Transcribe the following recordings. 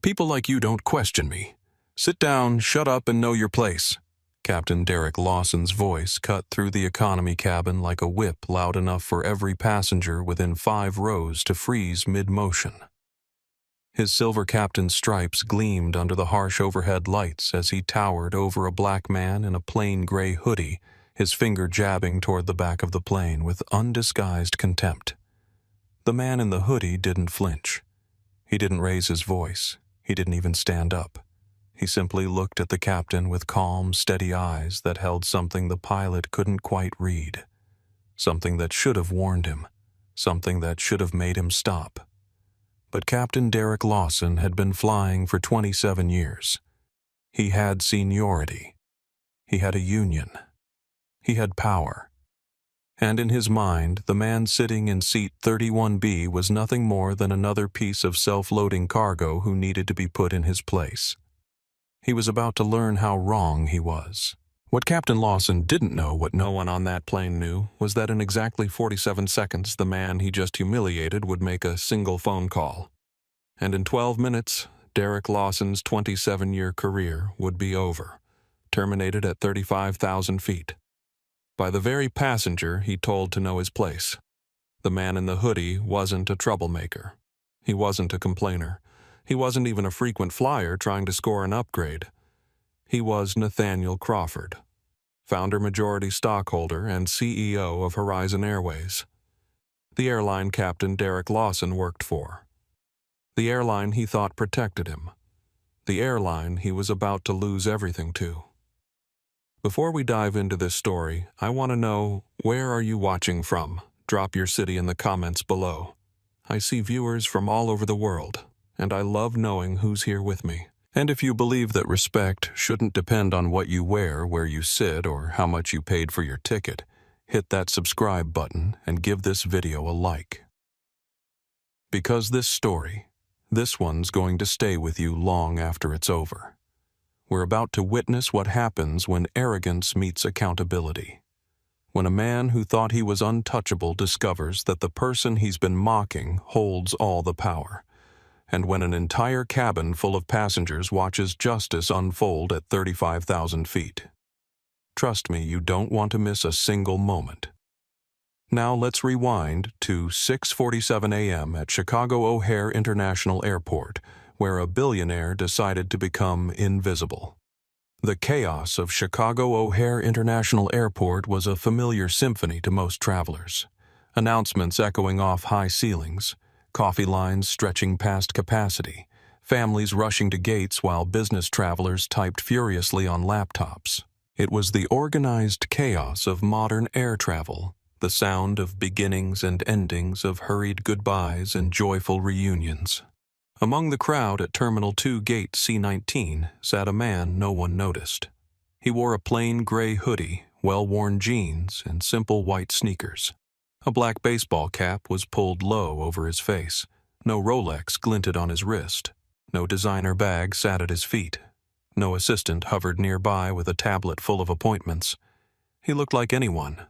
People like you don't question me. Sit down, shut up, and know your place. Captain Derek Lawson's voice cut through the economy cabin like a whip loud enough for every passenger within 5 rows to freeze mid-motion. His silver captain's stripes gleamed under the harsh overhead lights as he towered over a black man in a plain gray hoodie, his finger jabbing toward the back of the plane with undisguised contempt. The man in the hoodie didn't flinch. He didn't raise his voice. He didn't even stand up. He simply looked at the captain with calm, steady eyes that held something the pilot couldn't quite read. Something that should have warned him. Something that should have made him stop. But Captain Derek Lawson had been flying for 27 years. He had seniority. He had a union. He had power. And in his mind, the man sitting in seat 31B was nothing more than another piece of self-loading cargo who needed to be put in his place. He was about to learn how wrong he was. What Captain Lawson didn't know, what no one on that plane knew, was that in exactly 47 seconds the man he just humiliated would make a single phone call. And in 12 minutes, Derek Lawson's 27-year career would be over, terminated at 35,000 feet. By the very passenger he told to know his place. The man in the hoodie wasn't a troublemaker. He wasn't a complainer. He wasn't even a frequent flyer trying to score an upgrade. He was Nathaniel Crawford, founder-majority stockholder and CEO of Horizon Airways. The airline Captain Derek Lawson worked for. The airline he thought protected him. The airline he was about to lose everything to. Before we dive into this story, I want to know, where are you watching from? Drop your city in the comments below. I see viewers from all over the world, and I love knowing who's here with me. And if you believe that respect shouldn't depend on what you wear, where you sit, or how much you paid for your ticket, hit that subscribe button and give this video a like. Because this one's going to stay with you long after it's over. We're about to witness what happens when arrogance meets accountability. When a man who thought he was untouchable discovers that the person he's been mocking holds all the power. And when an entire cabin full of passengers watches justice unfold at 35,000 feet. Trust me, you don't want to miss a single moment. Now let's rewind to 6:47 a.m. at Chicago O'Hare International Airport, where a billionaire decided to become invisible. The chaos of Chicago O'Hare International Airport was a familiar symphony to most travelers. Announcements echoing off high ceilings, coffee lines stretching past capacity, families rushing to gates while business travelers typed furiously on laptops. It was the organized chaos of modern air travel, the sound of beginnings and endings, of hurried goodbyes and joyful reunions. Among the crowd at Terminal 2 Gate C19 sat a man no one noticed. He wore a plain gray hoodie, well-worn jeans, and simple white sneakers. A black baseball cap was pulled low over his face. No Rolex glinted on his wrist. No designer bag sat at his feet. No assistant hovered nearby with a tablet full of appointments. He looked like anyone.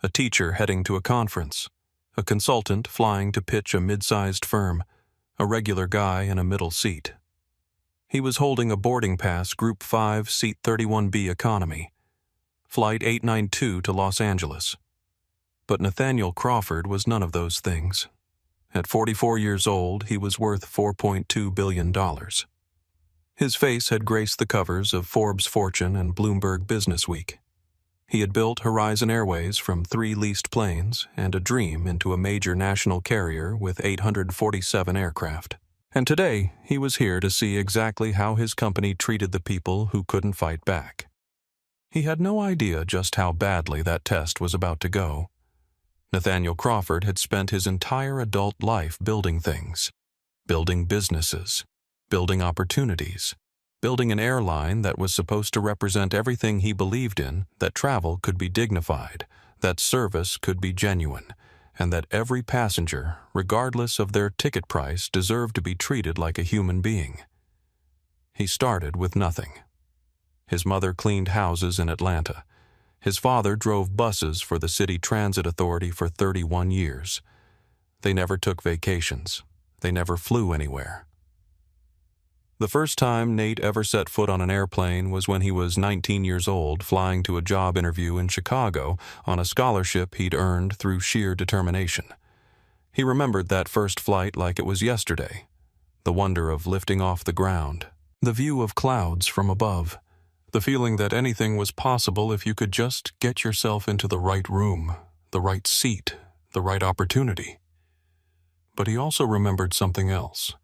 A teacher heading to a conference. A consultant flying to pitch a mid-sized firm. A regular guy in a middle seat. He was holding a boarding pass Group 5 Seat 31B economy. Flight 892 to Los Angeles. But Nathaniel Crawford was none of those things. At 44 years old, he was worth $4.2 billion. His face had graced the covers of Forbes Fortune and Bloomberg Businessweek. He had built Horizon Airways from 3 leased planes and a dream into a major national carrier with 847 aircraft. And today, he was here to see exactly how his company treated the people who couldn't fight back. He had no idea just how badly that test was about to go. Nathaniel Crawford had spent his entire adult life building things, building businesses, building opportunities, building an airline that was supposed to represent everything he believed in, that travel could be dignified, that service could be genuine, and that every passenger, regardless of their ticket price, deserved to be treated like a human being. He started with nothing. His mother cleaned houses in Atlanta. His father drove buses for the City Transit Authority for 31 years. They never took vacations. They never flew anywhere. The first time Nate ever set foot on an airplane was when he was 19 years old, flying to a job interview in Chicago on a scholarship he'd earned through sheer determination. He remembered that first flight like it was yesterday. The wonder of lifting off the ground, the view of clouds from above, the feeling that anything was possible if you could just get yourself into the right room, the right seat, the right opportunity. But he also remembered something else.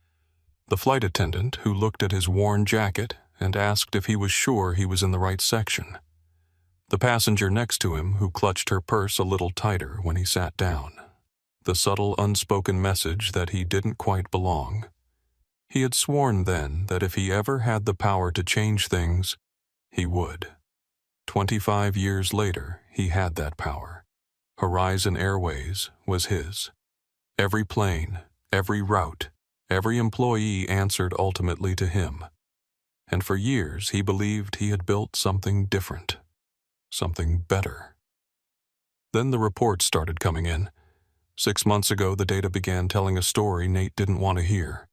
The flight attendant who looked at his worn jacket and asked if he was sure he was in the right section. The passenger next to him who clutched her purse a little tighter when he sat down. The subtle unspoken message that he didn't quite belong. He had sworn then that if he ever had the power to change things, he would. 25 years later, he had that power. Horizon Airways was his. Every plane, every route, every employee answered ultimately to him. And for years he believed he had built something different, something better. Then the reports started coming in. 6 months ago, the data began telling a story Nate didn't want to hear.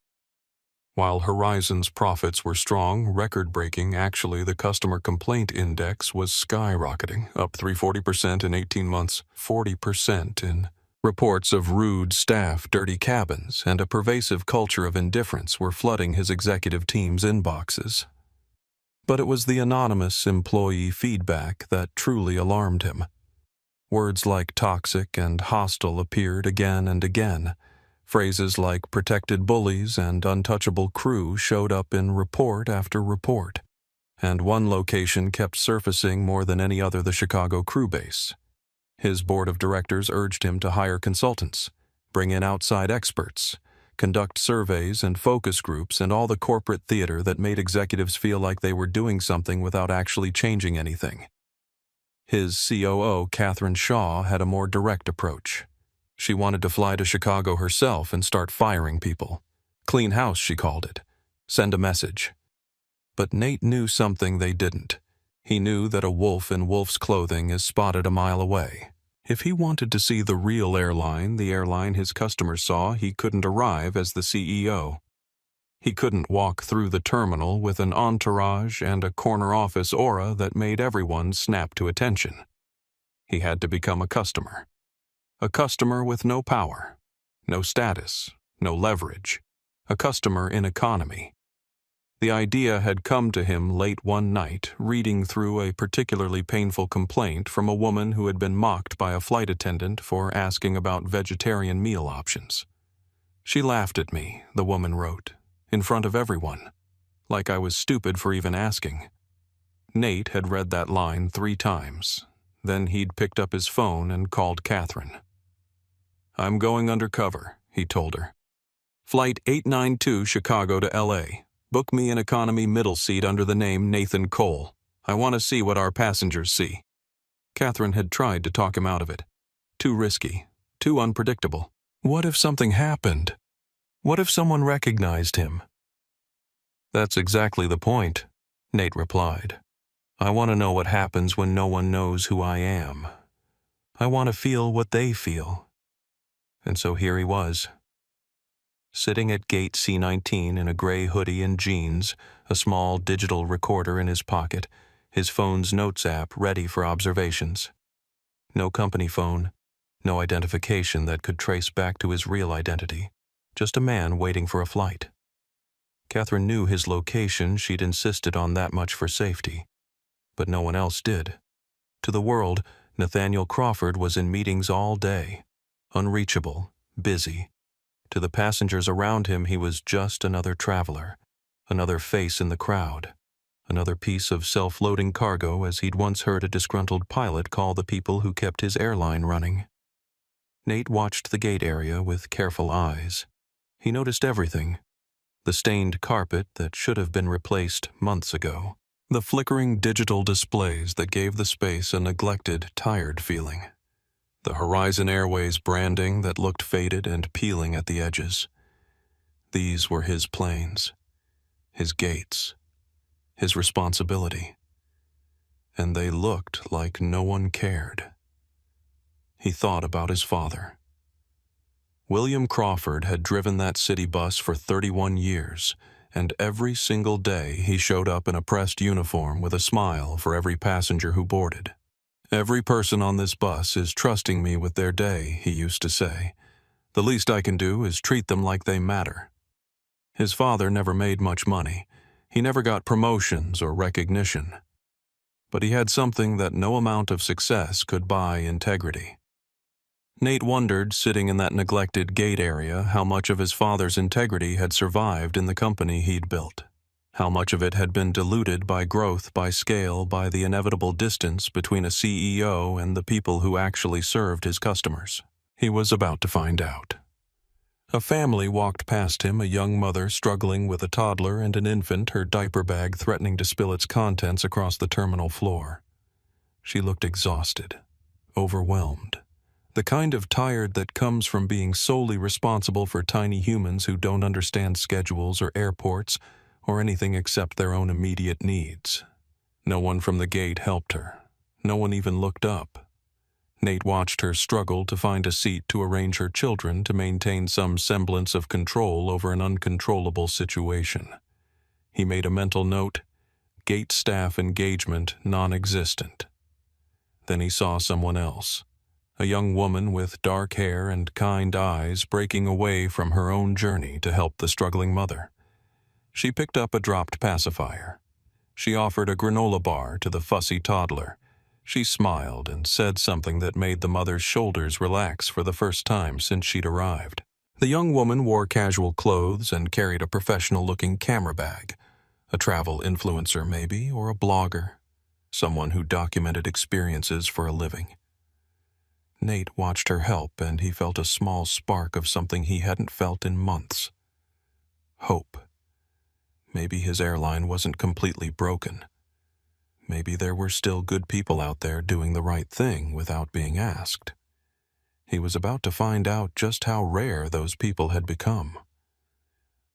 While Horizon's profits were strong, record-breaking, actually the customer complaint index was skyrocketing, up 340% in 18 months, 40% in reports of rude staff, dirty cabins, and a pervasive culture of indifference were flooding his executive team's inboxes. But it was the anonymous employee feedback that truly alarmed him. Words like toxic and hostile appeared again and again. Phrases like protected bullies and untouchable crew showed up in report after report. And one location kept surfacing more than any other: the Chicago crew base. His board of directors urged him to hire consultants, bring in outside experts, conduct surveys and focus groups, and all the corporate theater that made executives feel like they were doing something without actually changing anything. His COO, Catherine Shaw, had a more direct approach. She wanted to fly to Chicago herself and start firing people. Clean house, she called it. Send a message. But Nate knew something they didn't. He knew that a wolf in wolf's clothing is spotted a mile away. If he wanted to see the real airline, the airline his customers saw, he couldn't arrive as the CEO. He couldn't walk through the terminal with an entourage and a corner office aura that made everyone snap to attention. He had to become a customer. A customer with no power, no status, no leverage. A customer in economy. The idea had come to him late one night, reading through a particularly painful complaint from a woman who had been mocked by a flight attendant for asking about vegetarian meal options. She laughed at me, the woman wrote, in front of everyone, like I was stupid for even asking. Nate had read that line 3 times. Then he'd picked up his phone and called Catherine. "I'm going undercover," he told her. "Flight 892 Chicago to L.A. Book me an economy middle seat under the name Nathan Cole. I want to see what our passengers see." Catherine had tried to talk him out of it. Too risky, too unpredictable. What if something happened? What if someone recognized him? "That's exactly the point," Nate replied. "I want to know what happens when no one knows who I am. I want to feel what they feel." And so here he was, sitting at gate C-19 in a gray hoodie and jeans, a small digital recorder in his pocket, his phone's notes app ready for observations. No company phone, no identification that could trace back to his real identity, just a man waiting for a flight. Catherine knew his location. She'd insisted on that much for safety. But no one else did. To the world, Nathaniel Crawford was in meetings all day, unreachable, busy. To the passengers around him, he was just another traveler, another face in the crowd, another piece of self-loading cargo, as he'd once heard a disgruntled pilot call the people who kept his airline running. Nate watched the gate area with careful eyes. He noticed everything: the stained carpet that should have been replaced months ago, the flickering digital displays that gave the space a neglected, tired feeling, the Horizon Airways branding that looked faded and peeling at the edges. These were his planes, his gates, his responsibility. And they looked like no one cared. He thought about his father. William Crawford had driven that city bus for 31 years, and every single day he showed up in a pressed uniform with a smile for every passenger who boarded. "Every person on this bus is trusting me with their day," he used to say. "The least I can do is treat them like they matter." His father never made much money. He never got promotions or recognition. But he had something that no amount of success could buy: integrity. Nate wondered, sitting in that neglected gate area, how much of his father's integrity had survived in the company he'd built. How much of it had been diluted by growth, by scale, by the inevitable distance between a CEO and the people who actually served his customers. He was about to find out. A family walked past him, a young mother struggling with a toddler and an infant, her diaper bag threatening to spill its contents across the terminal floor. She looked exhausted, overwhelmed. The kind of tired that comes from being solely responsible for tiny humans who don't understand schedules or airports or anything except their own immediate needs. No one from the gate helped her. No one even looked up. Nate watched her struggle to find a seat to arrange her children to maintain some semblance of control over an uncontrollable situation. He made a mental note: gate staff engagement non-existent. Then he saw someone else. A young woman with dark hair and kind eyes breaking away from her own journey to help the struggling mother. She picked up a dropped pacifier. She offered a granola bar to the fussy toddler. She smiled and said something that made the mother's shoulders relax for the first time since she'd arrived. The young woman wore casual clothes and carried a professional-looking camera bag. A travel influencer, maybe, or a blogger. Someone who documented experiences for a living. Nate watched her help, and he felt a small spark of something he hadn't felt in months. Hope. Maybe his airline wasn't completely broken. Maybe there were still good people out there doing the right thing without being asked. He was about to find out just how rare those people had become.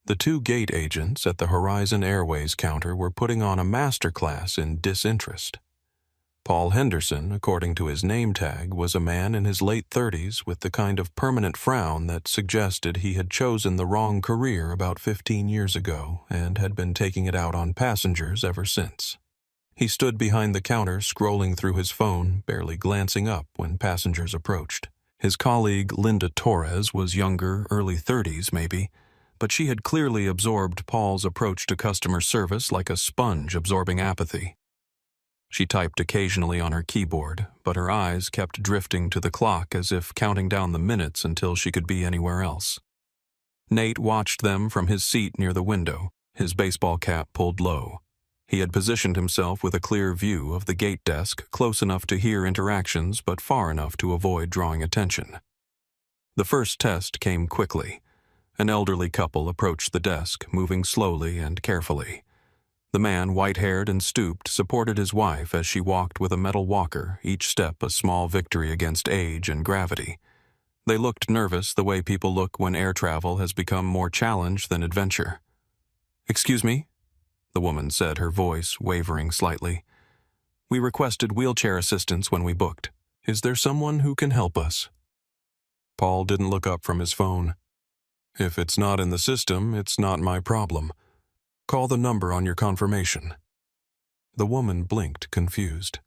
The two gate agents at the Horizon Airways counter were putting on a masterclass in disinterest. Paul Henderson, according to his name tag, was a man in his late 30s with the kind of permanent frown that suggested he had chosen the wrong career about 15 years ago and had been taking it out on passengers ever since. He stood behind the counter, scrolling through his phone, barely glancing up when passengers approached. His colleague, Linda Torres, was younger, early 30s maybe, but she had clearly absorbed Paul's approach to customer service like a sponge absorbing apathy. She typed occasionally on her keyboard, but her eyes kept drifting to the clock as if counting down the minutes until she could be anywhere else. Nate watched them from his seat near the window, his baseball cap pulled low. He had positioned himself with a clear view of the gate desk, close enough to hear interactions but far enough to avoid drawing attention. The first test came quickly. An elderly couple approached the desk, moving slowly and carefully. The man, white-haired and stooped, supported his wife as she walked with a metal walker, each step a small victory against age and gravity. They looked nervous, the way people look when air travel has become more challenge than adventure. "Excuse me?" the woman said, her voice wavering slightly. "We requested wheelchair assistance when we booked. Is there someone who can help us?" Paul didn't look up from his phone. "If it's not in the system, it's not my problem. Call the number on your confirmation." The woman blinked, confused.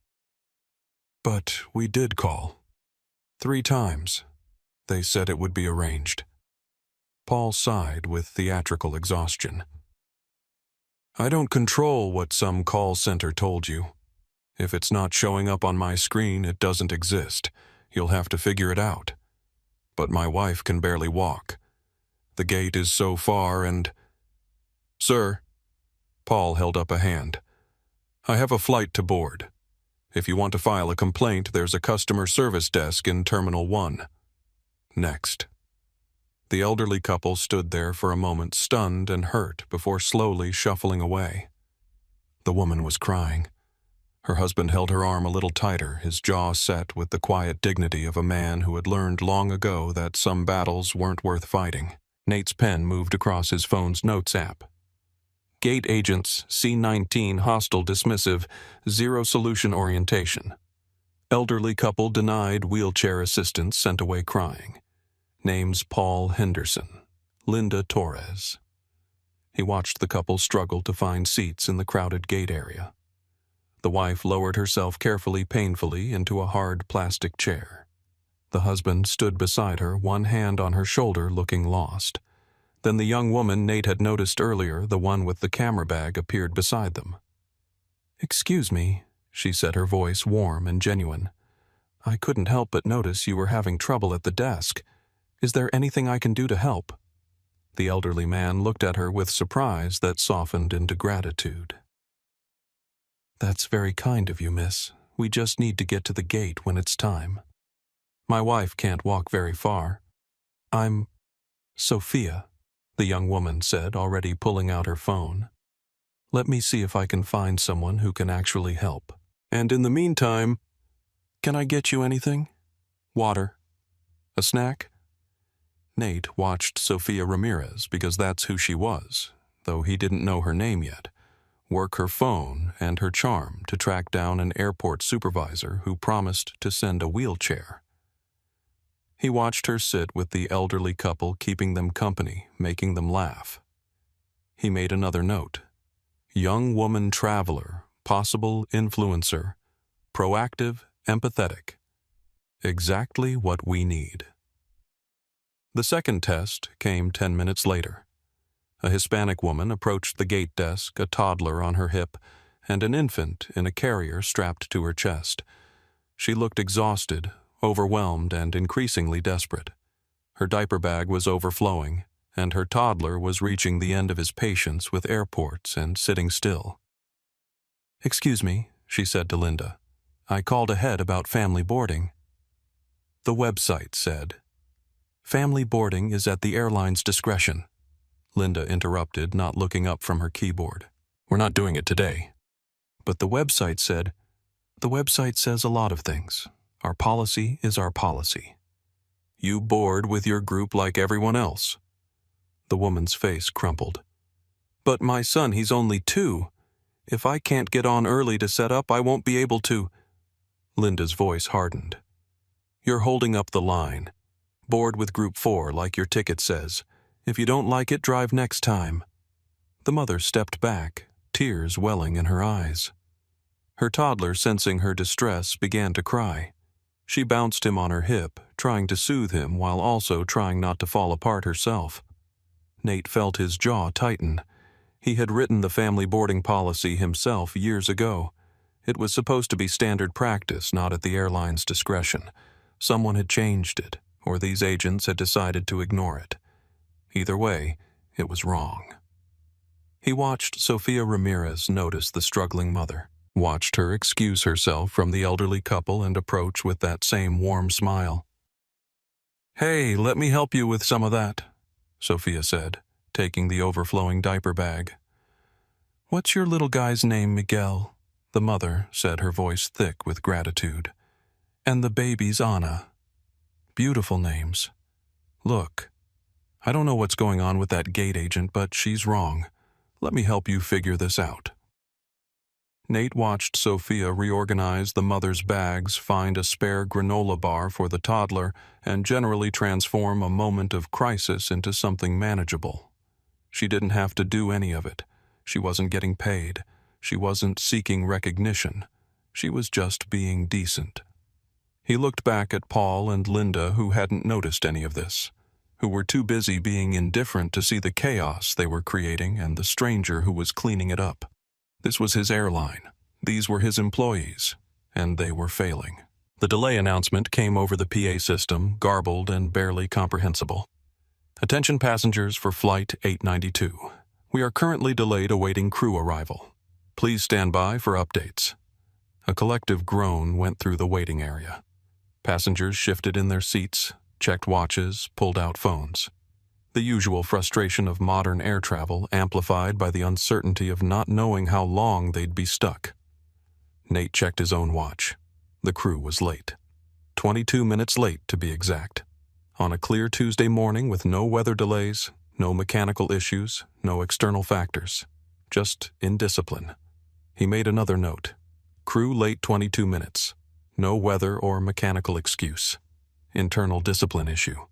"But we did call. 3 times. They said it would be arranged." Paul sighed with theatrical exhaustion. "I don't control what some call center told you. If it's not showing up on my screen, it doesn't exist. You'll have to figure it out. But my wife can barely walk. The gate is so far and—" "Sir," Paul held up a hand. "I have a flight to board. If you want to file a complaint, there's a customer service desk in Terminal 1. Next." The elderly couple stood there for a moment, stunned and hurt, before slowly shuffling away. The woman was crying. Her husband held her arm a little tighter, his jaw set with the quiet dignity of a man who had learned long ago that some battles weren't worth fighting. Nate's pen moved across his phone's notes app. "Gate agents, C-19 hostile dismissive, 0 solution orientation. Elderly couple denied wheelchair assistance, sent away crying. Names Paul Henderson, Linda Torres." He watched the couple struggle to find seats in the crowded gate area. The wife lowered herself carefully, painfully, into a hard plastic chair. The husband stood beside her, one hand on her shoulder, looking lost. Then the young woman Nate had noticed earlier, the one with the camera bag, appeared beside them. "Excuse me," she said, her voice warm and genuine. "I couldn't help but notice you were having trouble at the desk. Is there anything I can do to help?" The elderly man looked at her with surprise that softened into gratitude. "That's very kind of you, miss. We just need to get to the gate when it's time. My wife can't walk very far. I'm Sophia," the young woman said, already pulling out her phone. "Let me see if I can find someone who can actually help. And in the meantime, can I get you anything? Water? A snack?" Nate watched Sophia Ramirez, because that's who she was, though he didn't know her name yet, work her phone and her charm to track down an airport supervisor who promised to send a wheelchair. He watched her sit with the elderly couple, keeping them company, making them laugh. He made another note. Young woman traveler, possible influencer, proactive, empathetic. Exactly what we need. The second test came 10 minutes later. A Hispanic woman approached the gate desk, a toddler on her hip, and an infant in a carrier strapped to her chest. She looked exhausted, overwhelmed, and increasingly desperate. Her diaper bag was overflowing, and her toddler was reaching the end of his patience with airports and sitting still. "Excuse me," she said to Linda. "I called ahead about family boarding." The website said, "Family boarding is at the airline's discretion." Linda interrupted, not looking up from her keyboard. "We're not doing it today." But the website said, "The website says a lot of things. Our policy is our policy. You board with your group like everyone else." The woman's face crumpled. "But my son, he's only 2. If I can't get on early to set up, I won't be able to." Linda's voice hardened. "You're holding up the line. Board with Group 4 like your ticket says. If you don't like it, drive next time." The mother stepped back, tears welling in her eyes. Her toddler, sensing her distress, began to cry. She bounced him on her hip, trying to soothe him while also trying not to fall apart herself. Nate felt his jaw tighten. He had written the family boarding policy himself years ago. It was supposed to be standard practice, not at the airline's discretion. Someone had changed it, or these agents had decided to ignore it. Either way, it was wrong. He watched Sophia Ramirez notice the struggling mother, watched her excuse herself from the elderly couple and approach with that same warm smile. "Hey, let me help you with some of that," Sophia said, taking the overflowing diaper bag. "What's your little guy's name, Miguel?" the mother said, her voice thick with gratitude. "And the baby's Anna. Beautiful names. Look, I don't know what's going on with that gate agent, but she's wrong. Let me help you figure this out." Nate watched Sophia reorganize the mother's bags, find a spare granola bar for the toddler, and generally transform a moment of crisis into something manageable. She didn't have to do any of it. She wasn't getting paid. She wasn't seeking recognition. She was just being decent. He looked back at Paul and Linda, who hadn't noticed any of this, who were too busy being indifferent to see the chaos they were creating and the stranger who was cleaning it up. This was his airline. These were his employees, and they were failing. The delay announcement came over the PA system, garbled and barely comprehensible. "Attention passengers for Flight 892. We are currently delayed awaiting crew arrival. Please stand by for updates." A collective groan went through the waiting area. Passengers shifted in their seats, checked watches, pulled out phones. The usual frustration of modern air travel, amplified by the uncertainty of not knowing how long they'd be stuck. Nate checked his own watch. The crew was late. 22 minutes late, to be exact. On a clear Tuesday morning with no weather delays, no mechanical issues, no external factors. Just indiscipline. He made another note. Crew late 22 minutes. No weather or mechanical excuse. Internal discipline issue.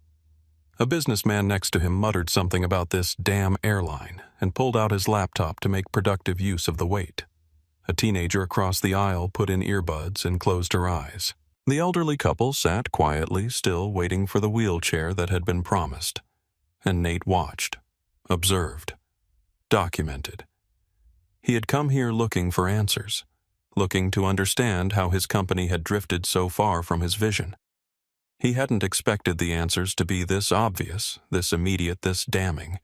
A businessman next to him muttered something about this damn airline and pulled out his laptop to make productive use of the wait. A teenager across the aisle put in earbuds and closed her eyes. The elderly couple sat quietly, still waiting for the wheelchair that had been promised. And Nate watched, observed, documented. He had come here looking for answers, looking to understand how his company had drifted so far from his vision. He hadn't expected the answers to be this obvious, this immediate, this damning.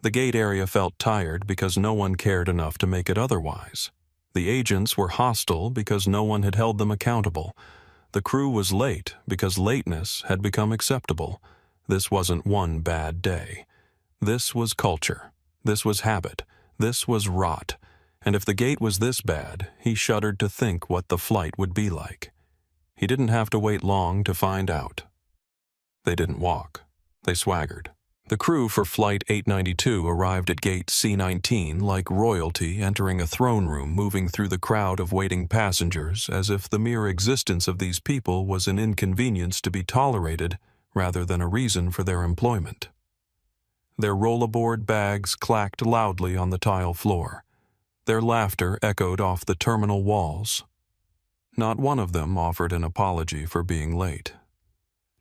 The gate area felt tired because no one cared enough to make it otherwise. The agents were hostile because no one had held them accountable. The crew was late because lateness had become acceptable. This wasn't one bad day. This was culture. This was habit. This was rot. And if the gate was this bad, he shuddered to think what the flight would be like. He didn't have to wait long to find out. They didn't walk. They swaggered. The crew for Flight 892 arrived at Gate C-19 like royalty entering a throne room, moving through the crowd of waiting passengers as if the mere existence of these people was an inconvenience to be tolerated rather than a reason for their employment. Their rollaboard bags clacked loudly on the tile floor. Their laughter echoed off the terminal walls. Not one of them offered an apology for being late.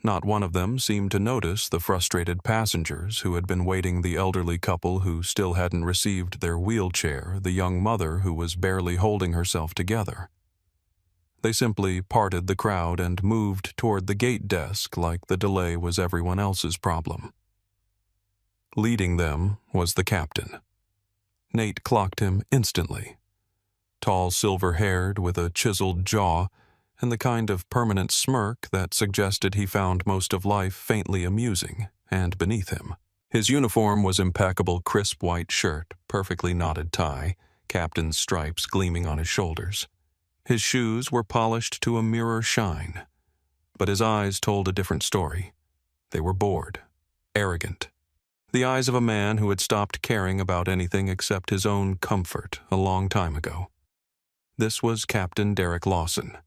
Not one of them seemed to notice the frustrated passengers who had been waiting, the elderly couple who still hadn't received their wheelchair, the young mother who was barely holding herself together. They simply parted the crowd and moved toward the gate desk like the delay was everyone else's problem. Leading them was the captain. Nate clocked him instantly. Tall, silver-haired, with a chiseled jaw, and the kind of permanent smirk that suggested he found most of life faintly amusing, and beneath him. His uniform was impeccable crisp white shirt, perfectly knotted tie, captain's stripes gleaming on his shoulders. His shoes were polished to a mirror shine, but his eyes told a different story. They were bored, arrogant. The eyes of a man who had stopped caring about anything except his own comfort a long time ago. This was Captain Derek Lawson.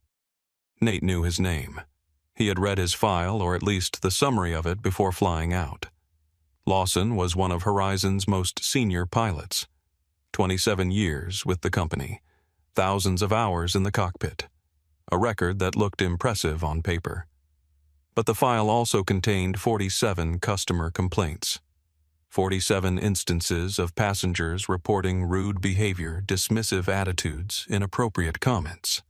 Nate knew his name. He had read his file, or at least the summary of it, before flying out. Lawson was one of Horizon's most senior pilots. 27 years with the company. Thousands of hours in the cockpit. A record that looked impressive on paper. But the file also contained 47 customer complaints. 47 instances of passengers reporting rude behavior, dismissive attitudes, inappropriate comments.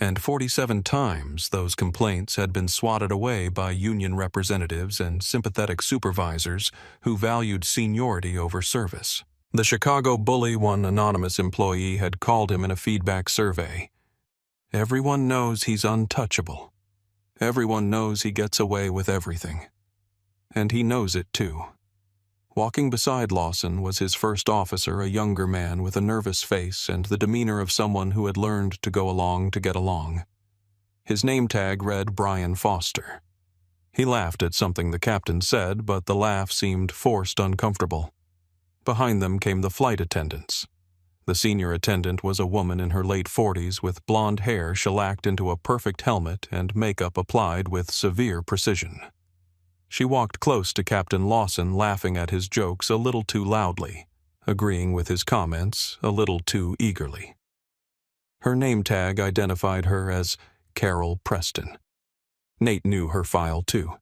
And 47 times those complaints had been swatted away by union representatives and sympathetic supervisors who valued seniority over service. The Chicago bully, one anonymous employee, had called him in a feedback survey. Everyone knows he's untouchable. Everyone knows he gets away with everything. And he knows it too. Walking beside Lawson was his first officer, a younger man with a nervous face and the demeanor of someone who had learned to go along to get along. His name tag read Brian Foster. He laughed at something the captain said, but the laugh seemed forced uncomfortable. Behind them came the flight attendants. The senior attendant was a woman in her late 40s with blonde hair shellacked into a perfect helmet and makeup applied with severe precision. She walked close to Captain Lawson, laughing at his jokes a little too loudly, agreeing with his comments a little too eagerly. Her name tag identified her as Carol Preston. Nate knew her file too.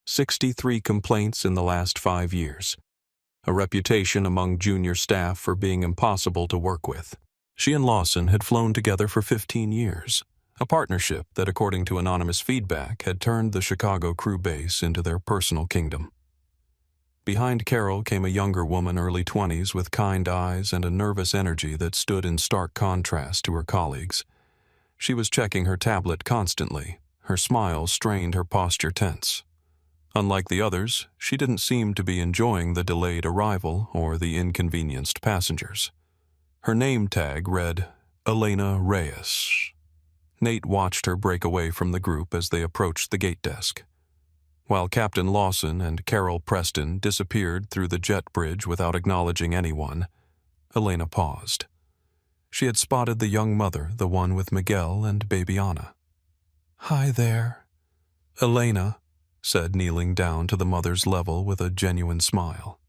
63 complaints in the last 5 years. A reputation among junior staff for being impossible to work with. She and Lawson had flown together for 15 years. A partnership that, according to anonymous feedback, had turned the Chicago crew base into their personal kingdom. Behind Carol came a younger woman, early 20s, with kind eyes and a nervous energy that stood in stark contrast to her colleagues. She was checking her tablet constantly. Her smile strained her posture tense. Unlike the others, she didn't seem to be enjoying the delayed arrival or the inconvenienced passengers. Her name tag read Elena Reyes. Nate watched her break away from the group as they approached the gate desk. While Captain Lawson and Carol Preston disappeared through the jet bridge without acknowledging anyone, Elena paused. She had spotted the young mother, the one with Miguel and baby Anna. "Hi there." Elena, said, kneeling down to the mother's level with a genuine smile.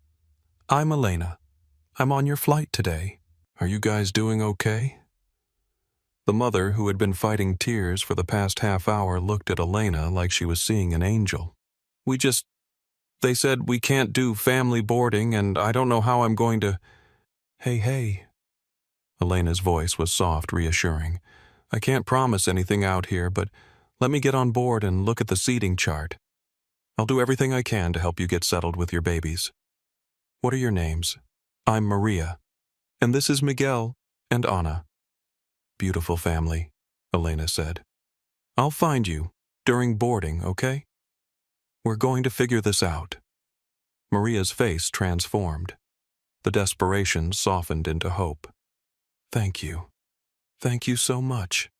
"I'm Elena. I'm on your flight today. Are you guys doing okay?" The mother, who had been fighting tears for the past half hour, looked at Elena like she was seeing an angel. They said we can't do family boarding, and I don't know how I'm going to—" Hey. Elena's voice was soft, reassuring. "I can't promise anything out here, but let me get on board and look at the seating chart. I'll do everything I can to help you get settled with your babies. What are your names?" "I'm Maria. And this is Miguel and Anna." "Beautiful family," Elena said. "I'll find you during boarding, okay? We're going to figure this out." Maria's face transformed. The desperation softened into hope. "Thank you. Thank you so much."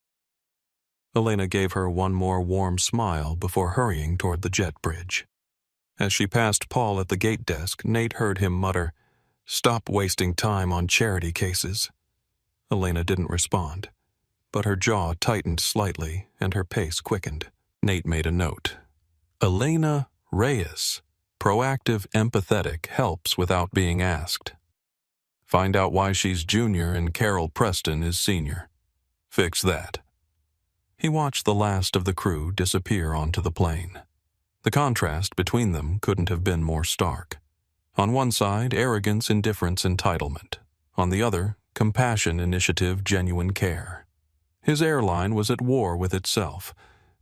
Elena gave her one more warm smile before hurrying toward the jet bridge. As she passed Paul at the gate desk, Nate heard him mutter, "Stop wasting time on charity cases." Elena didn't respond, but her jaw tightened slightly and her pace quickened. Nate made a note. Elena Reyes, proactive, empathetic, helps without being asked. Find out why she's junior and Carol Preston is senior. Fix that. He watched the last of the crew disappear onto the plane. The contrast between them couldn't have been more stark. On one side, arrogance, indifference, entitlement. On the other, compassion, initiative, genuine care. His airline was at war with itself,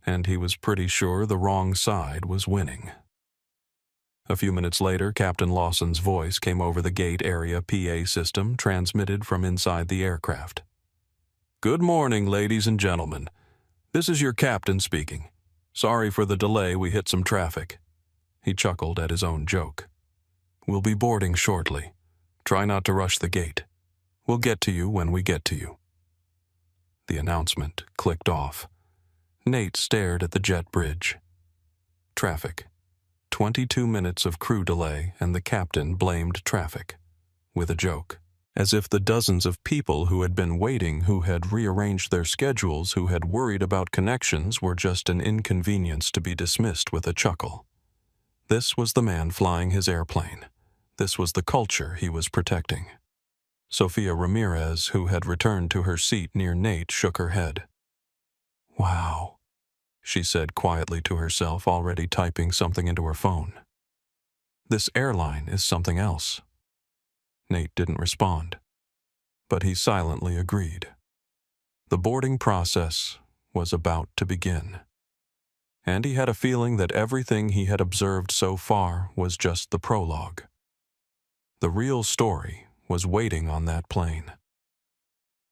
and he was pretty sure the wrong side was winning. A few minutes later, Captain Lawson's voice came over the gate area PA system transmitted from inside the aircraft. "Good morning, ladies and gentlemen. This is your captain speaking. Sorry for the delay, we hit some traffic." He chuckled at his own joke. "We'll be boarding shortly. Try not to rush the gate. We'll get to you when we get to you." The announcement clicked off. Nate stared at the jet bridge. Traffic. 22 minutes of crew delay, and the captain blamed traffic. With a joke. As if the dozens of people who had been waiting, who had rearranged their schedules, who had worried about connections, were just an inconvenience to be dismissed with a chuckle. This was the man flying his airplane. This was the culture he was protecting. Sofia Ramirez, who had returned to her seat near Nate, shook her head. "Wow," she said quietly to herself, already typing something into her phone. "This airline is something else." Nate didn't respond, but he silently agreed. The boarding process was about to begin. And he had a feeling that everything he had observed so far was just the prologue. The real story was waiting on that plane.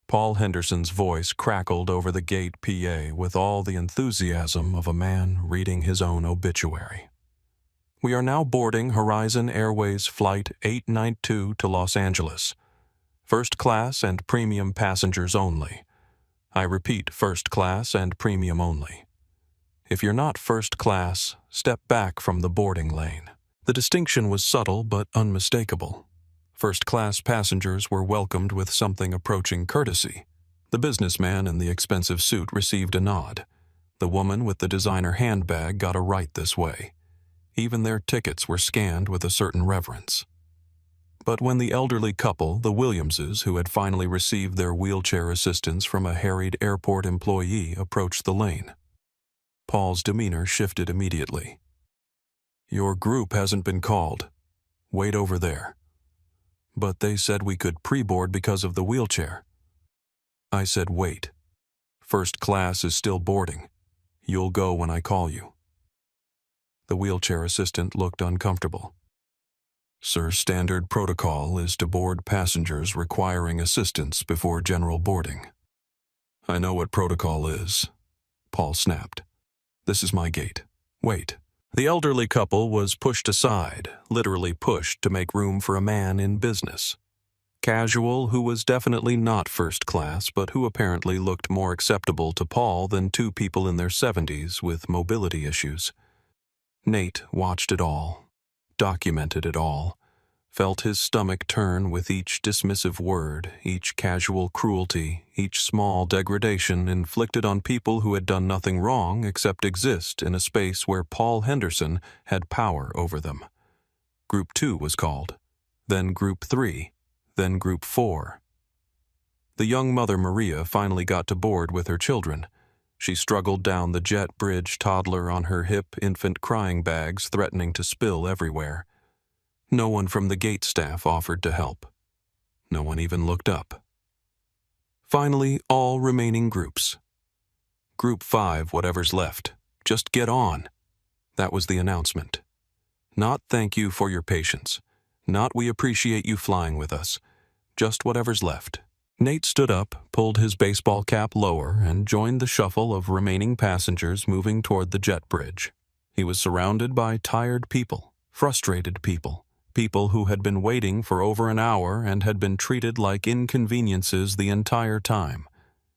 Paul Henderson's voice crackled over the gate PA with all the enthusiasm of a man reading his own obituary. "We are now boarding Horizon Airways Flight 892 to Los Angeles. First class and premium passengers only. I repeat, first class and premium only. If you're not first class, step back from the boarding lane." The distinction was subtle but unmistakable. First-class passengers were welcomed with something approaching courtesy. The businessman in the expensive suit received a nod. The woman with the designer handbag got a right this way. Even their tickets were scanned with a certain reverence. But when the elderly couple, the Williamses, who had finally received their wheelchair assistance from a harried airport employee, approached the lane, Paul's demeanor shifted immediately. "Your group hasn't been called. Wait over there." "But they said we could pre-board because of the wheelchair." "I said wait. First class is still boarding. You'll go when I call you." The wheelchair assistant looked uncomfortable. "Sir, standard protocol is to board passengers requiring assistance before general boarding." "I know what protocol is," Paul snapped. "This is my gate. Wait." The elderly couple was pushed aside, literally pushed to make room for a man in business. Casual, who was definitely not first class, but who apparently looked more acceptable to Paul than two people in their 70s with mobility issues. Nate watched it all, documented it all, felt his stomach turn with each dismissive word, each casual cruelty, each small degradation inflicted on people who had done nothing wrong except exist in a space where Paul Henderson had power over them. Group 2 was called, then Group 3, then Group 4. The young mother Maria finally got to board with her children. She struggled down the jet bridge, toddler on her hip, infant crying bags threatening to spill everywhere. No one from the gate staff offered to help. No one even looked up. Finally, all remaining groups. Group 5, whatever's left. Just get on. That was the announcement. Not thank you for your patience. Not we appreciate you flying with us. Just whatever's left. Nate stood up, pulled his baseball cap lower, and joined the shuffle of remaining passengers moving toward the jet bridge. He was surrounded by tired people, frustrated people, people who had been waiting for over an hour and had been treated like inconveniences the entire time.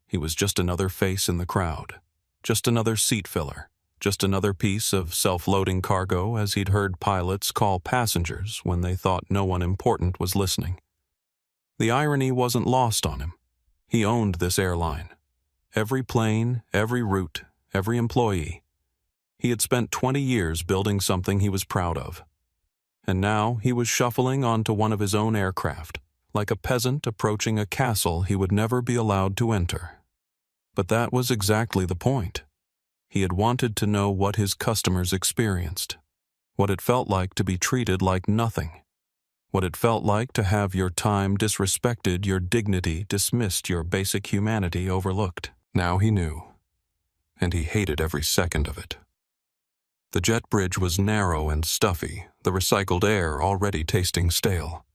He was just another face in the crowd, just another seat filler, just another piece of self-loading cargo as he'd heard pilots call passengers when they thought no one important was listening. The irony wasn't lost on him. He owned this airline. Every plane, every route, every employee. He had spent 20 years building something he was proud of. And now he was shuffling onto one of his own aircraft, like a peasant approaching a castle he would never be allowed to enter. But that was exactly the point. He had wanted to know what his customers experienced, what it felt like to be treated like nothing, what it felt like to have your time disrespected, your dignity dismissed, your basic humanity overlooked. Now he knew, and he hated every second of it. The jet bridge was narrow and stuffy, the recycled air already tasting stale.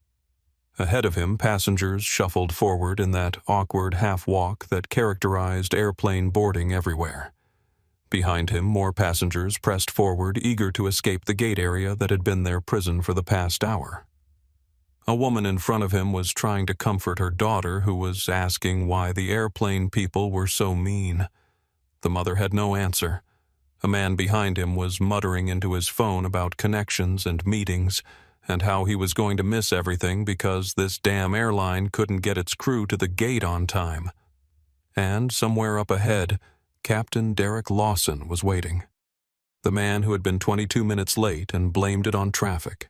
Ahead of him, passengers shuffled forward in that awkward half-walk that characterized airplane boarding everywhere. Behind him, more passengers pressed forward, eager to escape the gate area that had been their prison for the past hour. A woman in front of him was trying to comfort her daughter, who was asking why the airplane people were so mean. The mother had no answer. A man behind him was muttering into his phone about connections and meetings, and how he was going to miss everything because this damn airline couldn't get its crew to the gate on time. And somewhere up ahead, Captain Derek Lawson was waiting. The man who had been 22 minutes late and blamed it on traffic.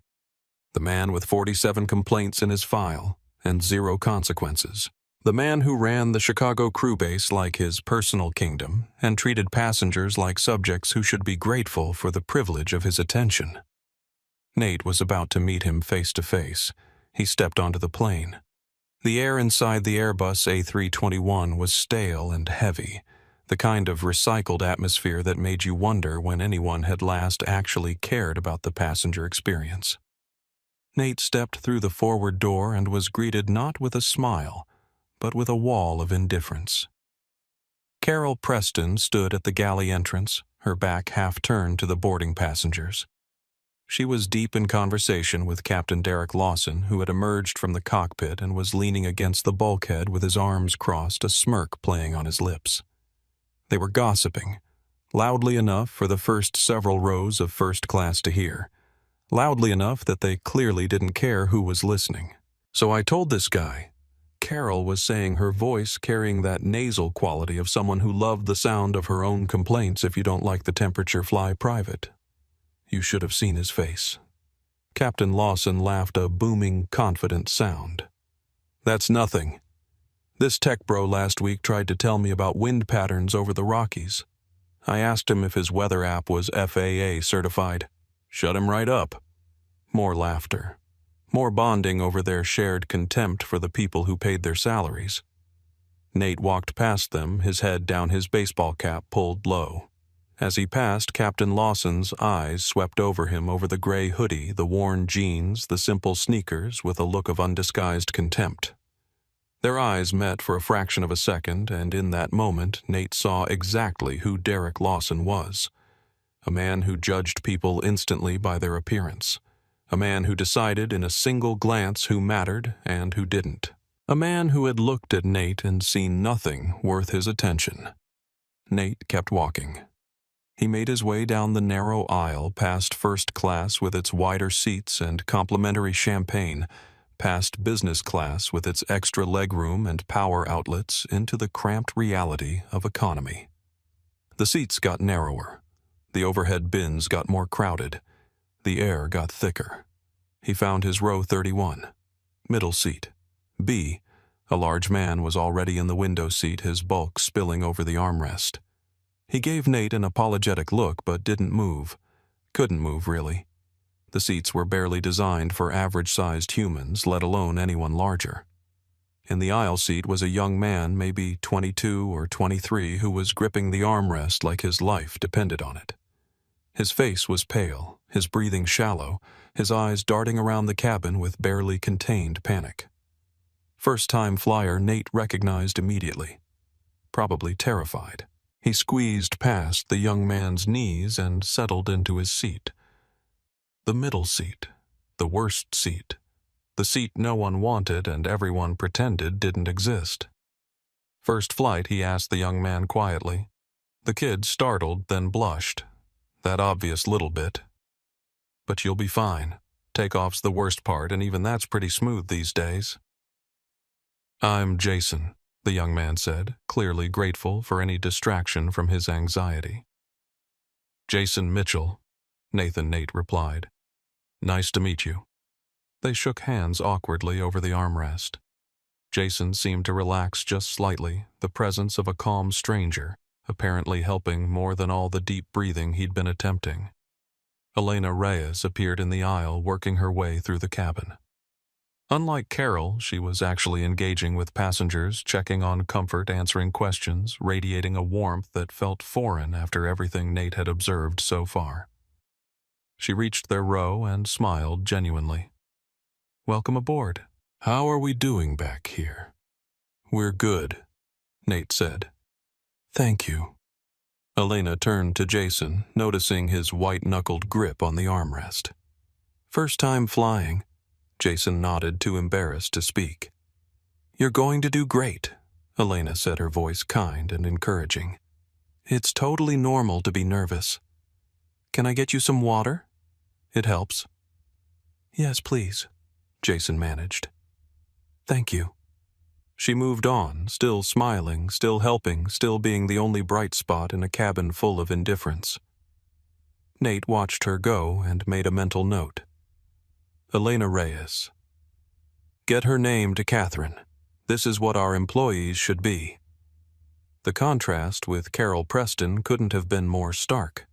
The man with 47 complaints in his file and 0 consequences. The man who ran the Chicago crew base like his personal kingdom and treated passengers like subjects who should be grateful for the privilege of his attention. Nate was about to meet him face to face. He stepped onto the plane. The air inside the Airbus A321 was stale and heavy, the kind of recycled atmosphere that made you wonder when anyone had last actually cared about the passenger experience. Nate stepped through the forward door and was greeted not with a smile, but with a wall of indifference. Carol Preston stood at the galley entrance, her back half-turned to the boarding passengers. She was deep in conversation with Captain Derek Lawson, who had emerged from the cockpit and was leaning against the bulkhead with his arms crossed, a smirk playing on his lips. They were gossiping, loudly enough for the first several rows of first class to hear, loudly enough that they clearly didn't care who was listening. "So I told this guy," Carol was saying, her voice carrying that nasal quality of someone who loved the sound of her own complaints. "If you don't like the temperature, fly private." You should have seen his face. Captain Lawson laughed a booming, confident sound. "That's nothing. This tech bro last week tried to tell me about wind patterns over the Rockies. I asked him if his weather app was FAA certified. Shut him right up." More laughter. More bonding over their shared contempt for the people who paid their salaries. Nate walked past them, his head down, his baseball cap pulled low. As he passed, Captain Lawson's eyes swept over him, over the gray hoodie, the worn jeans, the simple sneakers, with a look of undisguised contempt. Their eyes met for a fraction of a second, and in that moment, Nate saw exactly who Derek Lawson was. A man who judged people instantly by their appearance. A man who decided in a single glance who mattered and who didn't. A man who had looked at Nate and seen nothing worth his attention. Nate kept walking. He made his way down the narrow aisle past first class with its wider seats and complimentary champagne, past business class with its extra legroom and power outlets into the cramped reality of economy. The seats got narrower. The overhead bins got more crowded. The air got thicker. He found his row 31. Middle seat. B. A large man was already in the window seat, his bulk spilling over the armrest. He gave Nate an apologetic look but didn't move. Couldn't move, really. The seats were barely designed for average-sized humans, let alone anyone larger. In the aisle seat was a young man, maybe 22 or 23, who was gripping the armrest like his life depended on it. His face was pale, his breathing shallow, his eyes darting around the cabin with barely contained panic. First-time flyer Nate recognized immediately. Probably terrified. He squeezed past the young man's knees and settled into his seat. The middle seat. The worst seat. The seat no one wanted and everyone pretended didn't exist. First flight, he asked the young man quietly. The kid startled, then blushed. That obvious little bit. But you'll be fine. Takeoff's the worst part, and even that's pretty smooth these days. I'm Jason, the young man said, clearly grateful for any distraction from his anxiety. Jason Mitchell, Nathan Nate replied. Nice to meet you. They shook hands awkwardly over the armrest. Jason seemed to relax just slightly, the presence of a calm stranger, apparently helping more than all the deep breathing he'd been attempting. Elena Reyes appeared in the aisle, working her way through the cabin. Unlike Carol, she was actually engaging with passengers, checking on comfort, answering questions, radiating a warmth that felt foreign after everything Nate had observed so far. She reached their row and smiled genuinely. Welcome aboard. How are we doing back here? We're good, Nate said. Thank you. Elena turned to Jason, noticing his white-knuckled grip on the armrest. First time flying. Jason nodded, too embarrassed to speak. You're going to do great, Elena said, her voice kind and encouraging. It's totally normal to be nervous. Can I get you some water? It helps. Yes, please, Jason managed. Thank you. She moved on, still smiling, still helping, still being the only bright spot in a cabin full of indifference. Nate watched her go and made a mental note. Elena Reyes. Get her name to Catherine. This is what our employees should be. The contrast with Carol Preston couldn't have been more stark.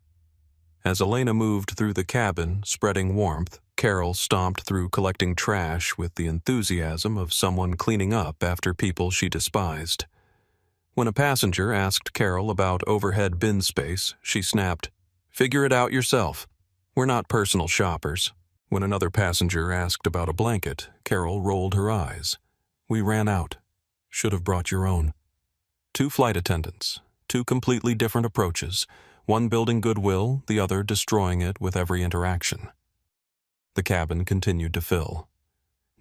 As Elena moved through the cabin, spreading warmth, Carol stomped through collecting trash with the enthusiasm of someone cleaning up after people she despised. When a passenger asked Carol about overhead bin space, she snapped, "Figure it out yourself. We're not personal shoppers." When another passenger asked about a blanket, Carol rolled her eyes. "We ran out. Should have brought your own." 2 flight attendants, 2 completely different approaches, one building goodwill, the other destroying it with every interaction. The cabin continued to fill.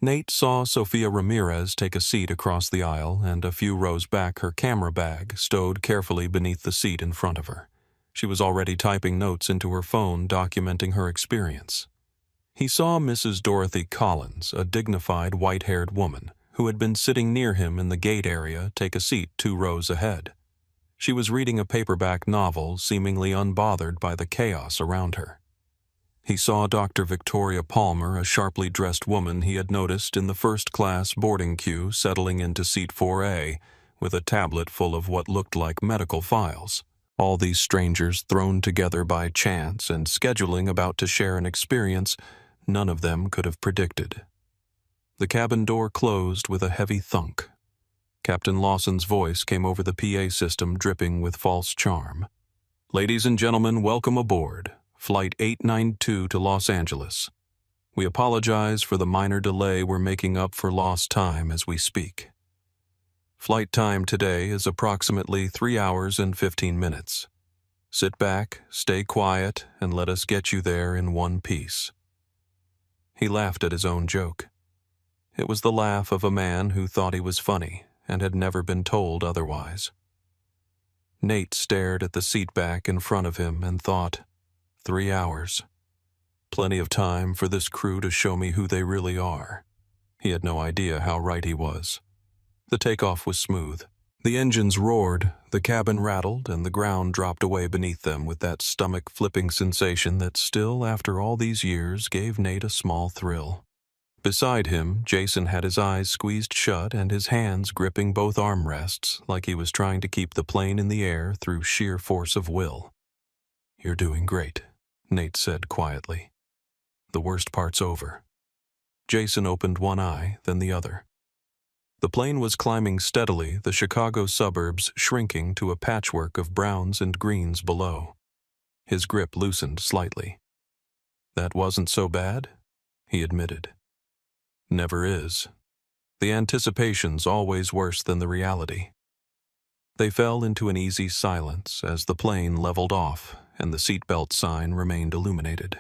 Nate saw Sofia Ramirez take a seat across the aisle, and a few rows back her camera bag stowed carefully beneath the seat in front of her. She was already typing notes into her phone documenting her experience. He saw Mrs. Dorothy Collins, a dignified white-haired woman, who had been sitting near him in the gate area, take a seat 2 rows ahead. She was reading a paperback novel, seemingly unbothered by the chaos around her. He saw Dr. Victoria Palmer, a sharply dressed woman he had noticed in the first-class boarding queue, settling into seat 4A with a tablet full of what looked like medical files. All these strangers thrown together by chance and scheduling about to share an experience none of them could have predicted. The cabin door closed with a heavy thunk. Captain Lawson's voice came over the PA system, dripping with false charm. Ladies and gentlemen, welcome aboard. Flight 892 to Los Angeles. We apologize for the minor delay. We're making up for lost time as we speak. Flight time today is approximately 3 hours and 15 minutes. Sit back, stay quiet, and let us get you there in one piece. He laughed at his own joke. It was the laugh of a man who thought he was funny and had never been told otherwise. Nate stared at the seat back in front of him and thought, 3 hours. Plenty of time for this crew to show me who they really are. He had no idea how right he was. The takeoff was smooth. The engines roared, the cabin rattled, and the ground dropped away beneath them with that stomach-flipping sensation that still, after all these years, gave Nate a small thrill. Beside him, Jason had his eyes squeezed shut and his hands gripping both armrests like he was trying to keep the plane in the air through sheer force of will. "You're doing great," Nate said quietly. "The worst part's over." Jason opened one eye, then the other. The plane was climbing steadily, the Chicago suburbs shrinking to a patchwork of browns and greens below. His grip loosened slightly. "That wasn't so bad," he admitted. "Never is. The anticipation's always worse than the reality." They fell into an easy silence as the plane leveled off and the seatbelt sign remained illuminated.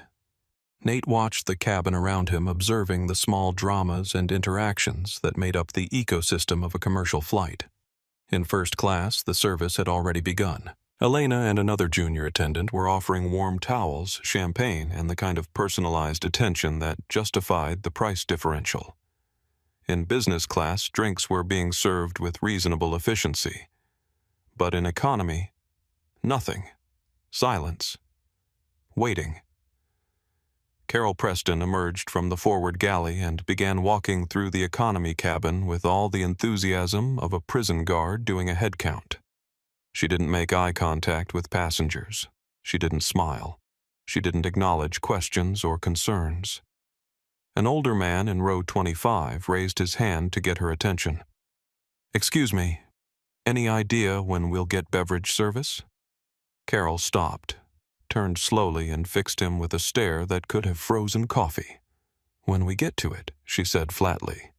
Nate watched the cabin around him, observing the small dramas and interactions that made up the ecosystem of a commercial flight. In first class, the service had already begun. Elena and another junior attendant were offering warm towels, champagne, and the kind of personalized attention that justified the price differential. In business class, drinks were being served with reasonable efficiency. But in economy, nothing. Silence. Waiting. Carol Preston emerged from the forward galley and began walking through the economy cabin with all the enthusiasm of a prison guard doing a head count. She didn't make eye contact with passengers. She didn't smile. She didn't acknowledge questions or concerns. An older man in row 25 raised his hand to get her attention. "Excuse me, any idea when we'll get beverage service?" Carol stopped, turned slowly and fixed him with a stare that could have frozen coffee. "When we get to it," she said flatly.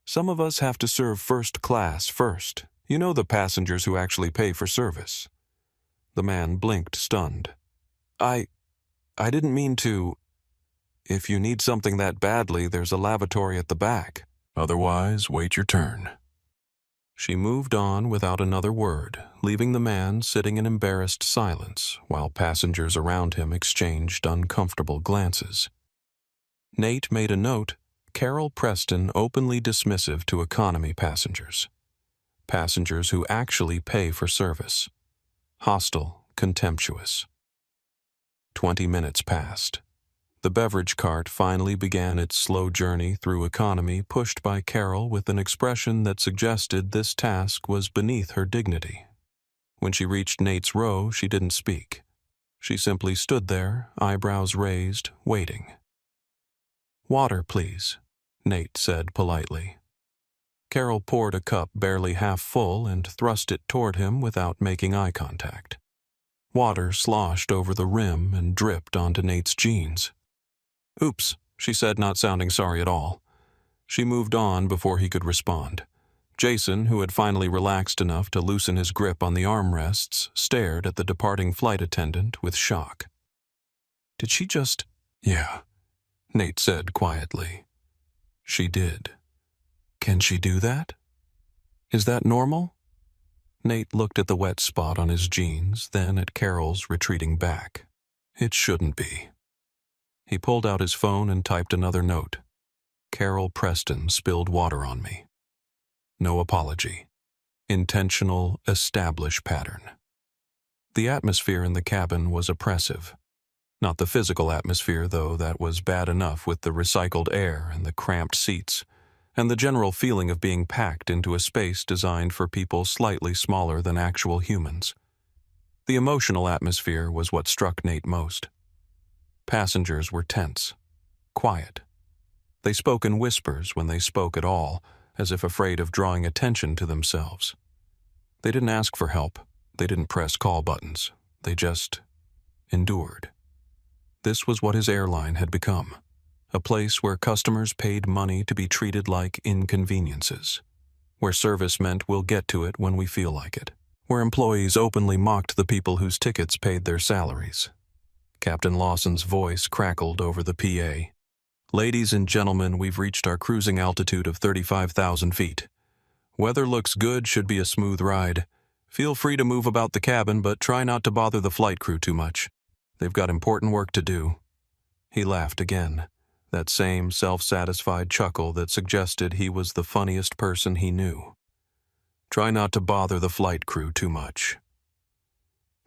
"Some of us have to serve first class first. You know, the passengers who actually pay for service." The man blinked, stunned. I didn't mean to. If you need something that badly, there's a lavatory at the back. Otherwise, wait your turn." She moved on without another word, leaving the man sitting in embarrassed silence while passengers around him exchanged uncomfortable glances. Nate made a note, Carol Preston openly dismissive to economy passengers. Passengers who actually pay for service. Hostile, contemptuous. 20 minutes passed. The beverage cart finally began its slow journey through economy, pushed by Carol with an expression that suggested this task was beneath her dignity. When she reached Nate's row, she didn't speak. She simply stood there, eyebrows raised, waiting. "Water, please," Nate said politely. Carol poured a cup barely half full and thrust it toward him without making eye contact. Water sloshed over the rim and dripped onto Nate's jeans. "Oops," she said, not sounding sorry at all. She moved on before he could respond. Jason, who had finally relaxed enough to loosen his grip on the armrests, stared at the departing flight attendant with shock. "Did she just—" "Yeah," Nate said quietly. "She did. Can she do that? Is that normal?" Nate looked at the wet spot on his jeans, then at Carol's retreating back. "It shouldn't be." He pulled out his phone and typed another note. "Carol Preston spilled water on me. No apology. Intentional, established pattern." The atmosphere in the cabin was oppressive. Not the physical atmosphere, though, that was bad enough with the recycled air and the cramped seats, and the general feeling of being packed into a space designed for people slightly smaller than actual humans. The emotional atmosphere was what struck Nate most. Passengers were tense, quiet. They spoke in whispers when they spoke at all, as if afraid of drawing attention to themselves. They didn't ask for help. They didn't press call buttons. They just endured. This was what his airline had become, a place where customers paid money to be treated like inconveniences, where service meant we'll get to it when we feel like it, where employees openly mocked the people whose tickets paid their salaries. Captain Lawson's voice crackled over the PA. "Ladies and gentlemen, we've reached our cruising altitude of 35,000 feet. Weather looks good, should be a smooth ride. Feel free to move about the cabin, but try not to bother the flight crew too much. They've got important work to do." He laughed again, that same self-satisfied chuckle that suggested he was the funniest person he knew. "Try not to bother the flight crew too much."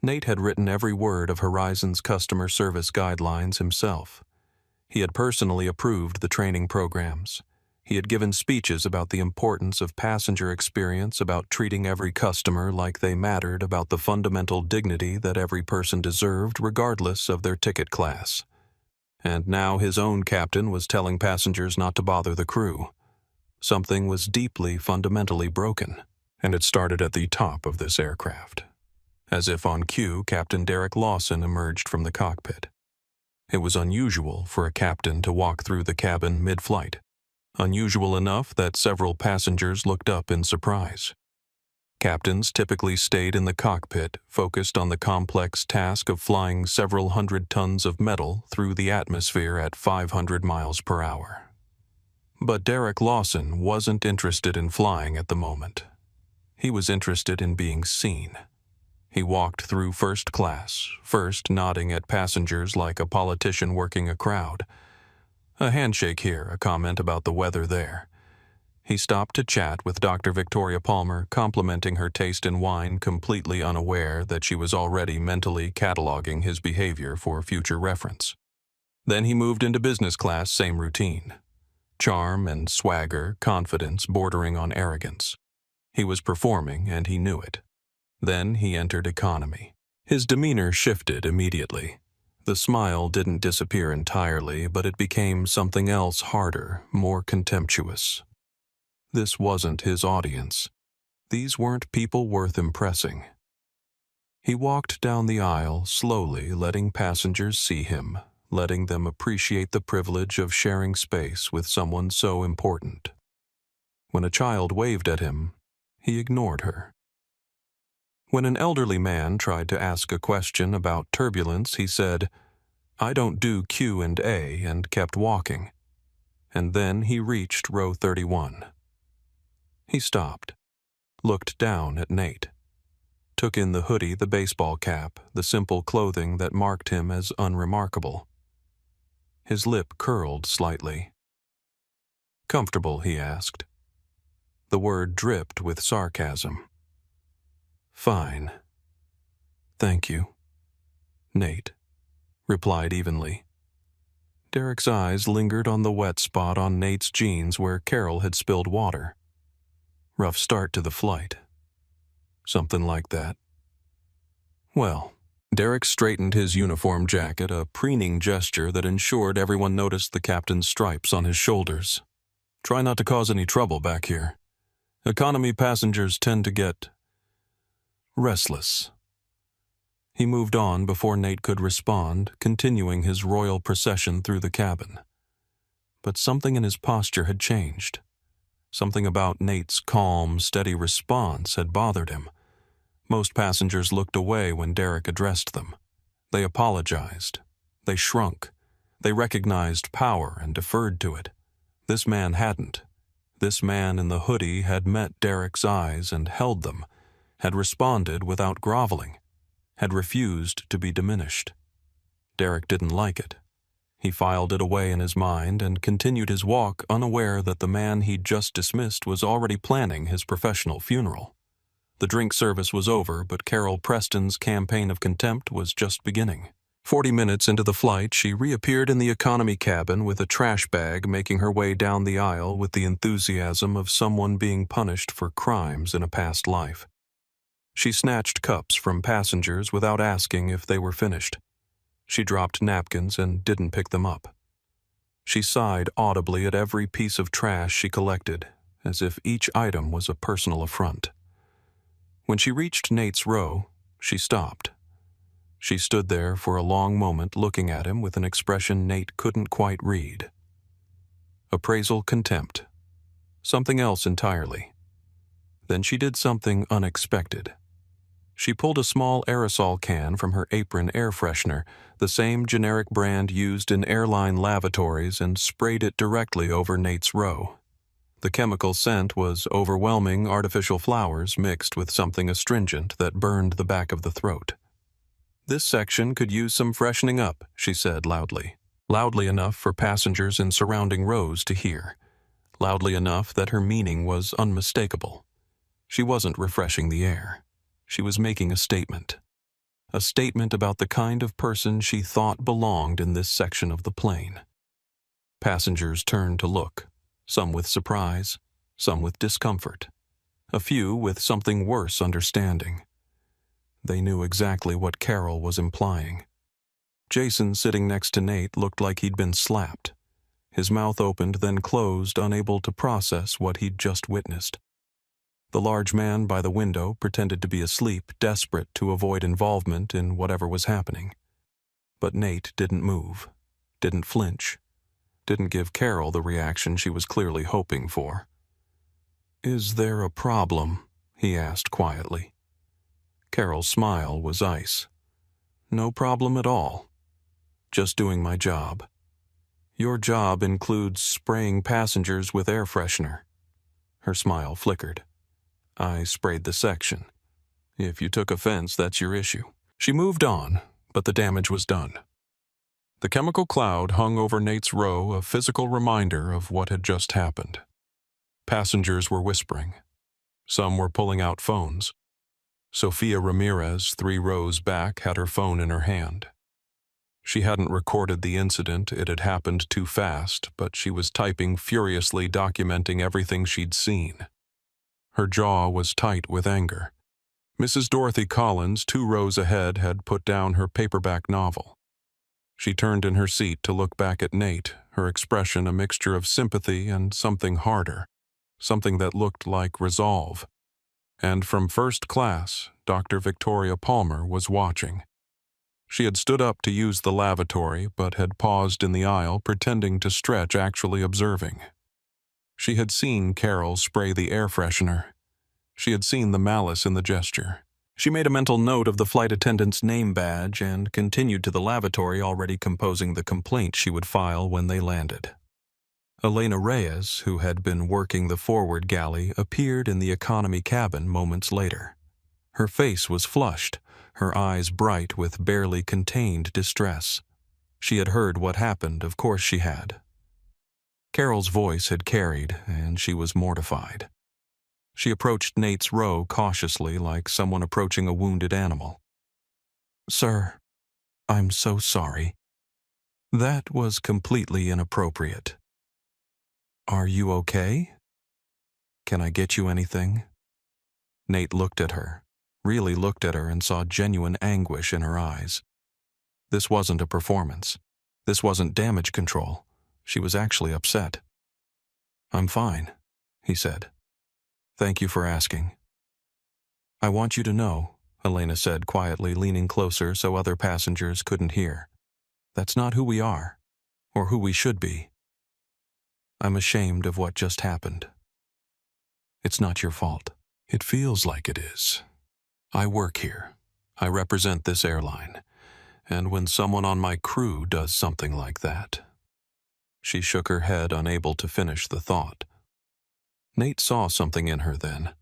Nate had written every word of Horizon's customer service guidelines himself. He had personally approved the training programs. He had given speeches about the importance of passenger experience, about treating every customer like they mattered, about the fundamental dignity that every person deserved regardless of their ticket class. And now his own captain was telling passengers not to bother the crew. Something was deeply, fundamentally broken, and it started at the top of this aircraft. As if on cue, Captain Derek Lawson emerged from the cockpit. It was unusual for a captain to walk through the cabin mid-flight. Unusual enough that several passengers looked up in surprise. Captains typically stayed in the cockpit, focused on the complex task of flying several hundred tons of metal through the atmosphere at 500 miles per hour. But Derek Lawson wasn't interested in flying at the moment. He was interested in being seen. He walked through first class, first nodding at passengers like a politician working a crowd. A handshake here, a comment about the weather there. He stopped to chat with Dr. Victoria Palmer, complimenting her taste in wine, completely unaware that she was already mentally cataloging his behavior for future reference. Then he moved into business class, same routine. Charm and swagger, confidence bordering on arrogance. He was performing, and he knew it. Then he entered economy. His demeanor shifted immediately. The smile didn't disappear entirely, but it became something else harder, more contemptuous. This wasn't his audience. These weren't people worth impressing. He walked down the aisle, slowly letting passengers see him, letting them appreciate the privilege of sharing space with someone so important. When a child waved at him, he ignored her. When an elderly man tried to ask a question about turbulence, he said, "I don't do Q&A," and kept walking. And then he reached row 31. He stopped, looked down at Nate, took in the hoodie, the baseball cap, the simple clothing that marked him as unremarkable. His lip curled slightly. "Comfortable?" he asked. The word dripped with sarcasm. "Fine. Thank you." Nate replied evenly. Derek's eyes lingered on the wet spot on Nate's jeans where Carol had spilled water. Rough start to the flight. Something like that. Well, Derek straightened his uniform jacket, a preening gesture that ensured everyone noticed the captain's stripes on his shoulders. "Try not to cause any trouble back here. Economy passengers tend to get restless." He moved on before Nate could respond, continuing his royal procession through the cabin. But something in his posture had changed. Something about Nate's calm, steady response had bothered him. Most passengers looked away when Derek addressed them. They apologized. They shrunk. They recognized power and deferred to it. This man hadn't. This man in the hoodie had met Derek's eyes and held them, had responded without groveling, had refused to be diminished. Derek didn't like it. He filed it away in his mind and continued his walk, unaware that the man he'd just dismissed was already planning his professional funeral. The drink service was over, but Carol Preston's campaign of contempt was just beginning. 40 minutes into the flight, she reappeared in the economy cabin with a trash bag, making her way down the aisle with the enthusiasm of someone being punished for crimes in a past life. She snatched cups from passengers without asking if they were finished. She dropped napkins and didn't pick them up. She sighed audibly at every piece of trash she collected, as if each item was a personal affront. When she reached Nate's row, she stopped. She stood there for a long moment looking at him with an expression Nate couldn't quite read. Appraisal, contempt. Something else entirely. Then she did something unexpected. She pulled a small aerosol can from her apron air freshener, the same generic brand used in airline lavatories, and sprayed it directly over Nate's row. The chemical scent was overwhelming artificial flowers mixed with something astringent that burned the back of the throat. "This section could use some freshening up," she said loudly. Loudly enough for passengers in surrounding rows to hear. Loudly enough that her meaning was unmistakable. She wasn't refreshing the air. She was making a statement. A statement about the kind of person she thought belonged in this section of the plane. Passengers turned to look, some with surprise, some with discomfort, a few with something worse understanding. They knew exactly what Carol was implying. Jason, sitting next to Nate, looked like he'd been slapped. His mouth opened, then closed, unable to process what he'd just witnessed. The large man by the window pretended to be asleep, desperate to avoid involvement in whatever was happening. But Nate didn't move, didn't flinch, didn't give Carol the reaction she was clearly hoping for. "Is there a problem?" he asked quietly. Carol's smile was ice. "No problem at all. Just doing my job. Your job includes spraying passengers with air freshener." Her smile flickered. "I sprayed the section. If you took offense, that's your issue." She moved on, but the damage was done. The chemical cloud hung over Nate's row, a physical reminder of what had just happened. Passengers were whispering. Some were pulling out phones. Sofia Ramirez, 3 rows back, had her phone in her hand. She hadn't recorded the incident, it had happened too fast, but she was typing furiously, documenting everything she'd seen. Her jaw was tight with anger. Mrs. Dorothy Collins, 2 rows ahead, had put down her paperback novel. She turned in her seat to look back at Nate, her expression a mixture of sympathy and something harder, something that looked like resolve. And from first class, Dr. Victoria Palmer was watching. She had stood up to use the lavatory, but had paused in the aisle, pretending to stretch, actually observing. She had seen Carol spray the air freshener. She had seen the malice in the gesture. She made a mental note of the flight attendant's name badge and continued to the lavatory, already composing the complaint she would file when they landed. Elena Reyes, who had been working the forward galley, appeared in the economy cabin moments later. Her face was flushed, her eyes bright with barely contained distress. She had heard what happened, of course she had. Carol's voice had carried, and she was mortified. She approached Nate's row cautiously, like someone approaching a wounded animal. "Sir, I'm so sorry. That was completely inappropriate. Are you okay? Can I get you anything?" Nate looked at her, really looked at her, and saw genuine anguish in her eyes. This wasn't a performance. This wasn't damage control. She was actually upset. "I'm fine," he said. "Thank you for asking." "I want you to know," Elena said quietly, leaning closer so other passengers couldn't hear. "That's not who we are, or who we should be. I'm ashamed of what just happened. It's not your fault." "It feels like it is. I work here. I represent this airline. And when someone on my crew does something like that..." She shook her head, unable to finish the thought. Nate saw something in her then.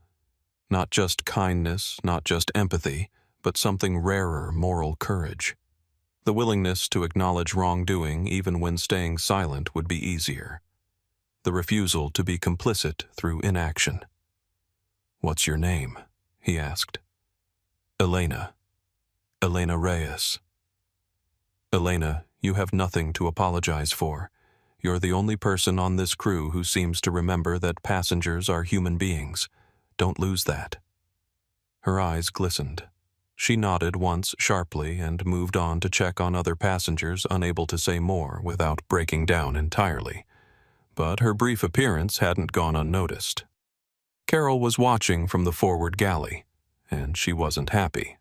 Not just kindness, not just empathy, but something rarer, moral courage. The willingness to acknowledge wrongdoing even when staying silent would be easier. The refusal to be complicit through inaction. "What's your name?" he asked. "Elena. Elena Reyes." "Elena, you have nothing to apologize for. You're the only person on this crew who seems to remember that passengers are human beings. Don't lose that." Her eyes glistened. She nodded once sharply and moved on to check on other passengers, unable to say more without breaking down entirely. But her brief appearance hadn't gone unnoticed. Carol was watching from the forward galley, and she wasn't happy.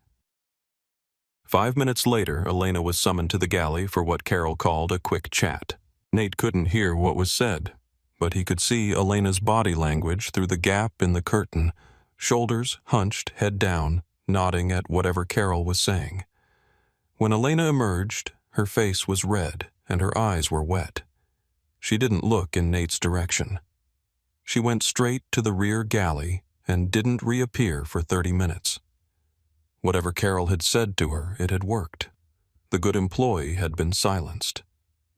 5 minutes later, Elena was summoned to the galley for what Carol called a quick chat. Nate couldn't hear what was said, but he could see Elena's body language through the gap in the curtain, shoulders hunched, head down, nodding at whatever Carol was saying. When Elena emerged, her face was red and her eyes were wet. She didn't look in Nate's direction. She went straight to the rear galley and didn't reappear for 30 minutes. Whatever Carol had said to her, it had worked. The good employee had been silenced.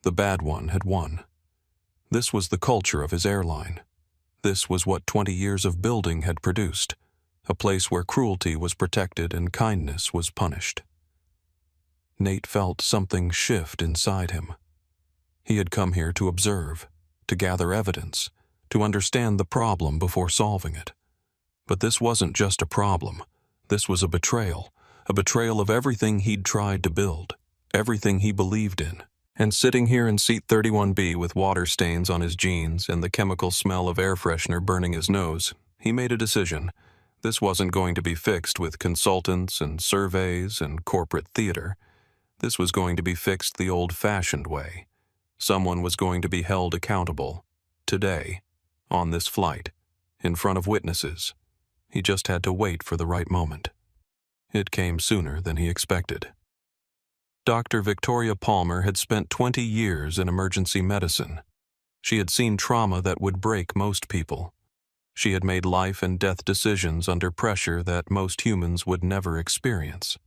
The bad one had won. This was the culture of his airline. This was what 20 years of building had produced, a place where cruelty was protected and kindness was punished. Nate felt something shift inside him. He had come here to observe, to gather evidence, to understand the problem before solving it. But this wasn't just a problem. This was a betrayal of everything he'd tried to build, everything he believed in. And sitting here in seat 31B with water stains on his jeans and the chemical smell of air freshener burning his nose, he made a decision. This wasn't going to be fixed with consultants and surveys and corporate theater. This was going to be fixed the old-fashioned way. Someone was going to be held accountable. Today, on this flight, in front of witnesses. He just had to wait for the right moment. It came sooner than he expected. Dr. Victoria Palmer had spent 20 years in emergency medicine. She had seen trauma that would break most people. She had made life and death decisions under pressure that most humans would never experience.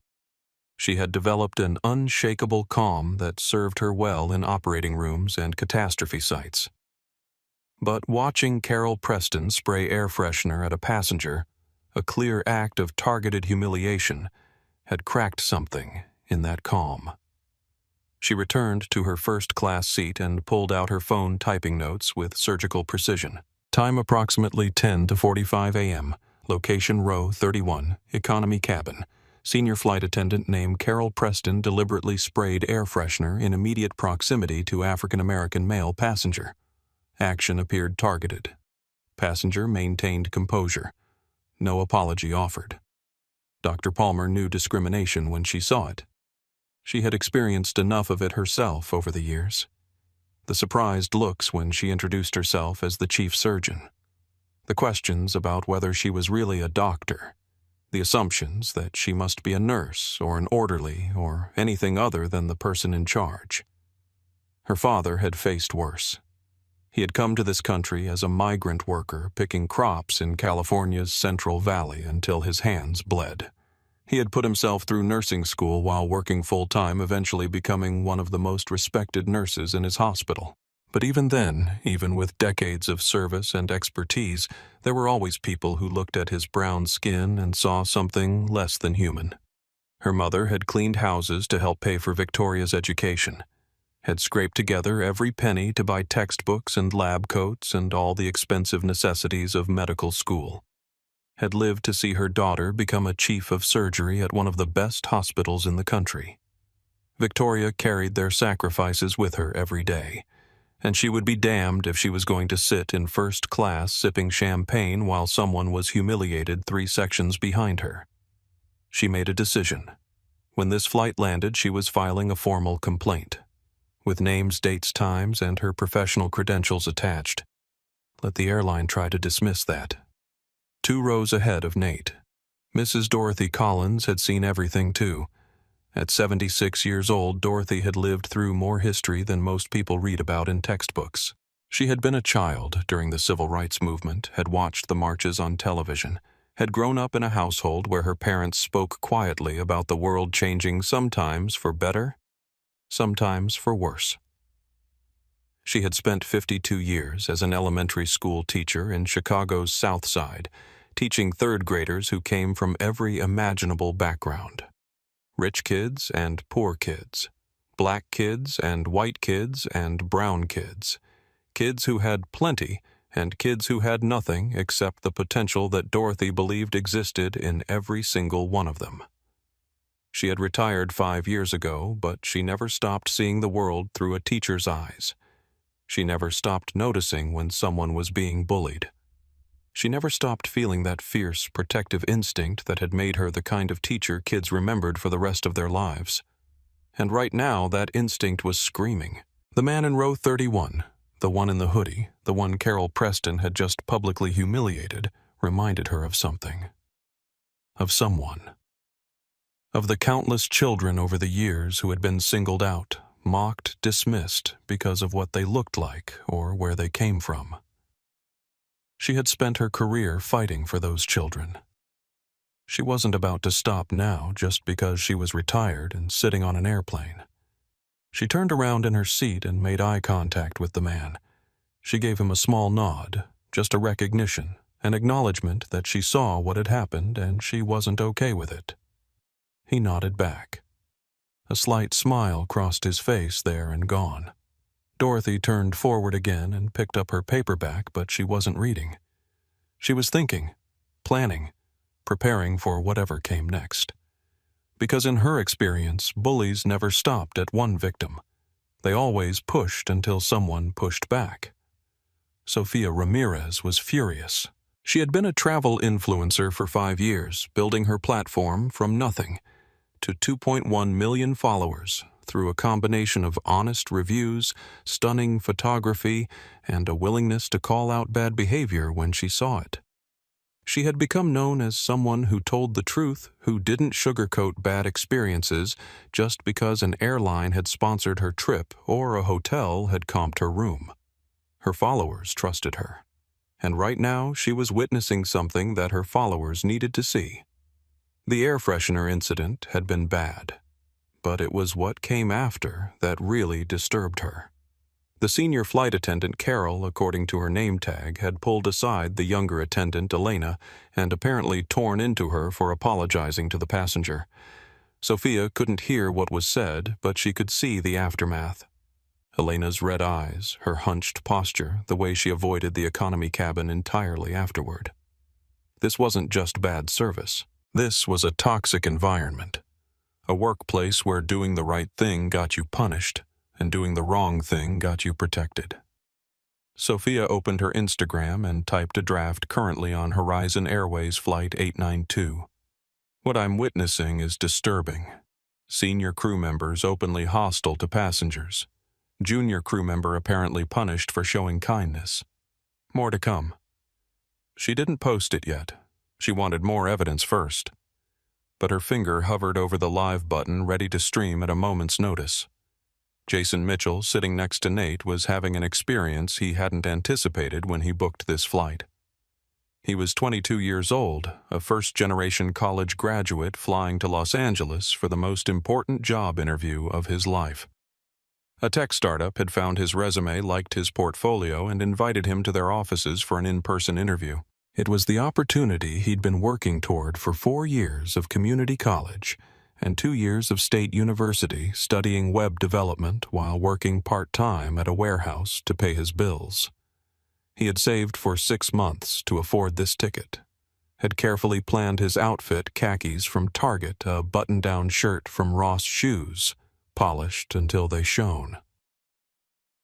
She had developed an unshakable calm that served her well in operating rooms and catastrophe sites. But watching Carol Preston spray air freshener at a passenger, a clear act of targeted humiliation, had cracked something in that calm. She returned to her first-class seat and pulled out her phone typing notes with surgical precision. Time approximately 10 to 45 a.m. Location row 31, economy cabin. Senior flight attendant named Carol Preston deliberately sprayed air freshener in immediate proximity to African-American male passenger. Action appeared targeted. Passenger maintained composure. No apology offered. Dr. Palmer knew discrimination when she saw it. She had experienced enough of it herself over the years. The surprised looks when she introduced herself as the chief surgeon. The questions about whether she was really a doctor. The assumptions that she must be a nurse or an orderly or anything other than the person in charge. Her father had faced worse. He had come to this country as a migrant worker picking crops in California's Central Valley until his hands bled. He had put himself through nursing school while working full-time, eventually becoming one of the most respected nurses in his hospital. But even then, even with decades of service and expertise, there were always people who looked at his brown skin and saw something less than human. Her mother had cleaned houses to help pay for Victoria's education, had scraped together every penny to buy textbooks and lab coats and all the expensive necessities of medical school, had lived to see her daughter become a chief of surgery at one of the best hospitals in the country. Victoria carried their sacrifices with her every day, and she would be damned if she was going to sit in first class sipping champagne while someone was humiliated 3 sections behind her. She made a decision. When this flight landed, she was filing a formal complaint, with names, dates, times, and her professional credentials attached. Let the airline try to dismiss that. 2 rows ahead of Nate, Mrs. Dorothy Collins had seen everything too. At 76 years old, Dorothy had lived through more history than most people read about in textbooks. She had been a child during the civil rights movement, had watched the marches on television, had grown up in a household where her parents spoke quietly about the world changing sometimes for better, sometimes for worse. She had spent 52 years as an elementary school teacher in Chicago's South Side, teaching third graders who came from every imaginable background. Rich kids and poor kids, black kids and white kids and brown kids, kids who had plenty and kids who had nothing except the potential that Dorothy believed existed in every single one of them. She had retired 5 years ago, but she never stopped seeing the world through a teacher's eyes. She never stopped noticing when someone was being bullied. She never stopped feeling that fierce, protective instinct that had made her the kind of teacher kids remembered for the rest of their lives. And right now, that instinct was screaming. The man in row 31, the one in the hoodie, the one Carol Preston had just publicly humiliated, reminded her of something. Of someone. Of the countless children over the years who had been singled out, mocked, dismissed because of what they looked like or where they came from. She had spent her career fighting for those children. She wasn't about to stop now just because she was retired and sitting on an airplane. She turned around in her seat and made eye contact with the man. She gave him a small nod, just a recognition, an acknowledgement that she saw what had happened and she wasn't okay with it. He nodded back. A slight smile crossed his face there and gone. Dorothy turned forward again and picked up her paperback, but she wasn't reading. She was thinking, planning, preparing for whatever came next. Because in her experience, bullies never stopped at one victim. They always pushed until someone pushed back. Sophia Ramirez was furious. She had been a travel influencer for 5 years, building her platform from nothing to 2.1 million followers through a combination of honest reviews, stunning photography, and a willingness to call out bad behavior when she saw it. She had become known as someone who told the truth, who didn't sugarcoat bad experiences just because an airline had sponsored her trip or a hotel had comped her room. Her followers trusted her. And right now she was witnessing something that her followers needed to see. The air freshener incident had been bad, but it was what came after that really disturbed her. The senior flight attendant, Carol, according to her name tag, had pulled aside the younger attendant, Elena, and apparently torn into her for apologizing to the passenger. Sophia couldn't hear what was said, but she could see the aftermath. Elena's red eyes, her hunched posture, the way she avoided the economy cabin entirely afterward. This wasn't just bad service. This was a toxic environment. A workplace where doing the right thing got you punished, and doing the wrong thing got you protected. Sophia opened her Instagram and typed a draft currently on Horizon Airways Flight 892. What I'm witnessing is disturbing. Senior crew members openly hostile to passengers. Junior crew member apparently punished for showing kindness. More to come. She didn't post it yet. She wanted more evidence first. But her finger hovered over the live button ready to stream at a moment's notice. Jason Mitchell, sitting next to Nate, was having an experience he hadn't anticipated when he booked this flight. He was 22 years old, a first-generation college graduate flying to Los Angeles for the most important job interview of his life. A tech startup had found his resume, liked his portfolio, and invited him to their offices for an in-person interview. It was the opportunity he'd been working toward for 4 years of community college and 2 years of state university studying web development while working part-time at a warehouse to pay his bills. He had saved for 6 months to afford this ticket, had carefully planned his outfit, khakis from Target, a button-down shirt from Ross Shoes, polished until they shone.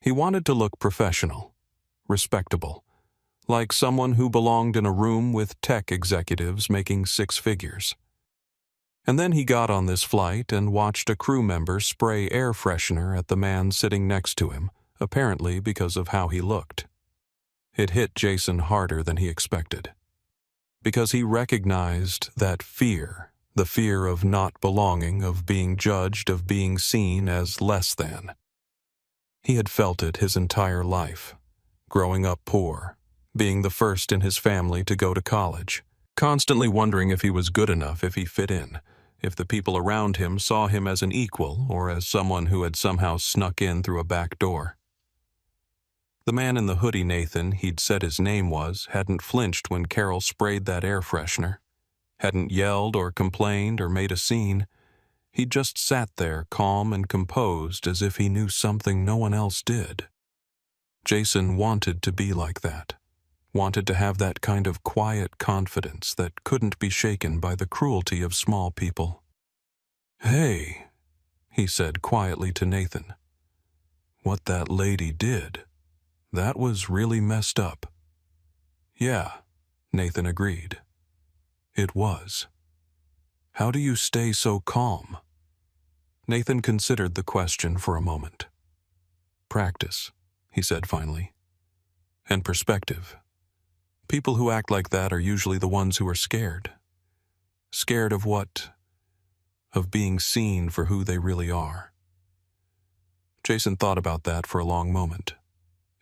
He wanted to look professional, respectable, like someone who belonged in a room with tech executives making 6 figures. And then he got on this flight and watched a crew member spray air freshener at the man sitting next to him, apparently because of how he looked. It hit Jason harder than he expected, because he recognized that fear, the fear of not belonging, of being judged, of being seen as less than. He had felt it his entire life, growing up poor, being the first in his family to go to college, constantly wondering if he was good enough, if he fit in, if the people around him saw him as an equal or as someone who had somehow snuck in through a back door. The man in the hoodie, Nathan, he'd said his name was, hadn't flinched when Carol sprayed that air freshener, hadn't yelled or complained or made a scene. He'd just sat there calm and composed as if he knew something no one else did. Jason wanted to be like that, wanted to have that kind of quiet confidence that couldn't be shaken by the cruelty of small people. "Hey," he said quietly to Nathan. "What that lady did, that was really messed up." "Yeah," Nathan agreed. "It was. How do you stay so calm?" Nathan considered the question for a moment. "Practice," he said finally. "And perspective. People who act like that are usually the ones who are scared. Scared of what? Of being seen for who they really are." Jason thought about that for a long moment.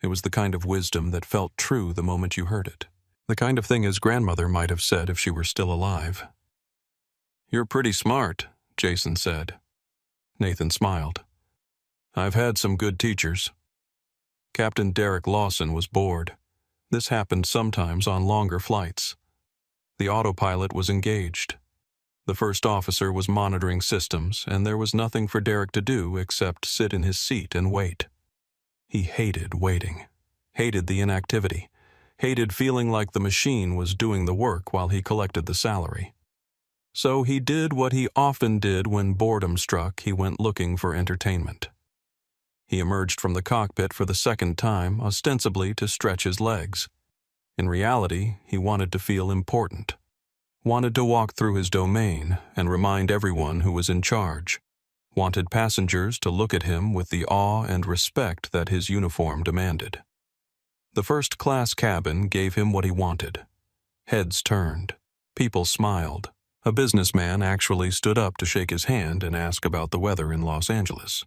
It was the kind of wisdom that felt true the moment you heard it. The kind of thing his grandmother might have said if she were still alive. "You're pretty smart," Jason said. Nathan smiled. "I've had some good teachers." Captain Derek Lawson was bored. This happened sometimes on longer flights. The autopilot was engaged. The first officer was monitoring systems, and there was nothing for Derek to do except sit in his seat and wait. He hated waiting, hated the inactivity, hated feeling like the machine was doing the work while he collected the salary. So he did what he often did when boredom struck. He went looking for entertainment. He emerged from the cockpit for the second time, ostensibly to stretch his legs. In reality, he wanted to feel important, wanted to walk through his domain and remind everyone who was in charge, wanted passengers to look at him with the awe and respect that his uniform demanded. The first-class cabin gave him what he wanted. Heads turned. People smiled. A businessman actually stood up to shake his hand and ask about the weather in Los Angeles.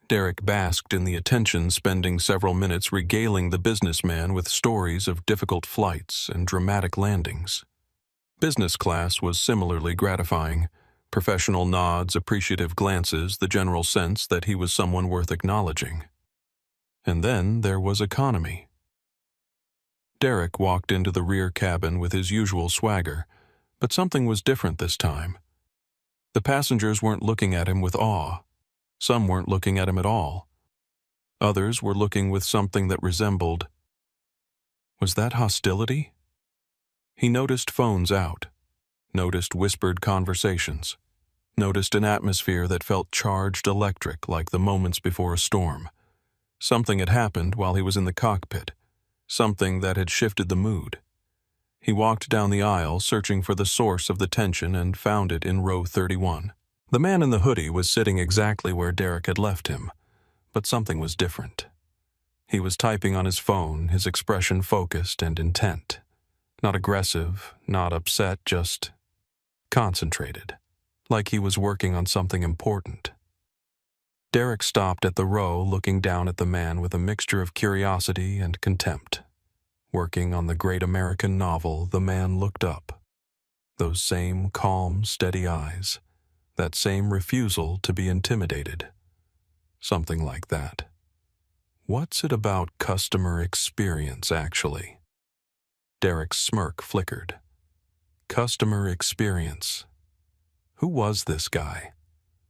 Derek basked in the attention, spending several minutes regaling the businessman with stories of difficult flights and dramatic landings. Business class was similarly gratifying. Professional nods, appreciative glances, the general sense that he was someone worth acknowledging. And then there was economy. Derek walked into the rear cabin with his usual swagger, but something was different this time. The passengers weren't looking at him with awe. Some weren't looking at him at all. Others were looking with something that resembled... Was that hostility? He noticed phones out, noticed whispered conversations, noticed an atmosphere that felt charged electric like the moments before a storm. Something had happened while he was in the cockpit, something that had shifted the mood. He walked down the aisle, searching for the source of the tension, and found it in row 31. The man in the hoodie was sitting exactly where Derek had left him, but something was different. He was typing on his phone, his expression focused and intent. Not aggressive, not upset, just concentrated, like he was working on something important. Derek stopped at the row, looking down at the man with a mixture of curiosity and contempt. Working on the great American novel, the man looked up. Those same calm, steady eyes. That same refusal to be intimidated. Something like that. What's it about customer experience, actually? Derek's smirk flickered. Customer experience. Who was this guy?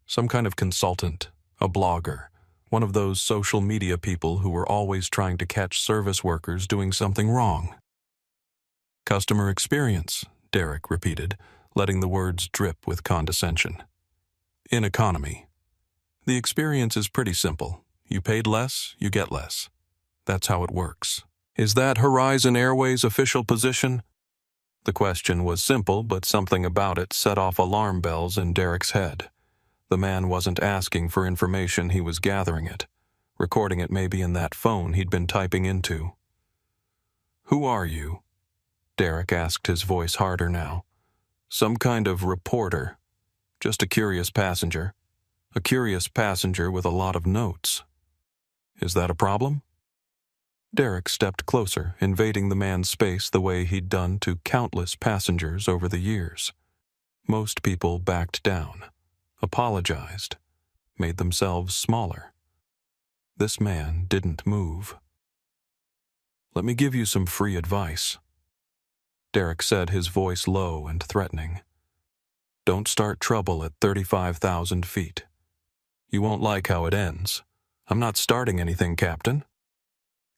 Some kind of consultant, a blogger, one of those social media people who were always trying to catch service workers doing something wrong. Customer experience, Derek repeated, letting the words drip with condescension. In economy. The experience is pretty simple. You paid less, you get less. That's how it works. Is that Horizon Airways' official position? The question was simple, but something about it set off alarm bells in Derek's head. The man wasn't asking for information, he was gathering it, recording it maybe in that phone he'd been typing into. "Who are you?" Derek asked, his voice harder now. "Some kind of reporter. Just a curious passenger. A curious passenger with a lot of notes. Is that a problem?" Derek stepped closer, invading the man's space the way he'd done to countless passengers over the years. Most people backed down, apologized, made themselves smaller. This man didn't move. "Let me give you some free advice," Derek said, his voice low and threatening. "Don't start trouble at 35,000 feet. You won't like how it ends. I'm not starting anything, Captain."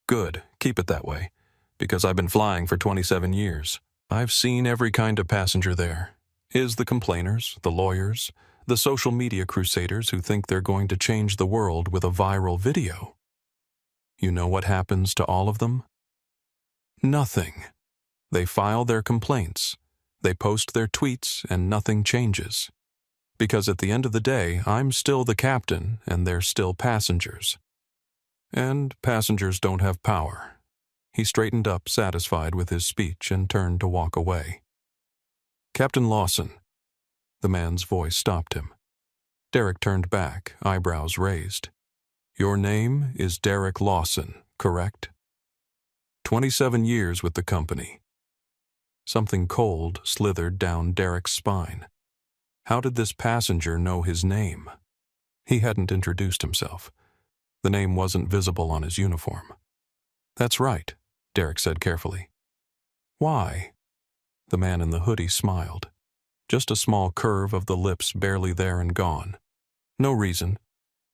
"Good, keep it that way, because I've been flying for 27 years. I've seen every kind of passenger there. Is the complainers, the lawyers, the social media crusaders who think they're going to change the world with a viral video. You know what happens to all of them? Nothing. They file their complaints. They post their tweets and nothing changes. Because at the end of the day, I'm still the captain and they're still passengers. And passengers don't have power." He straightened up, satisfied with his speech, and turned to walk away. "Captain Lawson." The man's voice stopped him. Derek turned back, eyebrows raised. "Your name is Derek Lawson, correct? 27 years with the company. Something cold slithered down Derek's spine. How did this passenger know his name? He hadn't introduced himself. The name wasn't visible on his uniform. "That's right," Derek said carefully. "Why?" The man in the hoodie smiled. Just a small curve of the lips barely there and gone. "No reason.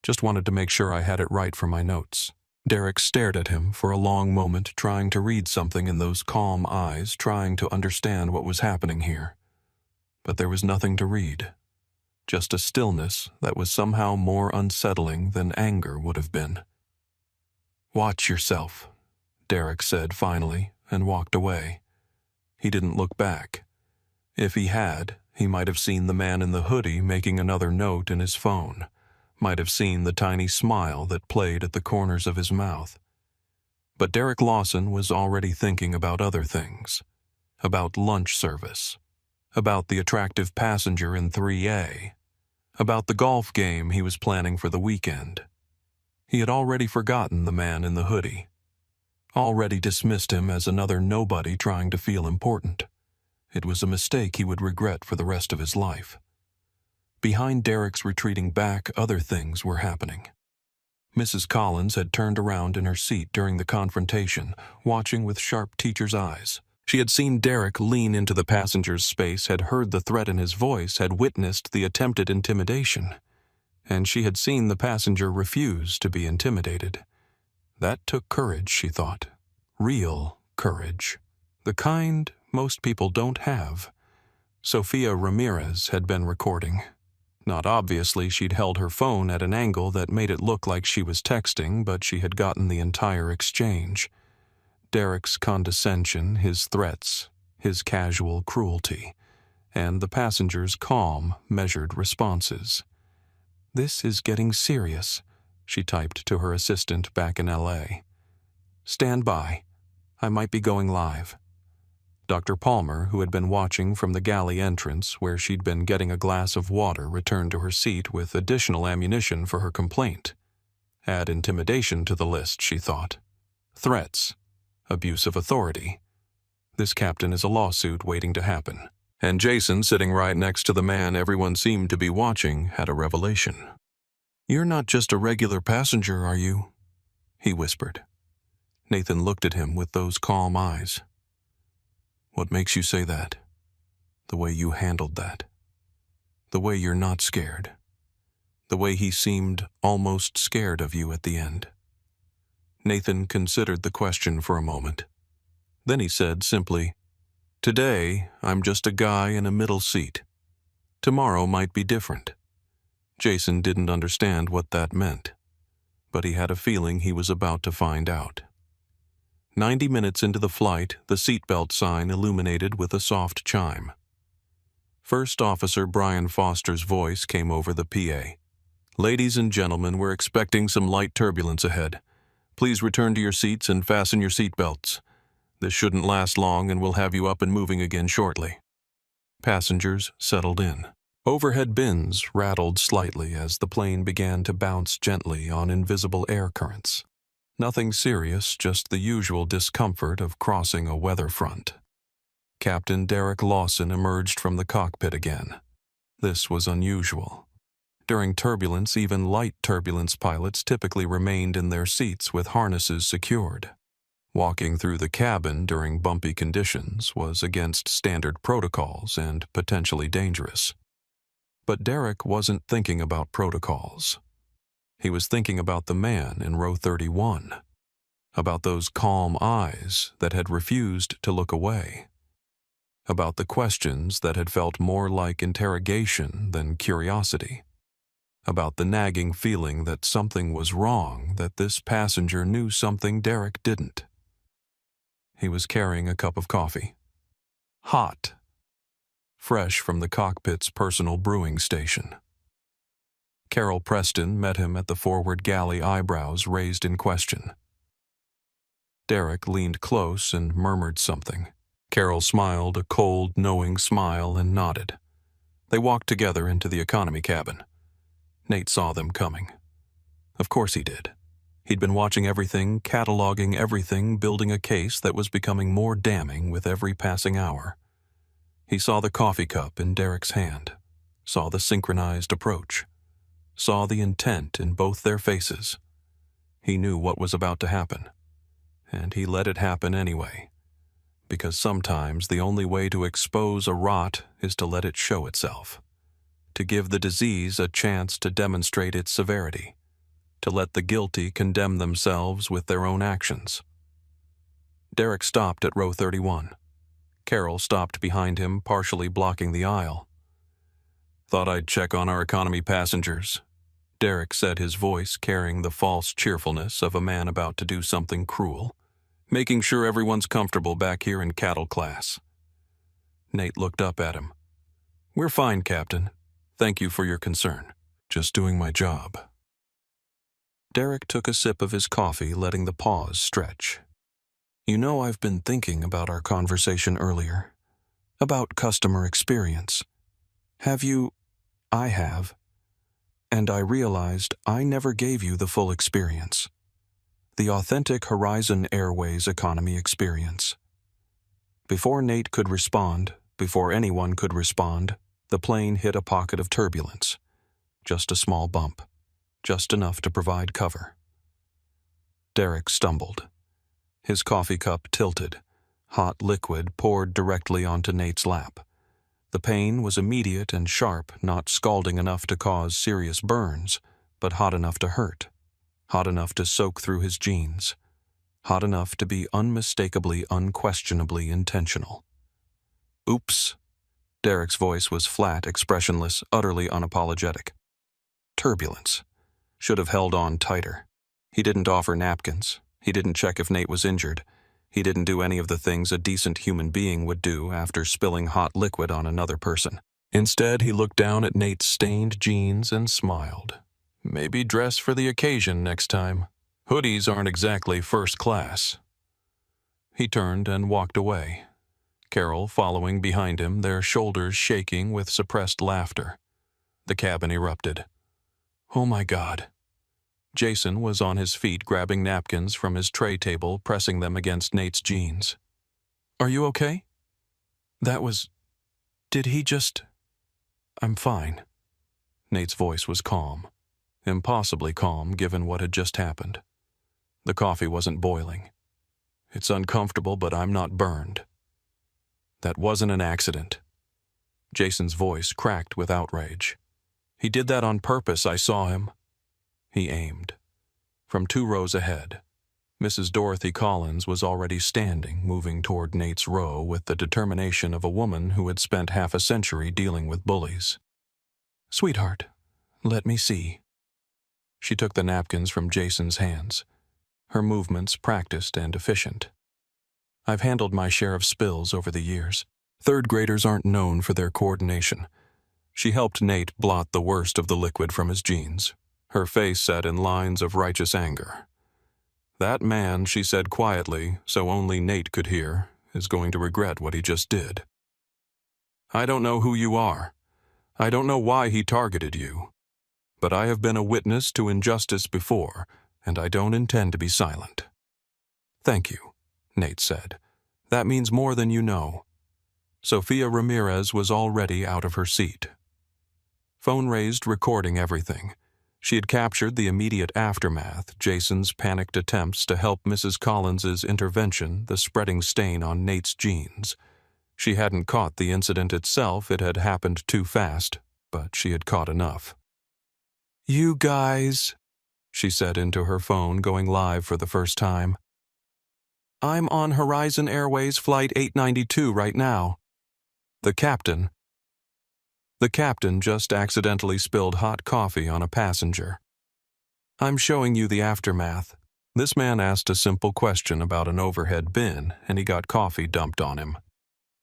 Just wanted to make sure I had it right for my notes." Derek stared at him for a long moment, trying to read something in those calm eyes, trying to understand what was happening here. But there was nothing to read. Just a stillness that was somehow more unsettling than anger would have been. "Watch yourself," Derek said finally, and walked away. He didn't look back. If he had, he might have seen the man in the hoodie making another note in his phone, might have seen the tiny smile that played at the corners of his mouth. But Derek Lawson was already thinking about other things. About lunch service. About the attractive passenger in 3A. About the golf game he was planning for the weekend. He had already forgotten the man in the hoodie. Already dismissed him as another nobody trying to feel important. It was a mistake he would regret for the rest of his life. Behind Derek's retreating back, other things were happening. Mrs. Collins had turned around in her seat during the confrontation, watching with sharp teacher's eyes. She had seen Derek lean into the passenger's space, had heard the threat in his voice, had witnessed the attempted intimidation. And she had seen the passenger refuse to be intimidated. That took courage, she thought. Real courage. The kind most people don't have. Sofia Ramirez had been recording. Not obviously, she'd held her phone at an angle that made it look like she was texting, but she had gotten the entire exchange. Derek's condescension, his threats, his casual cruelty, and the passenger's calm, measured responses. "This is getting serious," she typed to her assistant back in LA. "Stand by. I might be going live." Dr. Palmer, who had been watching from the galley entrance where she'd been getting a glass of water, returned to her seat with additional ammunition for her complaint. Add intimidation to the list, she thought. Threats. Abuse of authority. This captain is a lawsuit waiting to happen. And Jason, sitting right next to the man everyone seemed to be watching, had a revelation. "You're not just a regular passenger, are you?" he whispered. Nathan looked at him with those calm eyes. "What makes you say that? The way you handled that. The way you're not scared. The way he seemed almost scared of you at the end." Nathan considered the question for a moment. Then he said simply, "Today, I'm just a guy in a middle seat. Tomorrow might be different." Jason didn't understand what that meant, but he had a feeling he was about to find out. 90 minutes into the flight, the seatbelt sign illuminated with a soft chime. First Officer Brian Foster's voice came over the PA. "Ladies and gentlemen, we're expecting some light turbulence ahead. Please return to your seats and fasten your seatbelts. This shouldn't last long and we'll have you up and moving again shortly." Passengers settled in. Overhead bins rattled slightly as the plane began to bounce gently on invisible air currents. Nothing serious, just the usual discomfort of crossing a weather front. Captain Derek Lawson emerged from the cockpit again. This was unusual. During turbulence, even light turbulence pilots typically remained in their seats with harnesses secured. Walking through the cabin during bumpy conditions was against standard protocols and potentially dangerous. But Derek wasn't thinking about protocols. He was thinking about the man in row 31, about those calm eyes that had refused to look away, about the questions that had felt more like interrogation than curiosity, about the nagging feeling that something was wrong, that this passenger knew something Derek didn't. He was carrying a cup of coffee. Hot. Fresh from the cockpit's personal brewing station. Carol Preston met him at the forward galley, eyebrows raised in question. Derek leaned close and murmured something. Carol smiled a cold, knowing smile and nodded. They walked together into the economy cabin. Nate saw them coming. Of course he did. He'd been watching everything, cataloging everything, building a case that was becoming more damning with every passing hour. He saw the coffee cup in Derek's hand, saw the synchronized approach, saw the intent in both their faces. He knew what was about to happen, and he let it happen anyway, because sometimes the only way to expose a rot is to let it show itself, to give the disease a chance to demonstrate its severity, to let the guilty condemn themselves with their own actions. Derek stopped at row 31. Carol stopped behind him, partially blocking the aisle. "Thought I'd check on our economy passengers," Derek said, his voice carrying the false cheerfulness of a man about to do something cruel. "Making sure everyone's comfortable back here in cattle class." Nate looked up at him. "We're fine, Captain. Thank you for your concern. Just doing my job." Derek took a sip of his coffee, letting the pause stretch. "You know, I've been thinking about our conversation earlier, about customer experience. Have you? I have. And I realized I never gave you the full experience. The authentic Horizon Airways economy experience." Before Nate could respond, before anyone could respond, the plane hit a pocket of turbulence. Just a small bump, just enough to provide cover. Derek stumbled. His coffee cup tilted. Hot liquid poured directly onto Nate's lap. The pain was immediate and sharp, not scalding enough to cause serious burns, but hot enough to hurt, hot enough to soak through his jeans, hot enough to be unmistakably, unquestionably intentional. "Oops." Derek's voice was flat, expressionless, utterly unapologetic. Turbulence. Should have held on tighter. He didn't offer napkins. He didn't check if Nate was injured. He didn't do any of the things a decent human being would do after spilling hot liquid on another person. Instead, he looked down at Nate's stained jeans and smiled. "Maybe dress for the occasion next time. Hoodies aren't exactly first class." He turned and walked away, Carol following behind him, their shoulders shaking with suppressed laughter. The cabin erupted. "Oh my God." Jason was on his feet, grabbing napkins from his tray table, pressing them against Nate's jeans. "Are you okay? Did he just—" "I'm fine." Nate's voice was calm. Impossibly calm, given what had just happened. The coffee wasn't boiling. "It's uncomfortable, but I'm not burned." "That wasn't an accident." Jason's voice cracked with outrage. "He did that on purpose. I saw him." He aimed. From 2 rows ahead, Mrs. Dorothy Collins was already standing, moving toward Nate's row with the determination of a woman who had spent half a century dealing with bullies. "Sweetheart, let me see." She took the napkins from Jason's hands, her movements practiced and efficient. "I've handled my share of spills over the years. Third graders aren't known for their coordination." She helped Nate blot the worst of the liquid from his jeans, her face set in lines of righteous anger. "That man," she said quietly, so only Nate could hear, "is going to regret what he just did. I don't know who you are. I don't know why he targeted you. But I have been a witness to injustice before, and I don't intend to be silent." "Thank you," Nate said. "That means more than you know." Sophia Ramirez was already out of her seat. Phone raised, recording everything. She had captured the immediate aftermath, Jason's panicked attempts to help Mrs. Collins's intervention, the spreading stain on Nate's jeans. She hadn't caught the incident itself, it had happened too fast, but she had caught enough. "You guys," she said into her phone, going live for the first time. "I'm on Horizon Airways Flight 892 right now. The captain just accidentally spilled hot coffee on a passenger. I'm showing you the aftermath. This man asked a simple question about an overhead bin, and he got coffee dumped on him."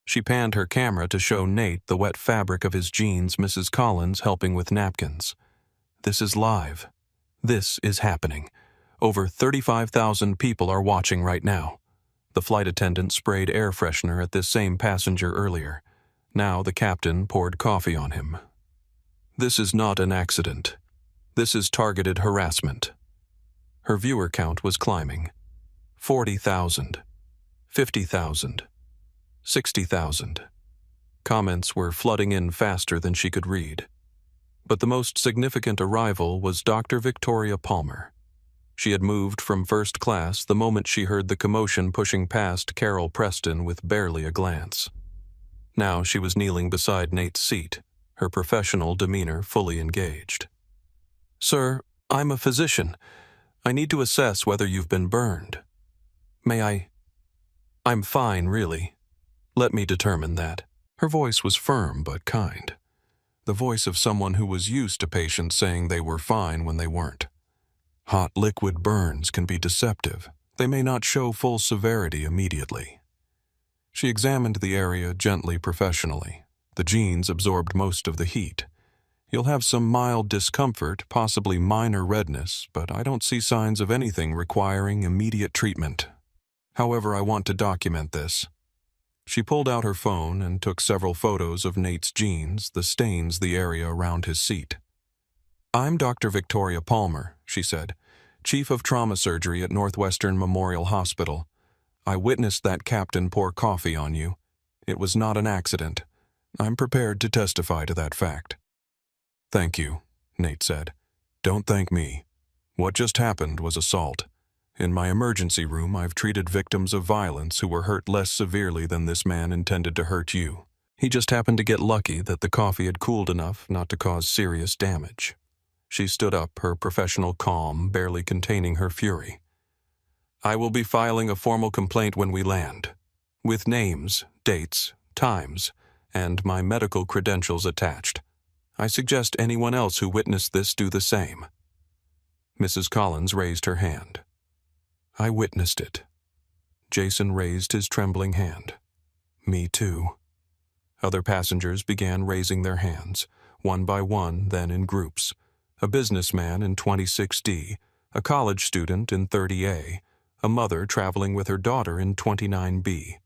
She panned her camera to show Nate the wet fabric of his jeans, Mrs. Collins helping with napkins. "This is live. This is happening. Over 35,000 people are watching right now." The flight attendant sprayed air freshener at this same passenger earlier. Now the captain poured coffee on him. "This is not an accident. This is targeted harassment." Her viewer count was climbing. 40,000. 50,000. 60,000. Comments were flooding in faster than she could read. But the most significant arrival was Dr. Victoria Palmer. She had moved from first class the moment she heard the commotion pushing past Carol Preston with barely a glance. Now she was kneeling beside Nate's seat, her professional demeanor fully engaged. "Sir, I'm a physician. I need to assess whether you've been burned. May I?" "I'm fine, really. Let me determine that." Her voice was firm but kind. The voice of someone who was used to patients saying they were fine when they weren't. Hot liquid burns can be deceptive. They may not show full severity immediately. She examined the area gently professionally. The jeans absorbed most of the heat. You'll have some mild discomfort, possibly minor redness, but I don't see signs of anything requiring immediate treatment. However, I want to document this. She pulled out her phone and took several photos of Nate's jeans, the stains the area around his seat. "I'm Dr. Victoria Palmer," she said, "Chief of Trauma Surgery at Northwestern Memorial Hospital. I witnessed that captain pour coffee on you. It was not an accident. I'm prepared to testify to that fact." "Thank you," Nate said. "Don't thank me. What just happened was assault. In my emergency room, I've treated victims of violence who were hurt less severely than this man intended to hurt you. He just happened to get lucky that the coffee had cooled enough not to cause serious damage." She stood up, her professional calm barely containing her fury. "I will be filing a formal complaint when we land, with names, dates, times, and my medical credentials attached. I suggest anyone else who witnessed this do the same." Mrs. Collins raised her hand. "I witnessed it." Jason raised his trembling hand. "Me too." Other passengers began raising their hands, one by one, then in groups. A businessman in 26D, a college student in 30A, a mother traveling with her daughter in 29B.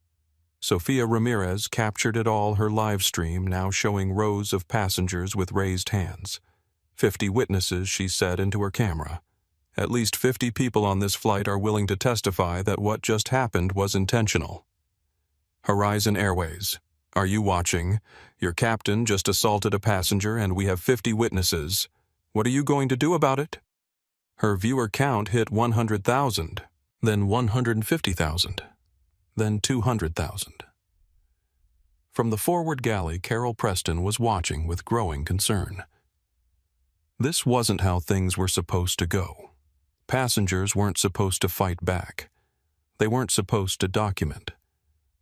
Sophia Ramirez captured it all, her live stream now showing rows of passengers with raised hands. 50 witnesses, she said into her camera. "At least 50 people on this flight are willing to testify that what just happened was intentional." "Horizon Airways, are you watching? Your captain just assaulted a passenger and we have 50 witnesses. What are you going to do about it?" Her viewer count hit 100,000, then 150,000, then 200,000. From the forward galley, Carol Preston was watching with growing concern. This wasn't how things were supposed to go. Passengers weren't supposed to fight back. They weren't supposed to document.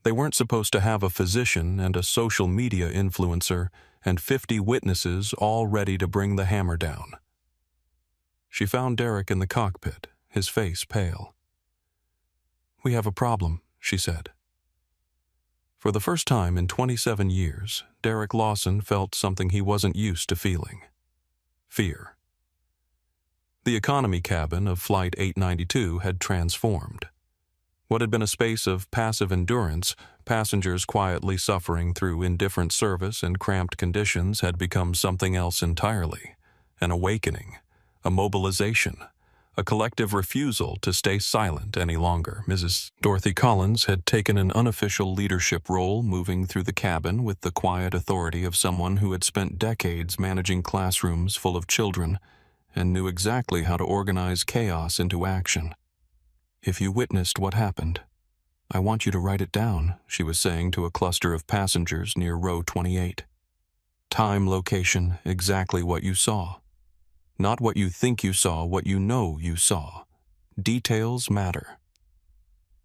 They weren't supposed to have a physician and a social media influencer and 50 witnesses all ready to bring the hammer down. She found Derek in the cockpit, his face pale. "We have a problem," she said. For the first time in 27 years, Derek Lawson felt something he wasn't used to feeling: fear. The economy cabin of Flight 892 had transformed. What had been a space of passive endurance, passengers quietly suffering through indifferent service and cramped conditions, had become something else entirely: an awakening, a mobilization, a collective refusal to stay silent any longer. Mrs. Dorothy Collins had taken an unofficial leadership role, moving through the cabin with the quiet authority of someone who had spent decades managing classrooms full of children and knew exactly how to organize chaos into action. "If you witnessed what happened, I want you to write it down," she was saying to a cluster of passengers near row 28. "Time, location, exactly what you saw. Not what you think you saw, what you know you saw. Details matter."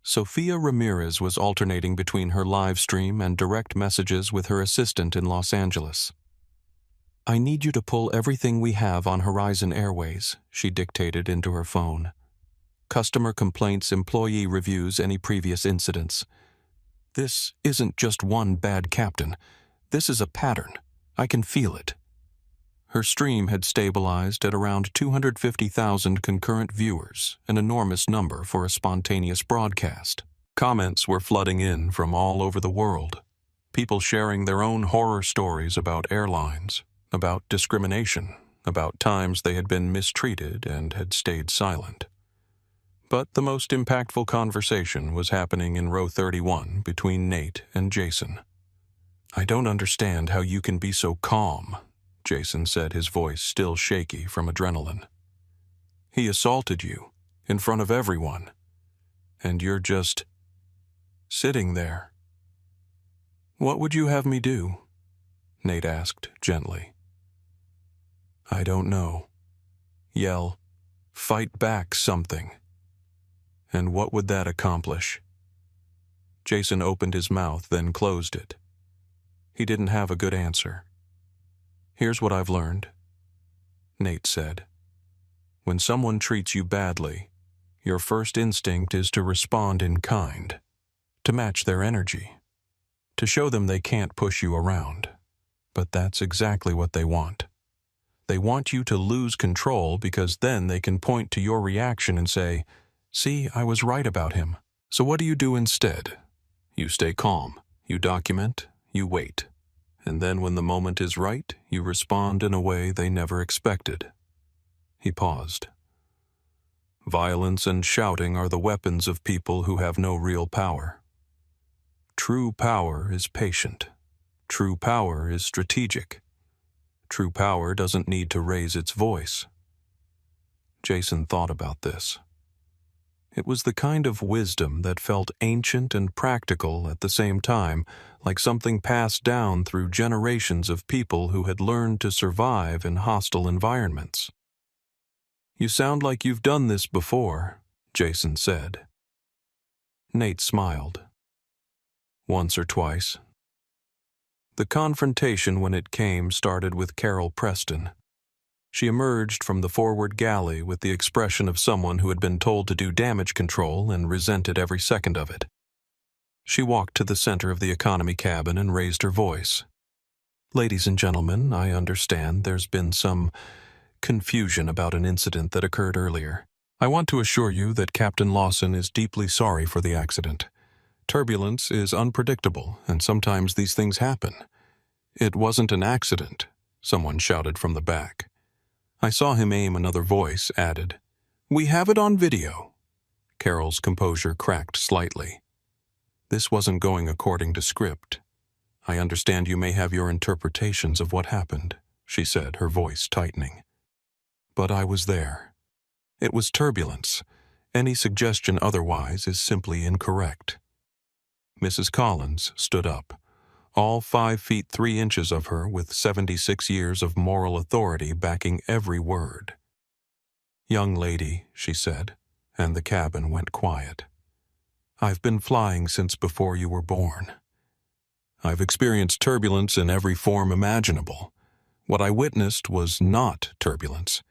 Sophia Ramirez was alternating between her live stream and direct messages with her assistant in Los Angeles. "I need you to pull everything we have on Horizon Airways," she dictated into her phone. "Customer complaints, employee reviews, any previous incidents. This isn't just one bad captain. This is a pattern. I can feel it." Her stream had stabilized at around 250,000 concurrent viewers, an enormous number for a spontaneous broadcast. Comments were flooding in from all over the world, people sharing their own horror stories about airlines, about discrimination, about times they had been mistreated and had stayed silent. But the most impactful conversation was happening in row 31 between Nate and Jason. "I don't understand how you can be so calm," Jason said, his voice still shaky from adrenaline. "He assaulted you, in front of everyone, and you're just sitting there." "What would you have me do?" Nate asked gently. "I don't know. Yell, 'Fight back' something. And what would that accomplish?" Jason opened his mouth, then closed it. He didn't have a good answer. "Here's what I've learned," Nate said. "When someone treats you badly, your first instinct is to respond in kind, to match their energy, to show them they can't push you around. But that's exactly what they want. They want you to lose control because then they can point to your reaction and say, 'See, I was right about him.' So what do you do instead? You stay calm, you document, you wait. And then when the moment is right, you respond in a way they never expected." He paused. "Violence and shouting are the weapons of people who have no real power. True power is patient. True power is strategic. True power doesn't need to raise its voice." Jason thought about this. It was the kind of wisdom that felt ancient and practical at the same time, like something passed down through generations of people who had learned to survive in hostile environments. "You sound like you've done this before," Jason said. Nate smiled. "Once or twice." The confrontation, when it came, started with Carol Preston. She emerged from the forward galley with the expression of someone who had been told to do damage control and resented every second of it. She walked to the center of the economy cabin and raised her voice. "Ladies and gentlemen, I understand there's been some confusion about an incident that occurred earlier. I want to assure you that Captain Lawson is deeply sorry for the accident. Turbulence is unpredictable, and sometimes these things happen. It wasn't an accident," someone shouted from the back. I saw him aim. Another voice added, "We have it on video." Carol's composure cracked slightly. "This wasn't going according to script. I understand you may have your interpretations of what happened," she said, her voice tightening. "But I was there. It was turbulence. Any suggestion otherwise is simply incorrect." Mrs. Collins stood up, all 5 feet 3 inches of her, with 76 years of moral authority backing every word. "Young lady," she said, and the cabin went quiet. "I've been flying since before you were born. I've experienced turbulence in every form imaginable. What I witnessed was not turbulence.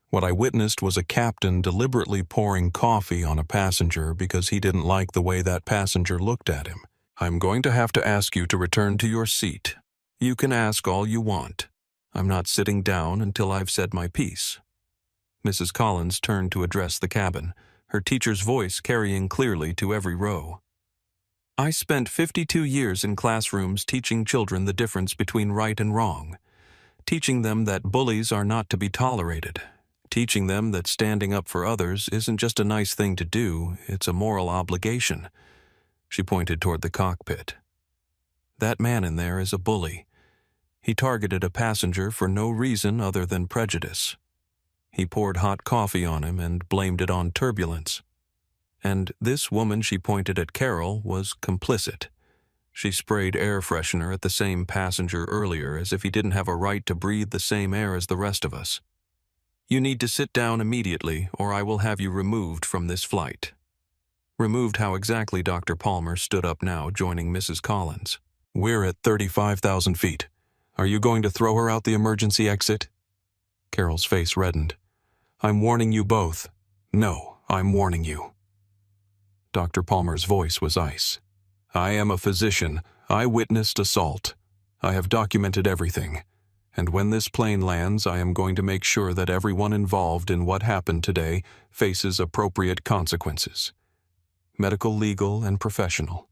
What I witnessed was a captain deliberately pouring coffee on a passenger because he didn't like the way that passenger looked at him. I'm going to have to ask you to return to your seat. You can ask all you want. I'm not sitting down until I've said my piece." Mrs. Collins turned to address the cabin, her teacher's voice carrying clearly to every row. "I spent 52 years in classrooms teaching children the difference between right and wrong, teaching them that bullies are not to be tolerated, teaching them that standing up for others isn't just a nice thing to do, it's a moral obligation." She pointed toward the cockpit. "That man in there is a bully. He targeted a passenger for no reason other than prejudice. He poured hot coffee on him and blamed it on turbulence. And this woman," she pointed at Carol, "was complicit. She sprayed air freshener at the same passenger earlier as if he didn't have a right to breathe the same air as the rest of us. You need to sit down immediately or I will have you removed from this flight." Removed how exactly? Dr. Palmer stood up now, joining Mrs. Collins. "We're at 35,000 feet. Are you going to throw her out the emergency exit?" Carol's face reddened. "I'm warning you both. No, I'm warning you." Dr. Palmer's voice was ice. "I am a physician. I witnessed assault. I have documented everything. And when this plane lands, I am going to make sure that everyone involved in what happened today faces appropriate consequences. Medical, legal, and professional.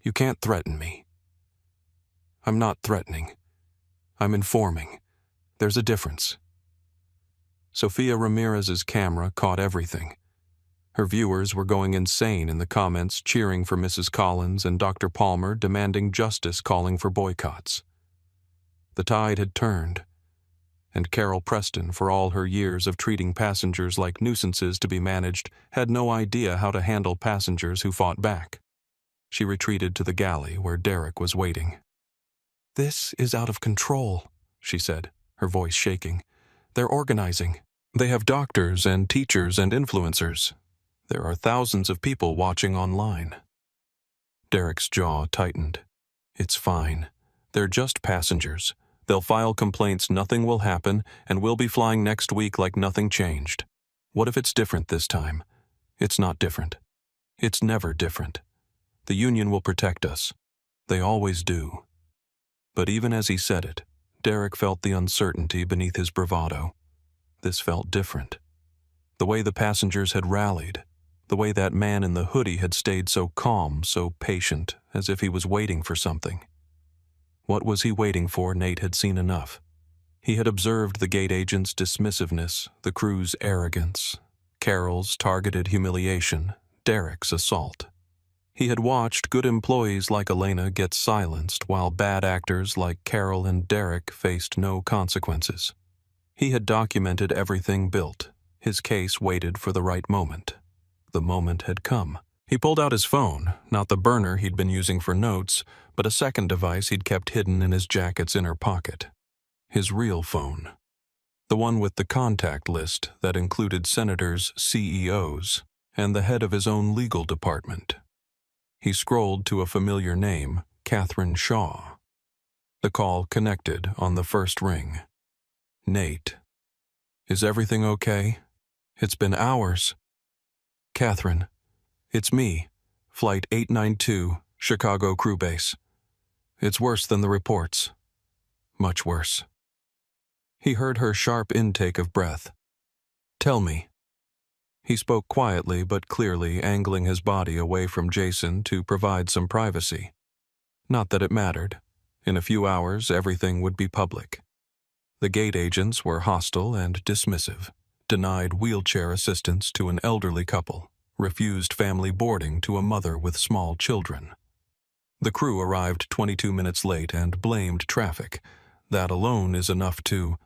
You can't threaten me." "I'm not threatening. I'm informing. There's a difference." Sophia Ramirez's camera caught everything. Her viewers were going insane in the comments, cheering for Mrs. Collins, and Dr. Palmer demanding justice, calling for boycotts. The tide had turned, and Carol Preston, for all her years of treating passengers like nuisances to be managed, had no idea how to handle passengers who fought back. She retreated to the galley where Derek was waiting. "This is out of control," she said, her voice shaking. "They're organizing. They have doctors and teachers and influencers. There are thousands of people watching online." Derek's jaw tightened. "It's fine. They're just passengers. They'll file complaints, nothing will happen, and we'll be flying next week like nothing changed. What if it's different this time? It's not different. It's never different. The union will protect us. They always do." But even as he said it, Derek felt the uncertainty beneath his bravado. This felt different. The way the passengers had rallied, the way that man in the hoodie had stayed so calm, so patient, as if he was waiting for something. What was he waiting for? Nate had seen enough. He had observed the gate agent's dismissiveness, the crew's arrogance, Carol's targeted humiliation, Derek's assault. He had watched good employees like Elena get silenced while bad actors like Carol and Derek faced no consequences. He had documented everything built. His case waited for the right moment. The moment had come. He pulled out his phone, not the burner he'd been using for notes, but a second device he'd kept hidden in his jacket's inner pocket. His real phone. The one with the contact list that included senators, CEOs, and the head of his own legal department. He scrolled to a familiar name, Catherine Shaw. The call connected on the first ring. "Nate. Is everything okay? It's been hours." "Catherine. It's me, Flight 892, Chicago Crew Base. It's worse than the reports. Much worse." He heard her sharp intake of breath. "Tell me." He spoke quietly but clearly, angling his body away from Jason to provide some privacy. Not that it mattered. In a few hours, everything would be public. The gate agents were hostile and dismissive, denied wheelchair assistance to an elderly couple, refused family boarding to a mother with small children. The crew arrived 22 minutes late and blamed traffic. That alone is enough to...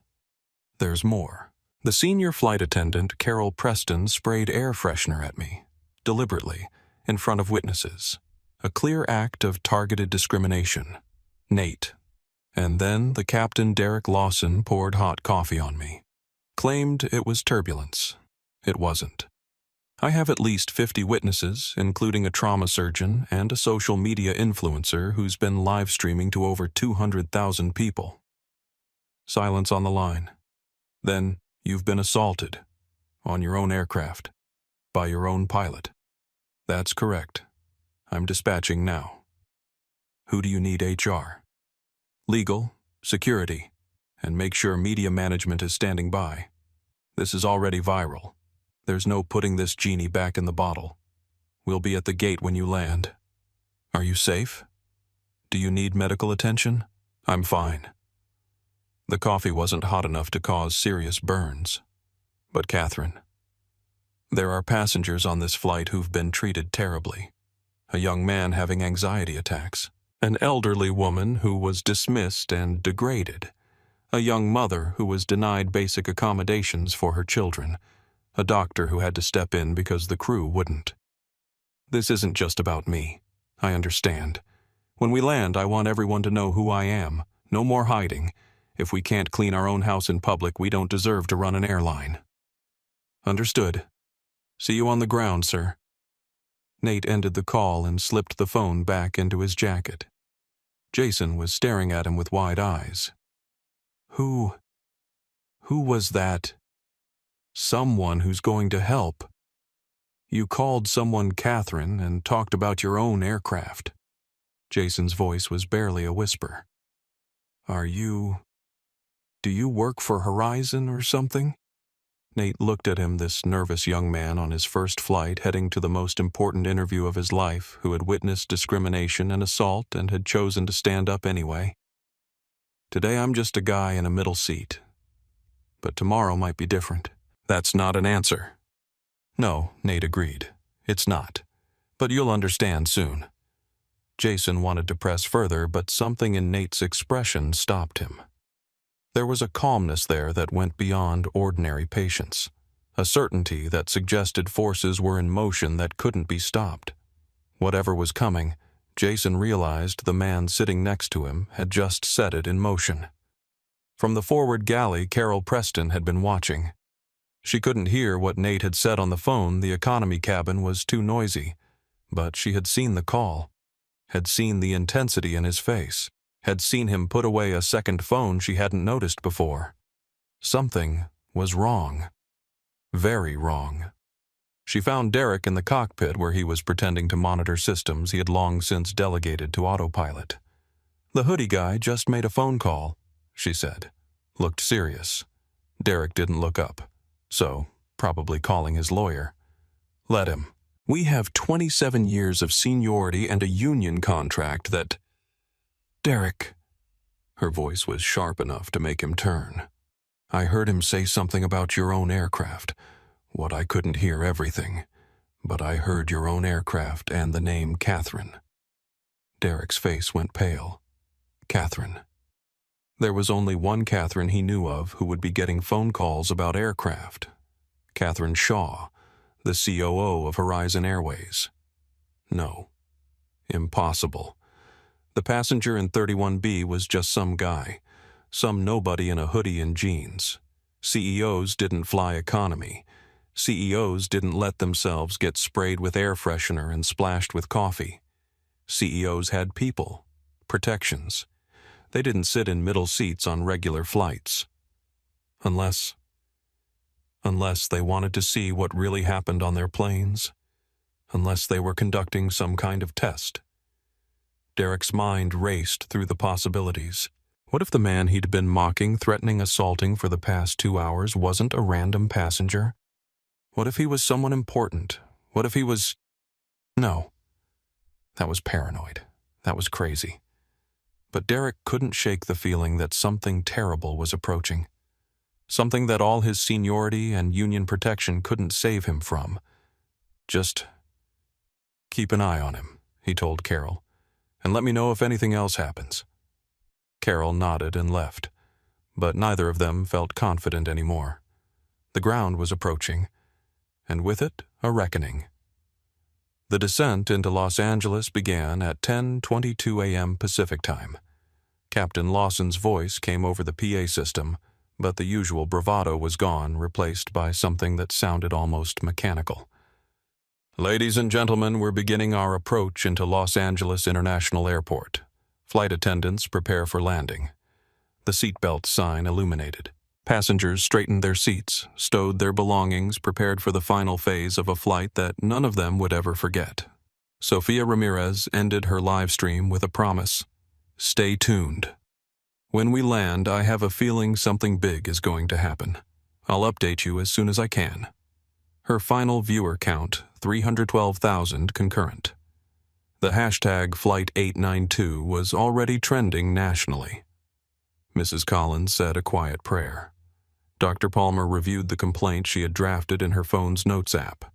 There's more. The senior flight attendant, Carol Preston, sprayed air freshener at me, deliberately, in front of witnesses. A clear act of targeted discrimination. Nate. And then the captain, Derek Lawson, poured hot coffee on me. Claimed it was turbulence. It wasn't. I have at least 50 witnesses, including a trauma surgeon and a social media influencer who's been live streaming to over 200,000 people. Silence on the line. Then, you've been assaulted. On your own aircraft. By your own pilot. That's correct. I'm dispatching now. Who do you need HR? Legal, security, and make sure media management is standing by. This is already viral. There's no putting this genie back in the bottle. We'll be at the gate when you land. Are you safe? Do you need medical attention? I'm fine. The coffee wasn't hot enough to cause serious burns. But Catherine, there are passengers on this flight who've been treated terribly. A young man having anxiety attacks. An elderly woman who was dismissed and degraded. A young mother who was denied basic accommodations for her children. A doctor who had to step in because the crew wouldn't. This isn't just about me. I understand. When we land, I want everyone to know who I am. No more hiding. If we can't clean our own house in public, we don't deserve to run an airline. Understood. See you on the ground, sir. Nate ended the call and slipped the phone back into his jacket. Jason was staring at him with wide eyes. Who was that? Someone who's going to help. You called someone Catherine and talked about your own aircraft. Jason's voice was barely a whisper. Do you work for Horizon or something? Nate looked at him, this nervous young man on his first flight heading to the most important interview of his life, who had witnessed discrimination and assault and had chosen to stand up anyway. Today I'm just a guy in a middle seat. But tomorrow might be different. That's not an answer. No, Nate agreed. It's not. But you'll understand soon. Jason wanted to press further, but something in Nate's expression stopped him. There was a calmness there that went beyond ordinary patience, a certainty that suggested forces were in motion that couldn't be stopped. Whatever was coming, Jason realized the man sitting next to him had just set it in motion. From the forward galley, Carol Preston had been watching. She couldn't hear what Nate had said on the phone. The economy cabin was too noisy, but she had seen the call, had seen the intensity in his face, had seen him put away a second phone she hadn't noticed before. Something was wrong. Very wrong. She found Derek in the cockpit where he was pretending to monitor systems he had long since delegated to autopilot. The hoodie guy just made a phone call, she said. Looked serious. Derek didn't look up, so probably calling his lawyer. Let him. We have 27 years of seniority and a union contract that... Derek. Her voice was sharp enough to make him turn. I heard him say something about your own aircraft. What I couldn't hear everything, but I heard your own aircraft and the name Catherine. Derek's face went pale. Catherine. There was only one Catherine he knew of who would be getting phone calls about aircraft. Catherine Shaw, the COO of Horizon Airways. No. Impossible. The passenger in 31B was just some guy, some nobody in a hoodie and jeans. CEOs didn't fly economy. CEOs didn't let themselves get sprayed with air freshener and splashed with coffee. CEOs had people, protections. They didn't sit in middle seats on regular flights. Unless they wanted to see what really happened on their planes. Unless they were conducting some kind of test. Derek's mind raced through the possibilities. What if the man he'd been mocking, threatening, assaulting for the past 2 hours wasn't a random passenger? What if he was someone important? What if he was... No. That was paranoid. That was crazy. But Derek couldn't shake the feeling that something terrible was approaching. Something that all his seniority and union protection couldn't save him from. Just keep an eye on him, he told Carol, and let me know if anything else happens. Carol nodded and left, but neither of them felt confident anymore. The ground was approaching, and with it, a reckoning. The descent into Los Angeles began at 10:22 a.m. Pacific Time. Captain Lawson's voice came over the PA system, but the usual bravado was gone, replaced by something that sounded almost mechanical. Ladies and gentlemen, we're beginning our approach into Los Angeles International Airport. Flight attendants prepare for landing. The seatbelt sign illuminated. Passengers straightened their seats, stowed their belongings, prepared for the final phase of a flight that none of them would ever forget. Sofia Ramirez ended her live stream with a promise. Stay tuned. When we land, I have a feeling something big is going to happen. I'll update you as soon as I can. Her final viewer count, 312,000 concurrent. The hashtag Flight892 was already trending nationally. Mrs. Collins said a quiet prayer. Dr. Palmer reviewed the complaint she had drafted in her phone's notes app.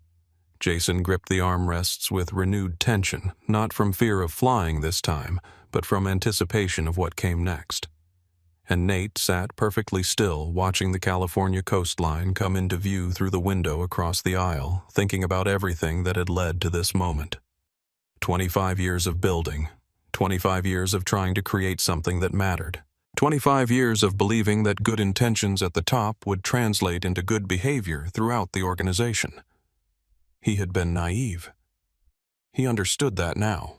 Jason gripped the armrests with renewed tension, not from fear of flying this time, but from anticipation of what came next. And Nate sat perfectly still, watching the California coastline come into view through the window across the aisle, thinking about everything that had led to this moment. 25 years of building, 25 years of trying to create something that mattered. 25 years of believing that good intentions at the top would translate into good behavior throughout the organization. He had been naive. He understood that now.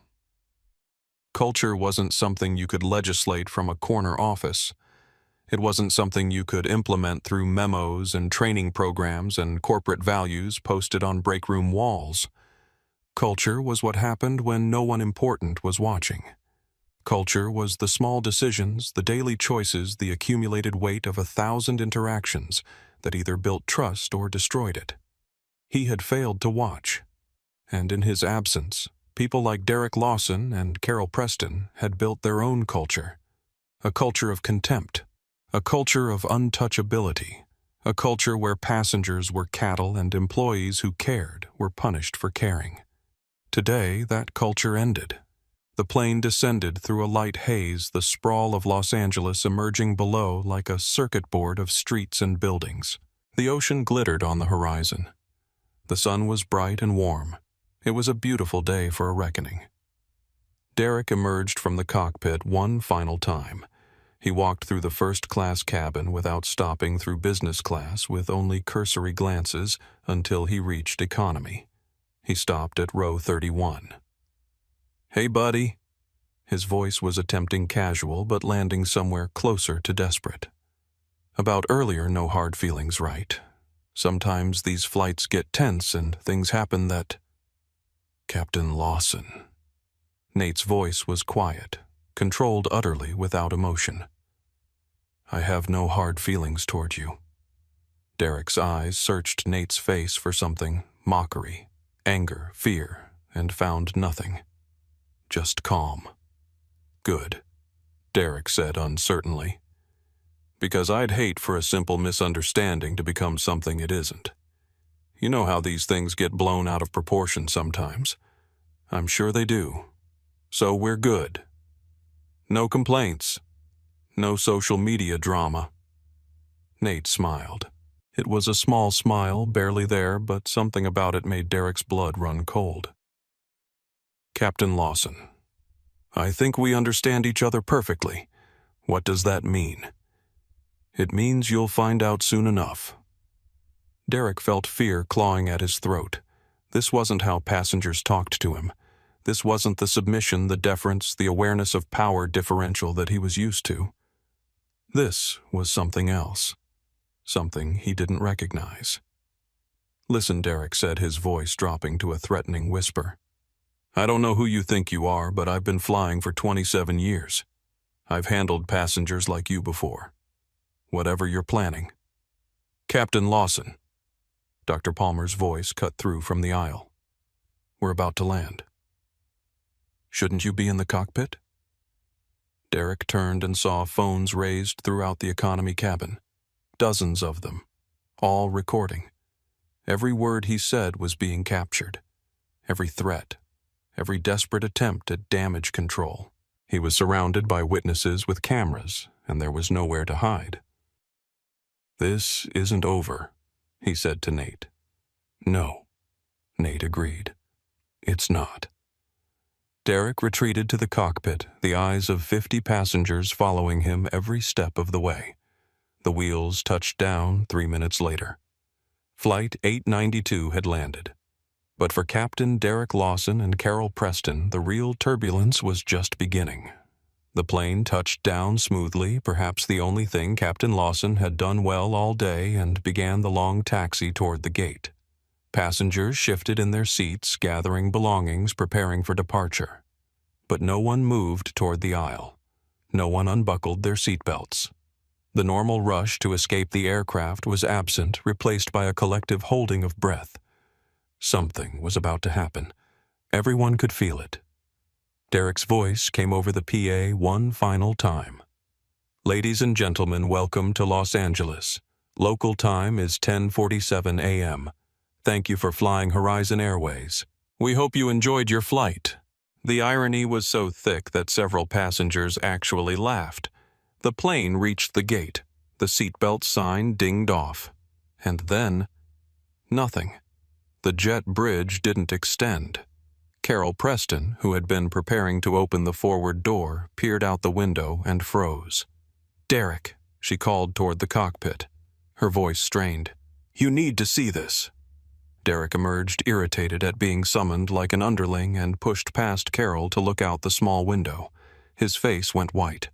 Culture wasn't something you could legislate from a corner office. It wasn't something you could implement through memos and training programs and corporate values posted on break room walls. Culture was what happened when no one important was watching. Culture was the small decisions, the daily choices, the accumulated weight of 1,000 interactions that either built trust or destroyed it. He had failed to watch, and in his absence, people like Derek Lawson and Carol Preston had built their own culture, a culture of contempt, a culture of untouchability, A culture where passengers were cattle and employees who cared were punished for caring. Today, that culture ended. The plane descended through a light haze, the sprawl of Los Angeles emerging below like a circuit board of streets and buildings. The ocean glittered on the horizon. The sun was bright and warm. It was a beautiful day for a reckoning. Derek emerged from the cockpit one final time. He walked through the first-class cabin without stopping through business class with only cursory glances until he reached economy. He stopped at row 31. "Hey, buddy." His voice was attempting casual but landing somewhere closer to desperate. About earlier, no hard feelings, right? Sometimes these flights get tense and things happen that... Captain Lawson. Nate's voice was quiet, controlled utterly without emotion. "I have no hard feelings toward you." Derek's eyes searched Nate's face for something: mockery, anger, fear, and found nothing. Just calm. "Good," Derek said uncertainly. "Because I'd hate for a simple misunderstanding to become something it isn't. You know how these things get blown out of proportion sometimes. I'm sure they do. So we're good. No complaints. No social media drama." Nate smiled. It was a small smile, barely there, but something about it made Derek's blood run cold. "Captain Lawson, I think we understand each other perfectly. What does that mean?" "It means you'll find out soon enough." Derek felt fear clawing at his throat. This wasn't how passengers talked to him. This wasn't the submission, the deference, the awareness of power differential that he was used to. This was something else. Something he didn't recognize. "Listen," Derek said, his voice dropping to a threatening whisper. "I don't know who you think you are, but I've been flying for 27 years. I've handled passengers like you before. Whatever you're planning." "Captain Lawson." Dr. Palmer's voice cut through from the aisle. "We're about to land." "Shouldn't you be in the cockpit?" Derek turned and saw phones raised throughout the economy cabin. Dozens of them, all recording. Every word he said was being captured. Every threat, every desperate attempt at damage control. He was surrounded by witnesses with cameras, and there was nowhere to hide. "This isn't over," he said to Nate. "No," Nate agreed. "It's not." Derek retreated to the cockpit, the eyes of 50 passengers following him every step of the way. The wheels touched down 3 minutes later. Flight 892 had landed. But for Captain Derek Lawson and Carol Preston, the real turbulence was just beginning. The plane touched down smoothly, perhaps the only thing Captain Lawson had done well all day, and began the long taxi toward the gate. Passengers shifted in their seats, gathering belongings, preparing for departure. But no one moved toward the aisle. No one unbuckled their seatbelts. The normal rush to escape the aircraft was absent, replaced by a collective holding of breath. Something was about to happen. Everyone could feel it. Derek's voice came over the PA one final time. "Ladies and gentlemen, welcome to Los Angeles. Local time is 10:47 a.m. Thank you for flying Horizon Airways. We hope you enjoyed your flight." The irony was so thick that several passengers actually laughed. The plane reached the gate. The seatbelt sign dinged off. And then, nothing. The jet bridge didn't extend. Carol Preston, who had been preparing to open the forward door, peered out the window and froze. "Derek," she called toward the cockpit. Her voice strained. "You need to see this." Derek emerged, irritated at being summoned like an underling, and pushed past Carol to look out the small window. His face went white.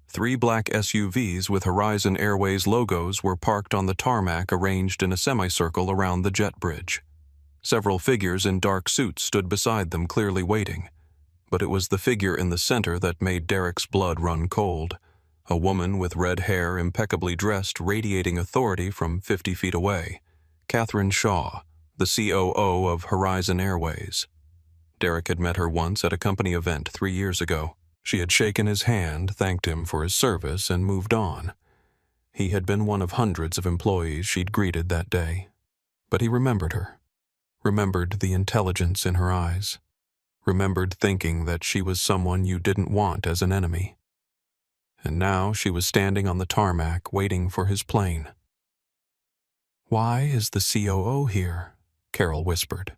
3 black SUVs with Horizon Airways logos were parked on the tarmac, arranged in a semicircle around the jet bridge. Several figures in dark suits stood beside them, clearly waiting. But it was the figure in the center that made Derek's blood run cold. A woman with red hair, impeccably dressed, radiating authority from 50 feet away. Catherine Shaw, the COO of Horizon Airways. Derek had met her once at a company event 3 years ago. She had shaken his hand, thanked him for his service, and moved on. He had been one of hundreds of employees she'd greeted that day. But he remembered her, remembered the intelligence in her eyes, remembered thinking that she was someone you didn't want as an enemy. And now she was standing on the tarmac waiting for his plane. "Why is the COO here?" Carol whispered.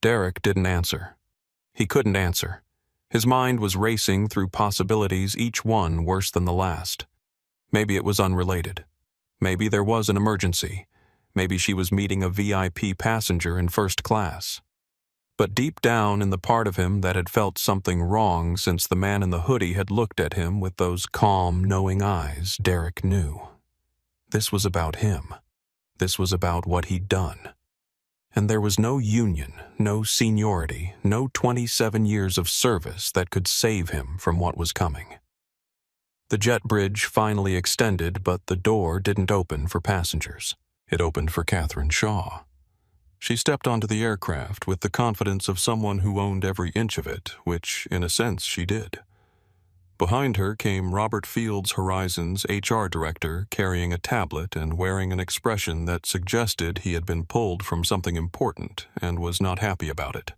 Derek didn't answer. He couldn't answer. His mind was racing through possibilities, each one worse than the last. Maybe it was unrelated. Maybe there was an emergency. Maybe she was meeting a VIP passenger in first class. But deep down in the part of him that had felt something wrong since the man in the hoodie had looked at him with those calm, knowing eyes, Derek knew. This was about him. This was about what he'd done. And there was no union, no seniority, no 27 years of service that could save him from what was coming. The jet bridge finally extended, but the door didn't open for passengers. It opened for Catherine Shaw. She stepped onto the aircraft with the confidence of someone who owned every inch of it, which, in a sense, she did. Behind her came Robert Fields Horizon's HR director, carrying a tablet and wearing an expression that suggested he had been pulled from something important and was not happy about it.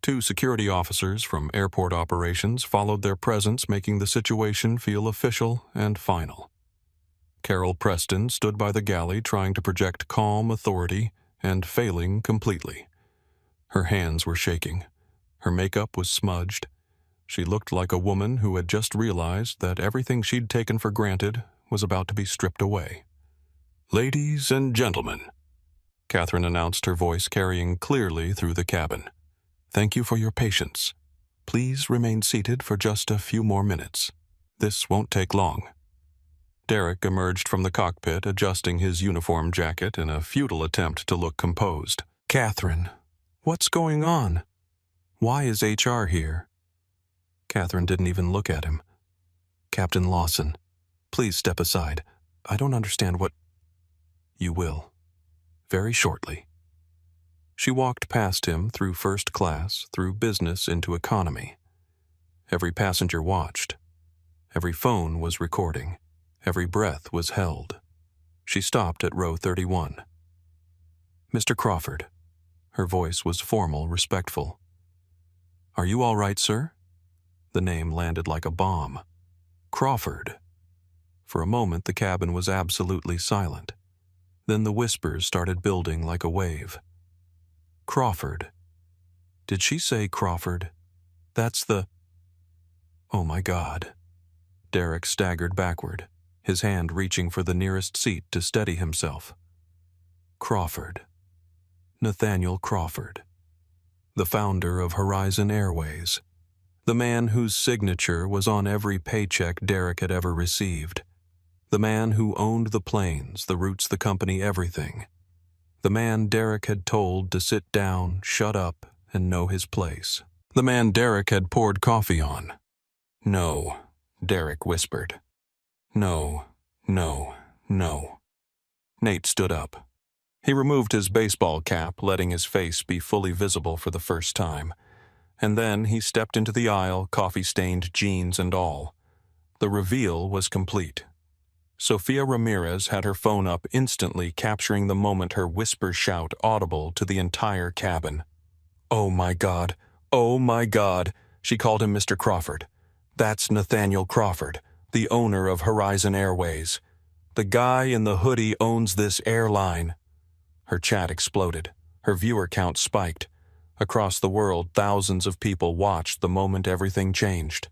2 security officers from airport operations followed their presence, making the situation feel official and final. Carol Preston stood by the galley trying to project calm authority and failing completely. Her hands were shaking. Her makeup was smudged. She looked like a woman who had just realized that everything she'd taken for granted was about to be stripped away. "Ladies and gentlemen," Catherine announced, her voice carrying clearly through the cabin. "Thank you for your patience. Please remain seated for just a few more minutes. This won't take long." Derek emerged from the cockpit, adjusting his uniform jacket in a futile attempt to look composed. "Catherine, what's going on? Why is HR here?" Catherine didn't even look at him. "Captain Lawson, please step aside. I don't understand what—" "You will. Very shortly." She walked past him through first class, through business into economy. Every passenger watched. Every phone was recording. Every breath was held. She stopped at row 31. "Mr. Crawford." Her voice was formal, respectful. "Are you all right, sir?" The name landed like a bomb. Crawford. For a moment, the cabin was absolutely silent. Then the whispers started building like a wave. "Crawford. Did she say Crawford? That's the—" "Oh my God." Derek staggered backward, his hand reaching for the nearest seat to steady himself. Crawford. Nathaniel Crawford. The founder of Horizon Airways. The man whose signature was on every paycheck Derek had ever received. The man who owned the planes, the routes, the company, everything. The man Derek had told to sit down, shut up, and know his place. The man Derek had poured coffee on. "No," Derek whispered. "No, no, no." Nate stood up. He removed his baseball cap, letting his face be fully visible for the first time. And then he stepped into the aisle, coffee-stained jeans and all. The reveal was complete. Sophia Ramirez had her phone up instantly, capturing the moment, her whisper shout audible to the entire cabin. "Oh my God! Oh my God!" She called him Mr. Crawford. "That's Nathaniel Crawford, the owner of Horizon Airways. The guy in the hoodie owns this airline." Her chat exploded. Her viewer count spiked. Across the world, thousands of people watched the moment everything changed.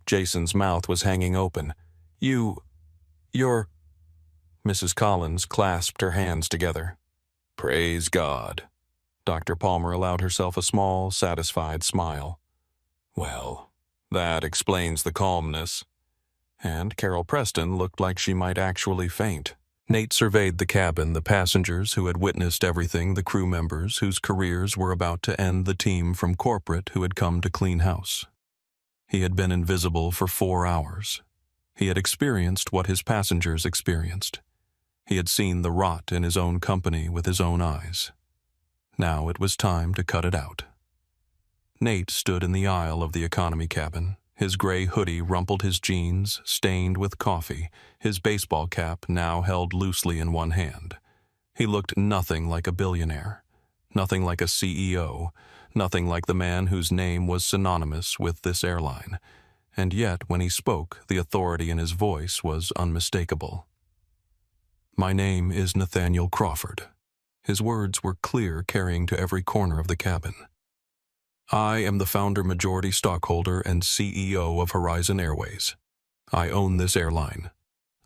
Jason's mouth was hanging open. You're... Mrs. Collins clasped her hands together. "Praise God." Dr. Palmer allowed herself a small, satisfied smile. "Well, that explains the calmness." And Carol Preston looked like she might actually faint. Nate surveyed the cabin, the passengers who had witnessed everything, the crew members whose careers were about to end, the team from corporate who had come to clean house. He had been invisible for 4 hours. He had experienced what his passengers experienced. He had seen the rot in his own company with his own eyes. Now it was time to cut it out. Nate stood in the aisle of the economy cabin, His gray hoodie rumpled his jeans, stained with coffee, his baseball cap now held loosely in one hand. He looked nothing like a billionaire, nothing like a CEO, nothing like the man whose name was synonymous with this airline. And yet, when he spoke, the authority in his voice was unmistakable. "My name is Nathaniel Crawford." His words were clear, carrying to every corner of the cabin. "I am the founder-majority stockholder and CEO of Horizon Airways. I own this airline.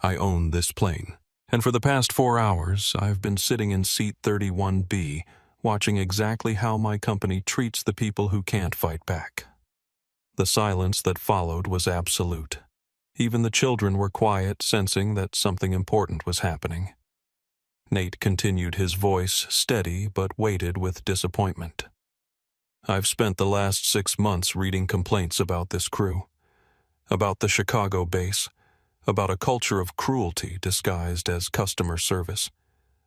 I own this plane. And for the past 4 hours, I've been sitting in seat 31B, watching exactly how my company treats the people who can't fight back." The silence that followed was absolute. Even the children were quiet, sensing that something important was happening. Nate continued, his voice steady but weighted with disappointment. "I've spent the last 6 months reading complaints about this crew, about the Chicago base, about a culture of cruelty disguised as customer service,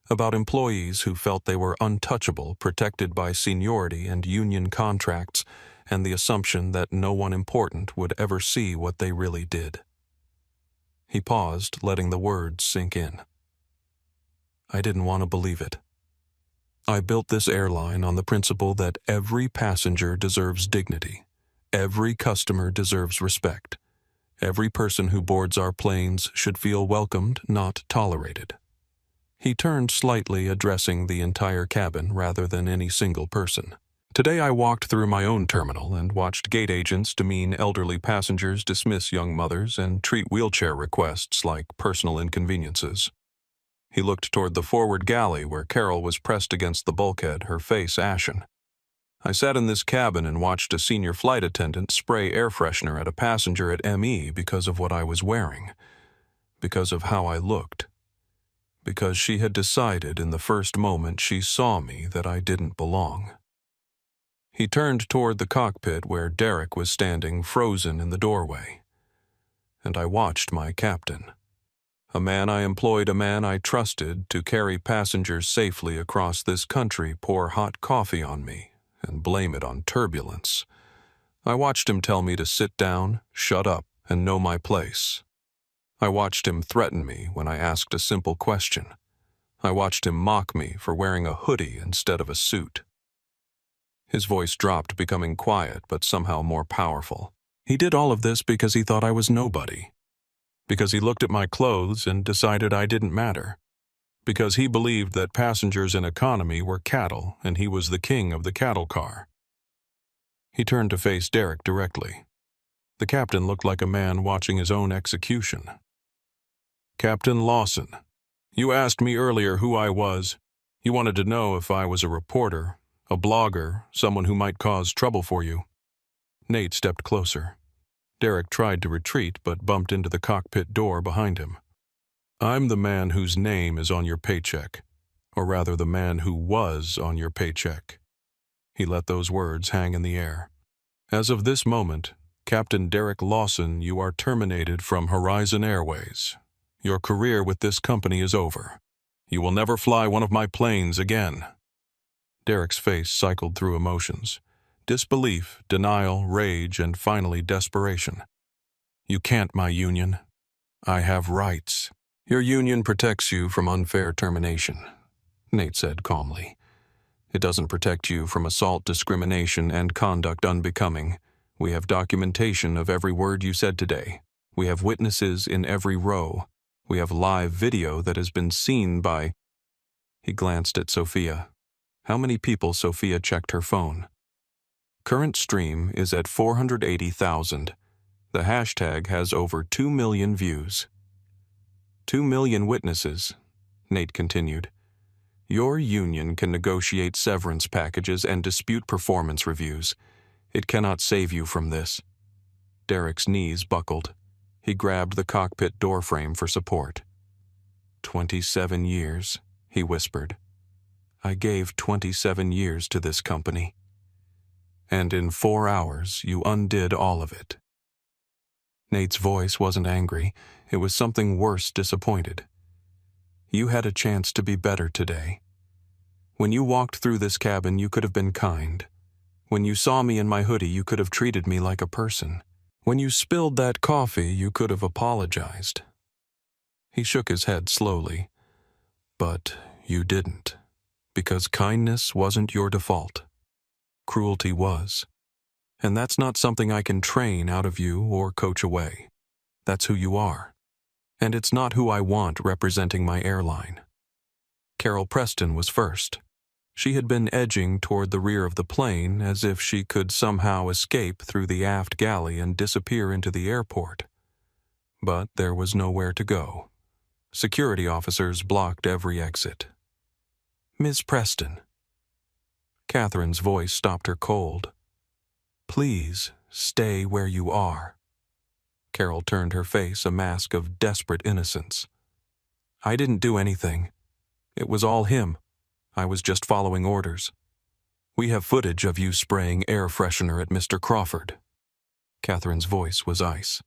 about employees who felt they were untouchable, protected by seniority and union contracts, and the assumption that no one important would ever see what they really did." He paused, letting the words sink in. I didn't want to believe it. I built this airline on the principle that every passenger deserves dignity, every customer deserves respect, every person who boards our planes should feel welcomed, not tolerated. He turned slightly, addressing the entire cabin rather than any single person. "Today I walked through my own terminal and watched gate agents demean elderly passengers, dismiss young mothers, and treat wheelchair requests like personal inconveniences." He looked toward the forward galley where Carol was pressed against the bulkhead, her face ashen. "I sat in this cabin and watched a senior flight attendant spray air freshener at a passenger at ME because of what I was wearing, because of how I looked, because she had decided in the first moment she saw me that I didn't belong." He turned toward the cockpit where Derek was standing frozen in the doorway. "And I watched my captain. A man I employed, a man I trusted to carry passengers safely across this country, pour hot coffee on me and blame it on turbulence. I watched him tell me to sit down, shut up, and know my place. I watched him threaten me when I asked a simple question. I watched him mock me for wearing a hoodie instead of a suit." His voice dropped, becoming quiet but somehow more powerful. "He did all of this because he thought I was nobody. Because he looked at my clothes and decided I didn't matter. Because he believed that passengers in economy were cattle and he was the king of the cattle car." He turned to face Derek directly. The captain looked like a man watching his own execution. "Captain Lawson, you asked me earlier who I was. You wanted to know if I was a reporter, a blogger, someone who might cause trouble for you." Nate stepped closer. Derek tried to retreat but bumped into the cockpit door behind him. "I'm the man whose name is on your paycheck, or rather the man who was on your paycheck." He let those words hang in the air. "As of this moment, Captain Derek Lawson, you are terminated from Horizon Airways. Your career with this company is over. You will never fly one of my planes again." Derek's face cycled through emotions. Disbelief, denial, rage, and finally desperation. "You can't, my union. I have rights." "Your union protects you from unfair termination," Nate said calmly. "It doesn't protect you from assault, discrimination, and conduct unbecoming. We have documentation of every word you said today. We have witnesses in every row. We have live video that has been seen by—" He glanced at Sophia. How many people Sophia checked her phone? Current stream is at 480,000. The hashtag has over 2 million views. 2 million witnesses, Nate continued. Your union can negotiate severance packages and dispute performance reviews. It cannot save you from this. Derek's knees buckled. He grabbed the cockpit doorframe for support. 27 years, he whispered. I gave 27 years to this company. And in 4 hours, you undid all of it. Nate's voice wasn't angry. It was something worse, disappointed. You had a chance to be better today. When you walked through this cabin, you could have been kind. When you saw me in my hoodie, you could have treated me like a person. When you spilled that coffee, you could have apologized. He shook his head slowly. But you didn't, because kindness wasn't your default. Cruelty was. And that's not something I can train out of you or coach away. That's who you are. And it's not who I want representing my airline. Carol Preston was first. She had been edging toward the rear of the plane as if she could somehow escape through the aft galley and disappear into the airport. But there was nowhere to go. Security officers blocked every exit. "Ms. Preston." Catherine's voice stopped her cold. "Please stay where you are." Carol turned her face a mask of desperate innocence. "I didn't do anything. It was all him. I was just following orders. We have footage of you spraying air freshener at Mr. Crawford." Catherine's voice was ice.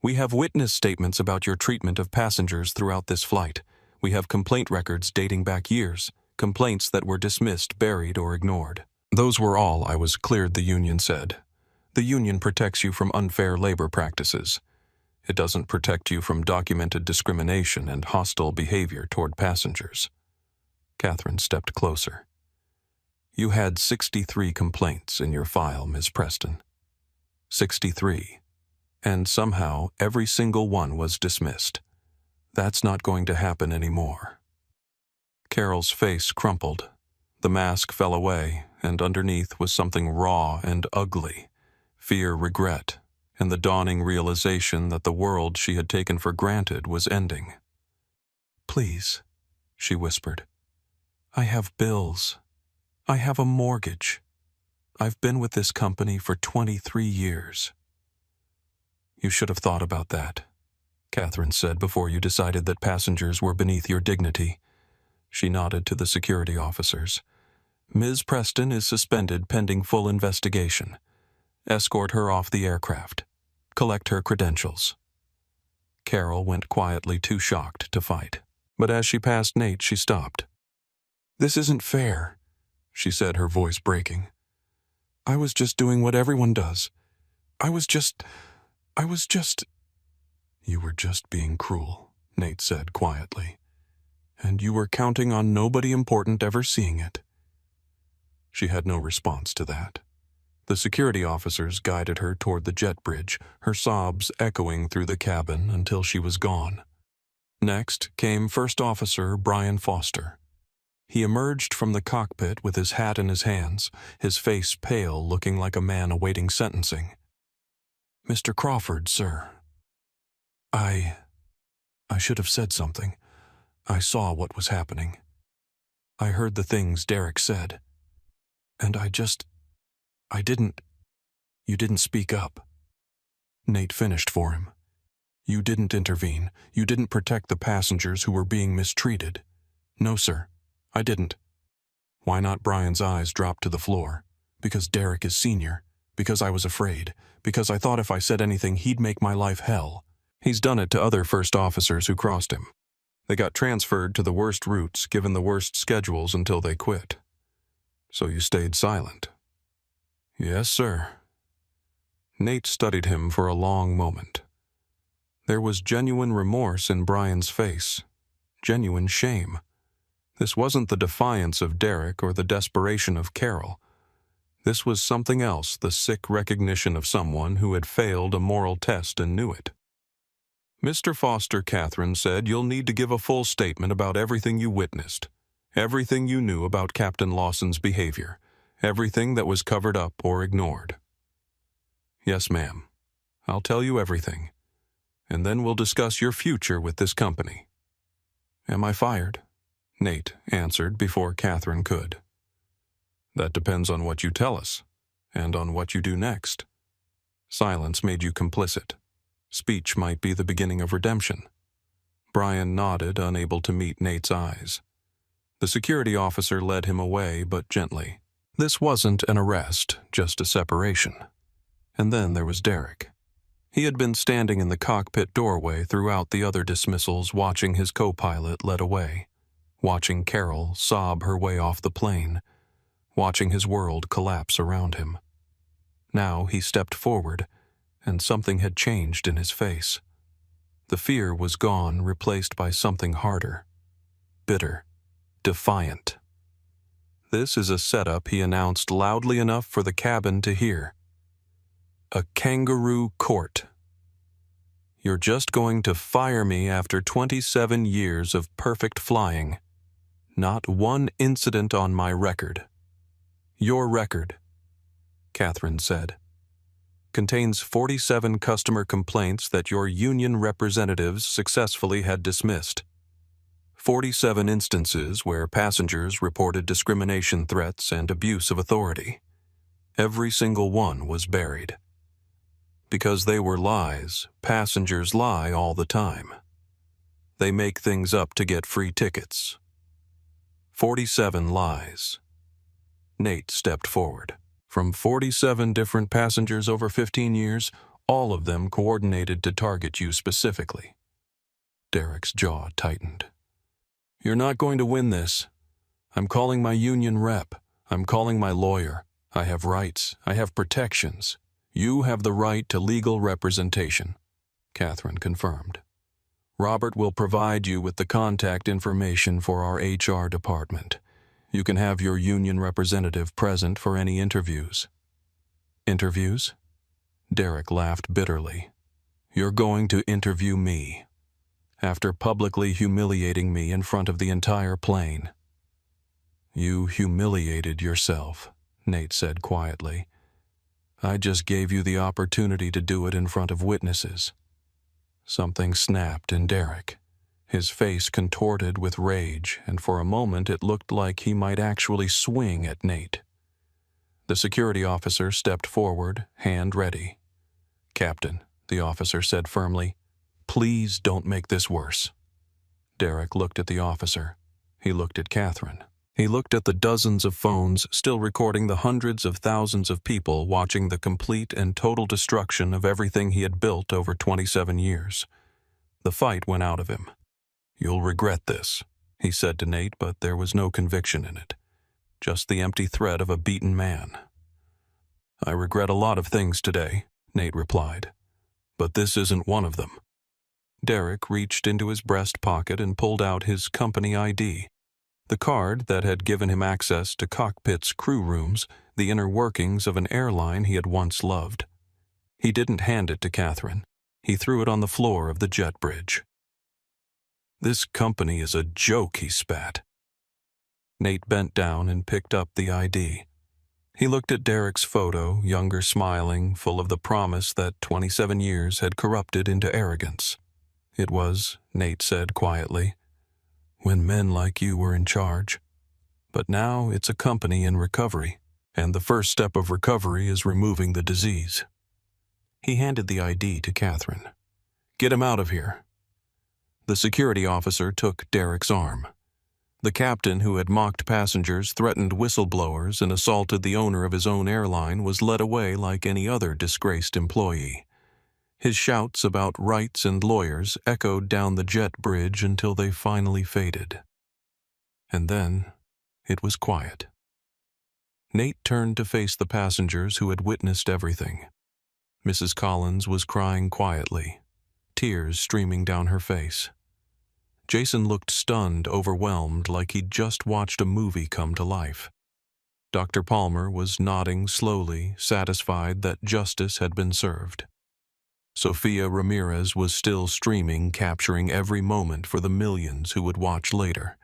"We have witness statements about your treatment of passengers throughout this flight. We have complaint records dating back years, complaints that were dismissed, buried, or ignored." "Those were all I was cleared," the union said. "The union protects you from unfair labor practices. It doesn't protect you from documented discrimination and hostile behavior toward passengers." Catherine stepped closer. "You had 63 complaints in your file, Ms. Preston. 63. And somehow every single one was dismissed. That's not going to happen anymore." Carol's face crumpled. The mask fell away, and underneath was something raw and ugly. Fear, regret, and the dawning realization that the world she had taken for granted was ending. "Please," she whispered. "I have bills. I have a mortgage. I've been with this company for 23 years. "You should have thought about that," Catherine said, "before you decided that passengers were beneath your dignity." She nodded to the security officers. "Ms. Preston is suspended pending full investigation. Escort her off the aircraft. Collect her credentials." Carol went quietly, too shocked to fight. But as she passed Nate, she stopped. "This isn't fair," she said, her voice breaking. "I was just doing what everyone does. I was just... "You were just being cruel," Nate said quietly. "And you were counting on nobody important ever seeing it." She had no response to that. The security officers guided her toward the jet bridge, her sobs echoing through the cabin until she was gone. Next came First Officer Brian Foster. He emerged from the cockpit with his hat in his hands, his face pale, looking like a man awaiting sentencing. "Mr. Crawford, sir. I should have said something. I saw what was happening. I heard the things Derek said. And you didn't speak up." Nate finished for him. "You didn't intervene. You didn't protect the passengers who were being mistreated." "No, sir, I didn't." Why not? Brian's eyes dropped to the floor. "Because Derek is senior. Because I was afraid. Because I thought if I said anything, he'd make my life hell. He's done it to other first officers who crossed him. They got transferred to the worst routes, given the worst schedules until they quit. So you stayed silent." "Yes, sir." Nate studied him for a long moment. There was genuine remorse in Brian's face, genuine shame. This wasn't the defiance of Derek or the desperation of Carol. This was something else, the sick recognition of someone who had failed a moral test and knew it. "Mr. Foster," Catherine said, "you'll need to give a full statement about everything you witnessed, everything you knew about Captain Lawson's behavior, everything that was covered up or ignored." "Yes, ma'am. I'll tell you everything. And then we'll discuss your future with this company." "Am I fired?" Nate answered before Catherine could. "That depends on what you tell us, and on what you do next. Silence made you complicit. Speech might be the beginning of redemption." Brian nodded, unable to meet Nate's eyes. The security officer led him away, but gently. This wasn't an arrest, just a separation. And then there was Derek. He had been standing in the cockpit doorway throughout the other dismissals, watching his co-pilot led away, watching Carol sob her way off the plane, watching his world collapse around him. Now he stepped forward, and something had changed in his face. The fear was gone, replaced by something harder. Bitter. Defiant. "This is a setup," he announced loudly enough for the cabin to hear. "A kangaroo court. You're just going to fire me after 27 years of perfect flying. Not one incident on my record. Your record," Catherine said, "contains 47 customer complaints that your union representatives successfully had dismissed. 47 instances where passengers reported discrimination threats and abuse of authority. Every single one was buried. Because they were lies, passengers lie all the time. They make things up to get free tickets. 47 lies." Nate stepped forward. From 47 different passengers over 15 years, all of them coordinated to target you specifically. Derek's jaw tightened. "You're not going to win this. I'm calling my union rep. I'm calling my lawyer. I have rights. I have protections. You have the right to legal representation," Catherine confirmed. "Robert will provide you with the contact information for our HR department. You can have your union representative present for any interviews." "Interviews?" Derek laughed bitterly. "You're going to interview me. After publicly humiliating me in front of the entire plane." "You humiliated yourself," Nate said quietly. "I just gave you the opportunity to do it in front of witnesses." Something snapped in Derek. His face contorted with rage, and for a moment it looked like he might actually swing at Nate. The security officer stepped forward, hand ready. "Captain," the officer said firmly, "please don't make this worse." Derek looked at the officer. He looked at Catherine. He looked at the dozens of phones still recording the hundreds of thousands of people watching the complete and total destruction of everything he had built over 27 years. The fight went out of him. "You'll regret this," he said to Nate, but there was no conviction in it. Just the empty threat of a beaten man. "I regret a lot of things today," Nate replied, "but this isn't one of them." Derek reached into his breast pocket and pulled out his company ID. The card that had given him access to cockpits, crew rooms, the inner workings of an airline he had once loved. He didn't hand it to Catherine. He threw it on the floor of the jet bridge. "This company is a joke," he spat. Nate bent down and picked up the ID. He looked at Derek's photo, younger, smiling, full of the promise that 27 years had corrupted into arrogance. "It was," Nate said quietly, "when men like you were in charge. But now it's a company in recovery, and the first step of recovery is removing the disease." He handed the ID to Catherine. "Get him out of here." The security officer took Derek's arm. The captain who had mocked passengers, threatened whistleblowers, and assaulted the owner of his own airline was led away like any other disgraced employee. His shouts about rights and lawyers echoed down the jet bridge until they finally faded. And then it was quiet. Nate turned to face the passengers who had witnessed everything. Mrs. Collins was crying quietly, tears streaming down her face. Jason looked stunned, overwhelmed, like he'd just watched a movie come to life. Dr. Palmer was nodding slowly, satisfied that justice had been served. Sofia Ramirez was still streaming, capturing every moment for the millions who would watch later.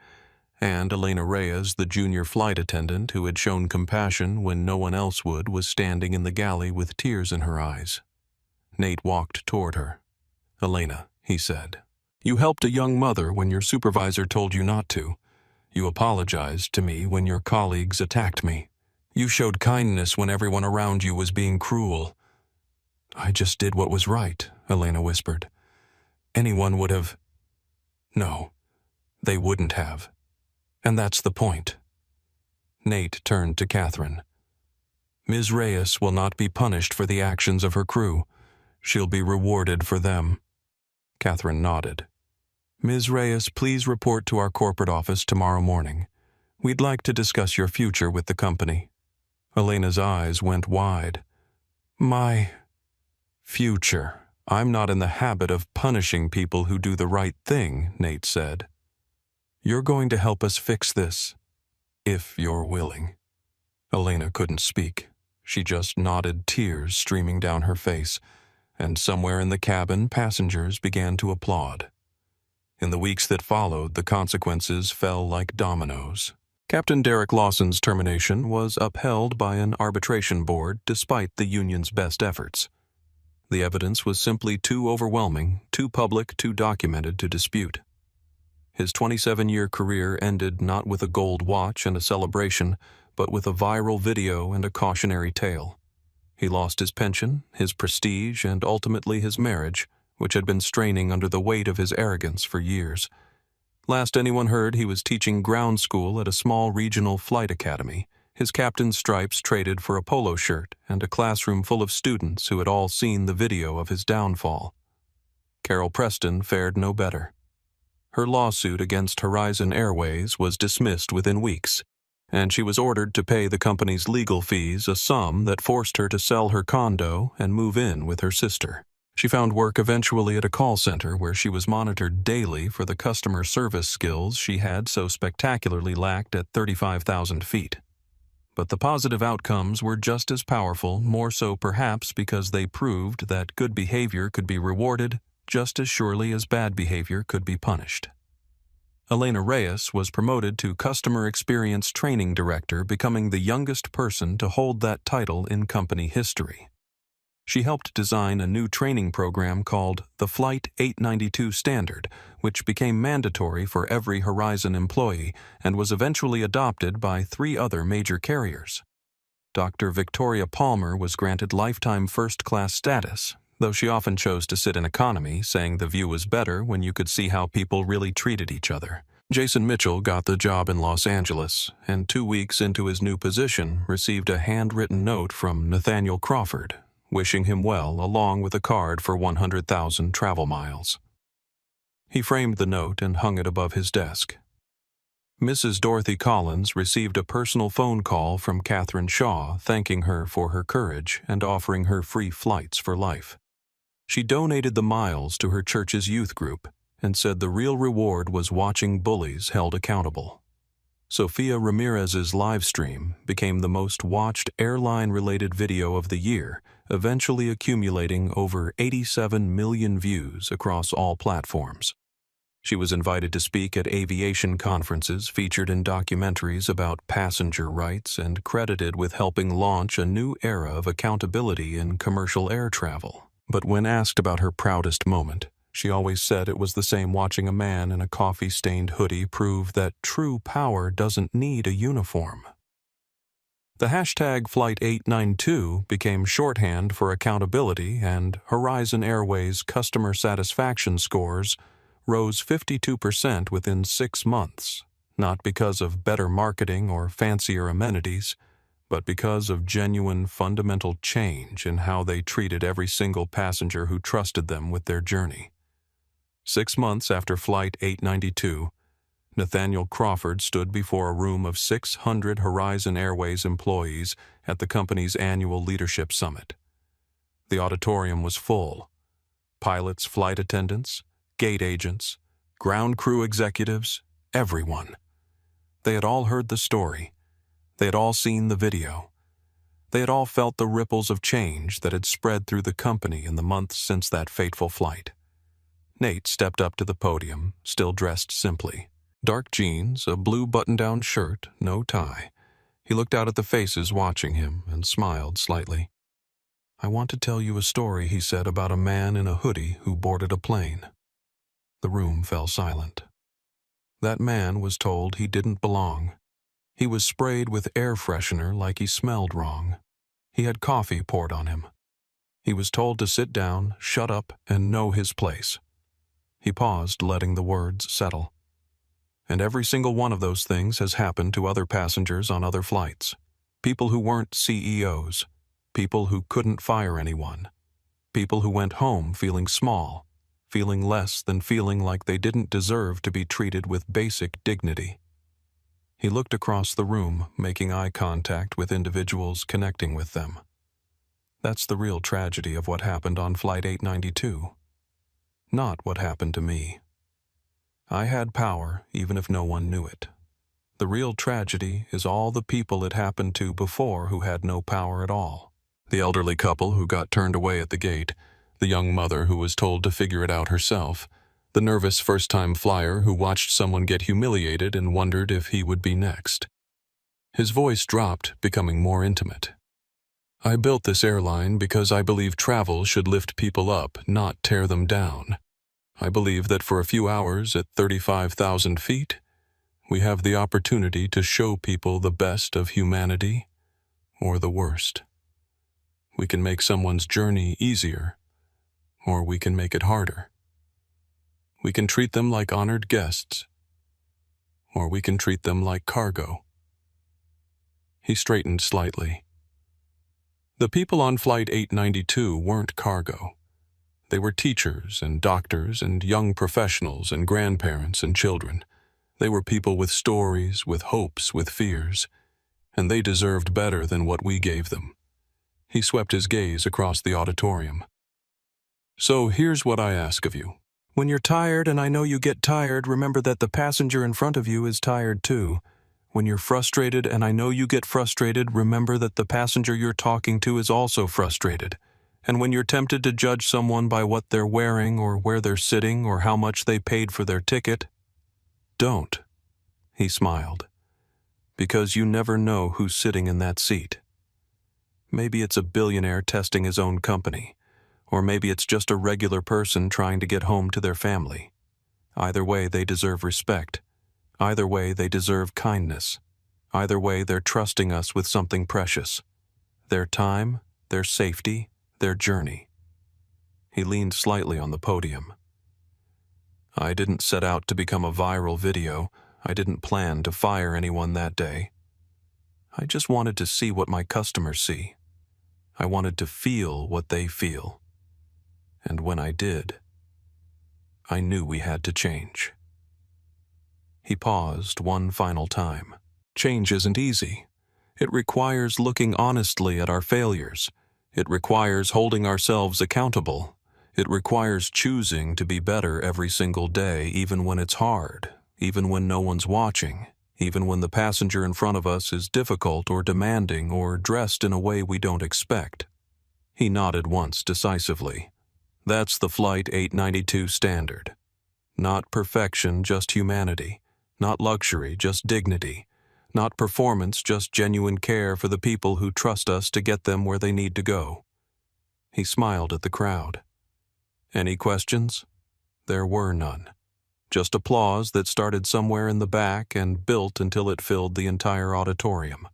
And Elena Reyes, the junior flight attendant who had shown compassion when no one else would, was standing in the galley with tears in her eyes. Nate walked toward her. "Elena," he said, "you helped a young mother when your supervisor told you not to. You apologized to me when your colleagues attacked me. You showed kindness when everyone around you was being cruel." "I just did what was right," Elena whispered. "Anyone would have—" "No, they wouldn't have. And that's the point." Nate turned to Catherine. "Ms. Reyes will not be punished for the actions of her crew. She'll be rewarded for them." Catherine nodded. "Ms. Reyes, please report to our corporate office tomorrow morning. We'd like to discuss your future with the company." Elena's eyes went wide. Future. I'm not in the habit of punishing people who do the right thing, Nate said. You're going to help us fix this, if you're willing. Elena couldn't speak. She just nodded, tears streaming down her face, and somewhere in the cabin, passengers began to applaud. In the weeks that followed, the consequences fell like dominoes. Captain Derek Lawson's termination was upheld by an arbitration board despite the union's best efforts. The evidence was simply too overwhelming, too public, too documented to dispute. His 27-year career ended not with a gold watch and a celebration, but with a viral video and a cautionary tale. He lost his pension, his prestige, and ultimately his marriage, which had been straining under the weight of his arrogance for years. Last anyone heard, he was teaching ground school at a small regional flight academy, his captain's stripes traded for a polo shirt and a classroom full of students who had all seen the video of his downfall. Carol Preston fared no better. Her lawsuit against Horizon Airways was dismissed within weeks, and she was ordered to pay the company's legal fees, a sum that forced her to sell her condo and move in with her sister. She found work eventually at a call center where she was monitored daily for the customer service skills she had so spectacularly lacked at 35,000 feet. But the positive outcomes were just as powerful, more so perhaps because they proved that good behavior could be rewarded just as surely as bad behavior could be punished. Elena Reyes was promoted to Customer Experience Training Director, becoming the youngest person to hold that title in company history. She helped design a new training program called the Flight 892 Standard, which became mandatory for every Horizon employee and was eventually adopted by 3 other major carriers. Dr. Victoria Palmer was granted lifetime first-class status, though she often chose to sit in economy, saying the view was better when you could see how people really treated each other. Jason Mitchell got the job in Los Angeles, and 2 weeks into his new position received a handwritten note from Nathaniel Crawford, wishing him well along with a card for 100,000 travel miles. He framed the note and hung it above his desk. Mrs. Dorothy Collins received a personal phone call from Catherine Shaw thanking her for her courage and offering her free flights for life. She donated the miles to her church's youth group and said the real reward was watching bullies held accountable. Sofia Ramirez's live stream became the most watched airline-related video of the year, eventually accumulating over 87 million views across all platforms. She was invited to speak at aviation conferences, featured in documentaries about passenger rights, and credited with helping launch a new era of accountability in commercial air travel. But when asked about her proudest moment, she always said it was the same watching a man in a coffee-stained hoodie prove that true power doesn't need a uniform. The hashtag Flight 892 became shorthand for accountability, and Horizon Airways' customer satisfaction scores rose 52% within 6 months, not because of better marketing or fancier amenities, but because of genuine fundamental change in how they treated every single passenger who trusted them with their journey. 6 months after Flight 892, Nathaniel Crawford stood before a room of 600 Horizon Airways employees at the company's annual leadership summit. The auditorium was full. Pilots, flight attendants, gate agents, ground crew executives, everyone. They had all heard the story. They had all seen the video. They had all felt the ripples of change that had spread through the company in the months since that fateful flight. Nate stepped up to the podium, still dressed simply. Dark jeans, a blue button-down shirt, no tie. He looked out at the faces watching him and smiled slightly. "I want to tell you a story," he said, "about a man in a hoodie who boarded a plane." The room fell silent. That man was told he didn't belong. He was sprayed with air freshener like he smelled wrong. He had coffee poured on him. He was told to sit down, shut up, and know his place. He paused, letting the words settle. And every single one of those things has happened to other passengers on other flights. People who weren't CEOs. People who couldn't fire anyone. People who went home feeling small, feeling less than feeling like they didn't deserve to be treated with basic dignity. He looked across the room, making eye contact with individuals, connecting with them. That's the real tragedy of what happened on Flight 892. Not what happened to me. I had power even if no one knew it. The real tragedy is all the people it happened to before who had no power at all. The elderly couple who got turned away at the gate, the young mother who was told to figure it out herself, the nervous first-time flyer who watched someone get humiliated and wondered if he would be next. His voice dropped, becoming more intimate. I built this airline because I believe travel should lift people up, not tear them down. I believe that for a few hours at 35,000 feet, we have the opportunity to show people the best of humanity or the worst. We can make someone's journey easier, or we can make it harder. We can treat them like honored guests, or we can treat them like cargo. He straightened slightly. The people on Flight 892 weren't cargo. They were teachers and doctors and young professionals and grandparents and children. They were people with stories, with hopes, with fears, and they deserved better than what we gave them. He swept his gaze across the auditorium. So here's what I ask of you. When you're tired, and I know you get tired, remember that the passenger in front of you is tired too. When you're frustrated, and I know you get frustrated, remember that the passenger you're talking to is also frustrated. And when you're tempted to judge someone by what they're wearing or where they're sitting or how much they paid for their ticket, don't. He smiled. Because you never know who's sitting in that seat. Maybe it's a billionaire testing his own company, or maybe it's just a regular person trying to get home to their family. Either way, they deserve respect. Either way, they deserve kindness. Either way, they're trusting us with something precious. Their time, their safety, their journey. He leaned slightly on the podium. I didn't set out to become a viral video. I didn't plan to fire anyone that day. I just wanted to see what my customers see. I wanted to feel what they feel. And when I did, I knew we had to change. He paused one final time. Change isn't easy. It requires looking honestly at our failures. It requires holding ourselves accountable. It requires choosing to be better every single day, even when it's hard, even when no one's watching, even when the passenger in front of us is difficult or demanding or dressed in a way we don't expect. He nodded once decisively. That's the Flight 892 standard. Not perfection, just humanity. Not luxury, just dignity. Not performance, just genuine care for the people who trust us to get them where they need to go. He smiled at the crowd. Any questions? There were none. Just applause that started somewhere in the back and built until it filled the entire auditorium.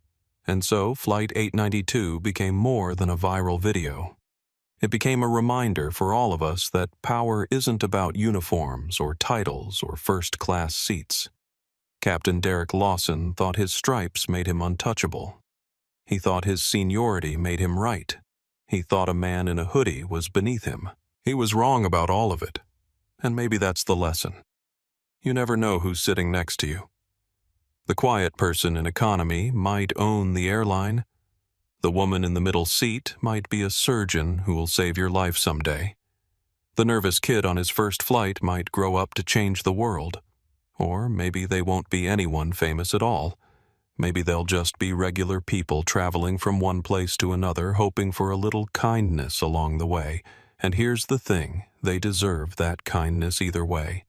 And so, Flight 892 became more than a viral video. It became a reminder for all of us that power isn't about uniforms or titles or first-class seats. Captain Derek Lawson thought his stripes made him untouchable. He thought his seniority made him right. He thought a man in a hoodie was beneath him. He was wrong about all of it. And maybe that's the lesson. You never know who's sitting next to you. The quiet person in economy might own the airline. The woman in the middle seat might be a surgeon who will save your life someday. The nervous kid on his first flight might grow up to change the world. Or maybe they won't be anyone famous at all. Maybe they'll just be regular people traveling from one place to another, hoping for a little kindness along the way. And here's the thing, they deserve that kindness either way.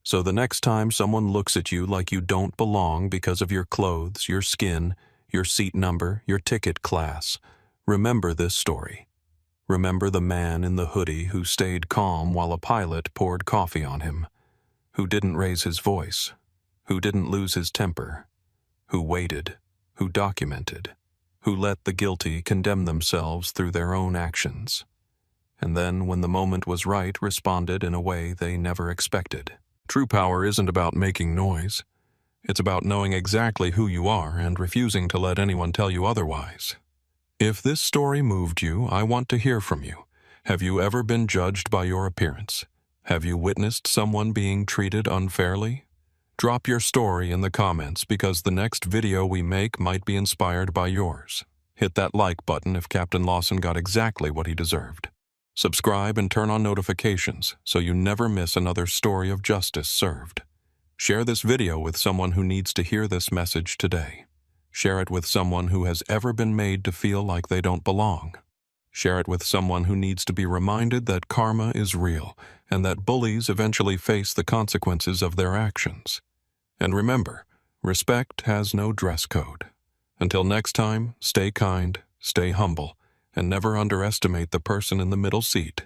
So the next time someone looks at you like you don't belong because of your clothes, your skin, your seat number, your ticket class, remember this story. Remember the man in the hoodie who stayed calm while a pilot poured coffee on him, who didn't raise his voice, who didn't lose his temper, who waited, who documented, who let the guilty condemn themselves through their own actions, and then, when the moment was right, responded in a way they never expected. True power isn't about making noise. It's about knowing exactly who you are and refusing to let anyone tell you otherwise. If this story moved you, I want to hear from you. Have you ever been judged by your appearance? Have you witnessed someone being treated unfairly? Drop your story in the comments because the next video we make might be inspired by yours. Hit that like button if Captain Lawson got exactly what he deserved. Subscribe and turn on notifications so you never miss another story of justice served. Share this video with someone who needs to hear this message today. Share it with someone who has ever been made to feel like they don't belong. Share it with someone who needs to be reminded that karma is real and that bullies eventually face the consequences of their actions. And remember, respect has no dress code. Until next time, stay kind, stay humble, and never underestimate the person in the middle seat.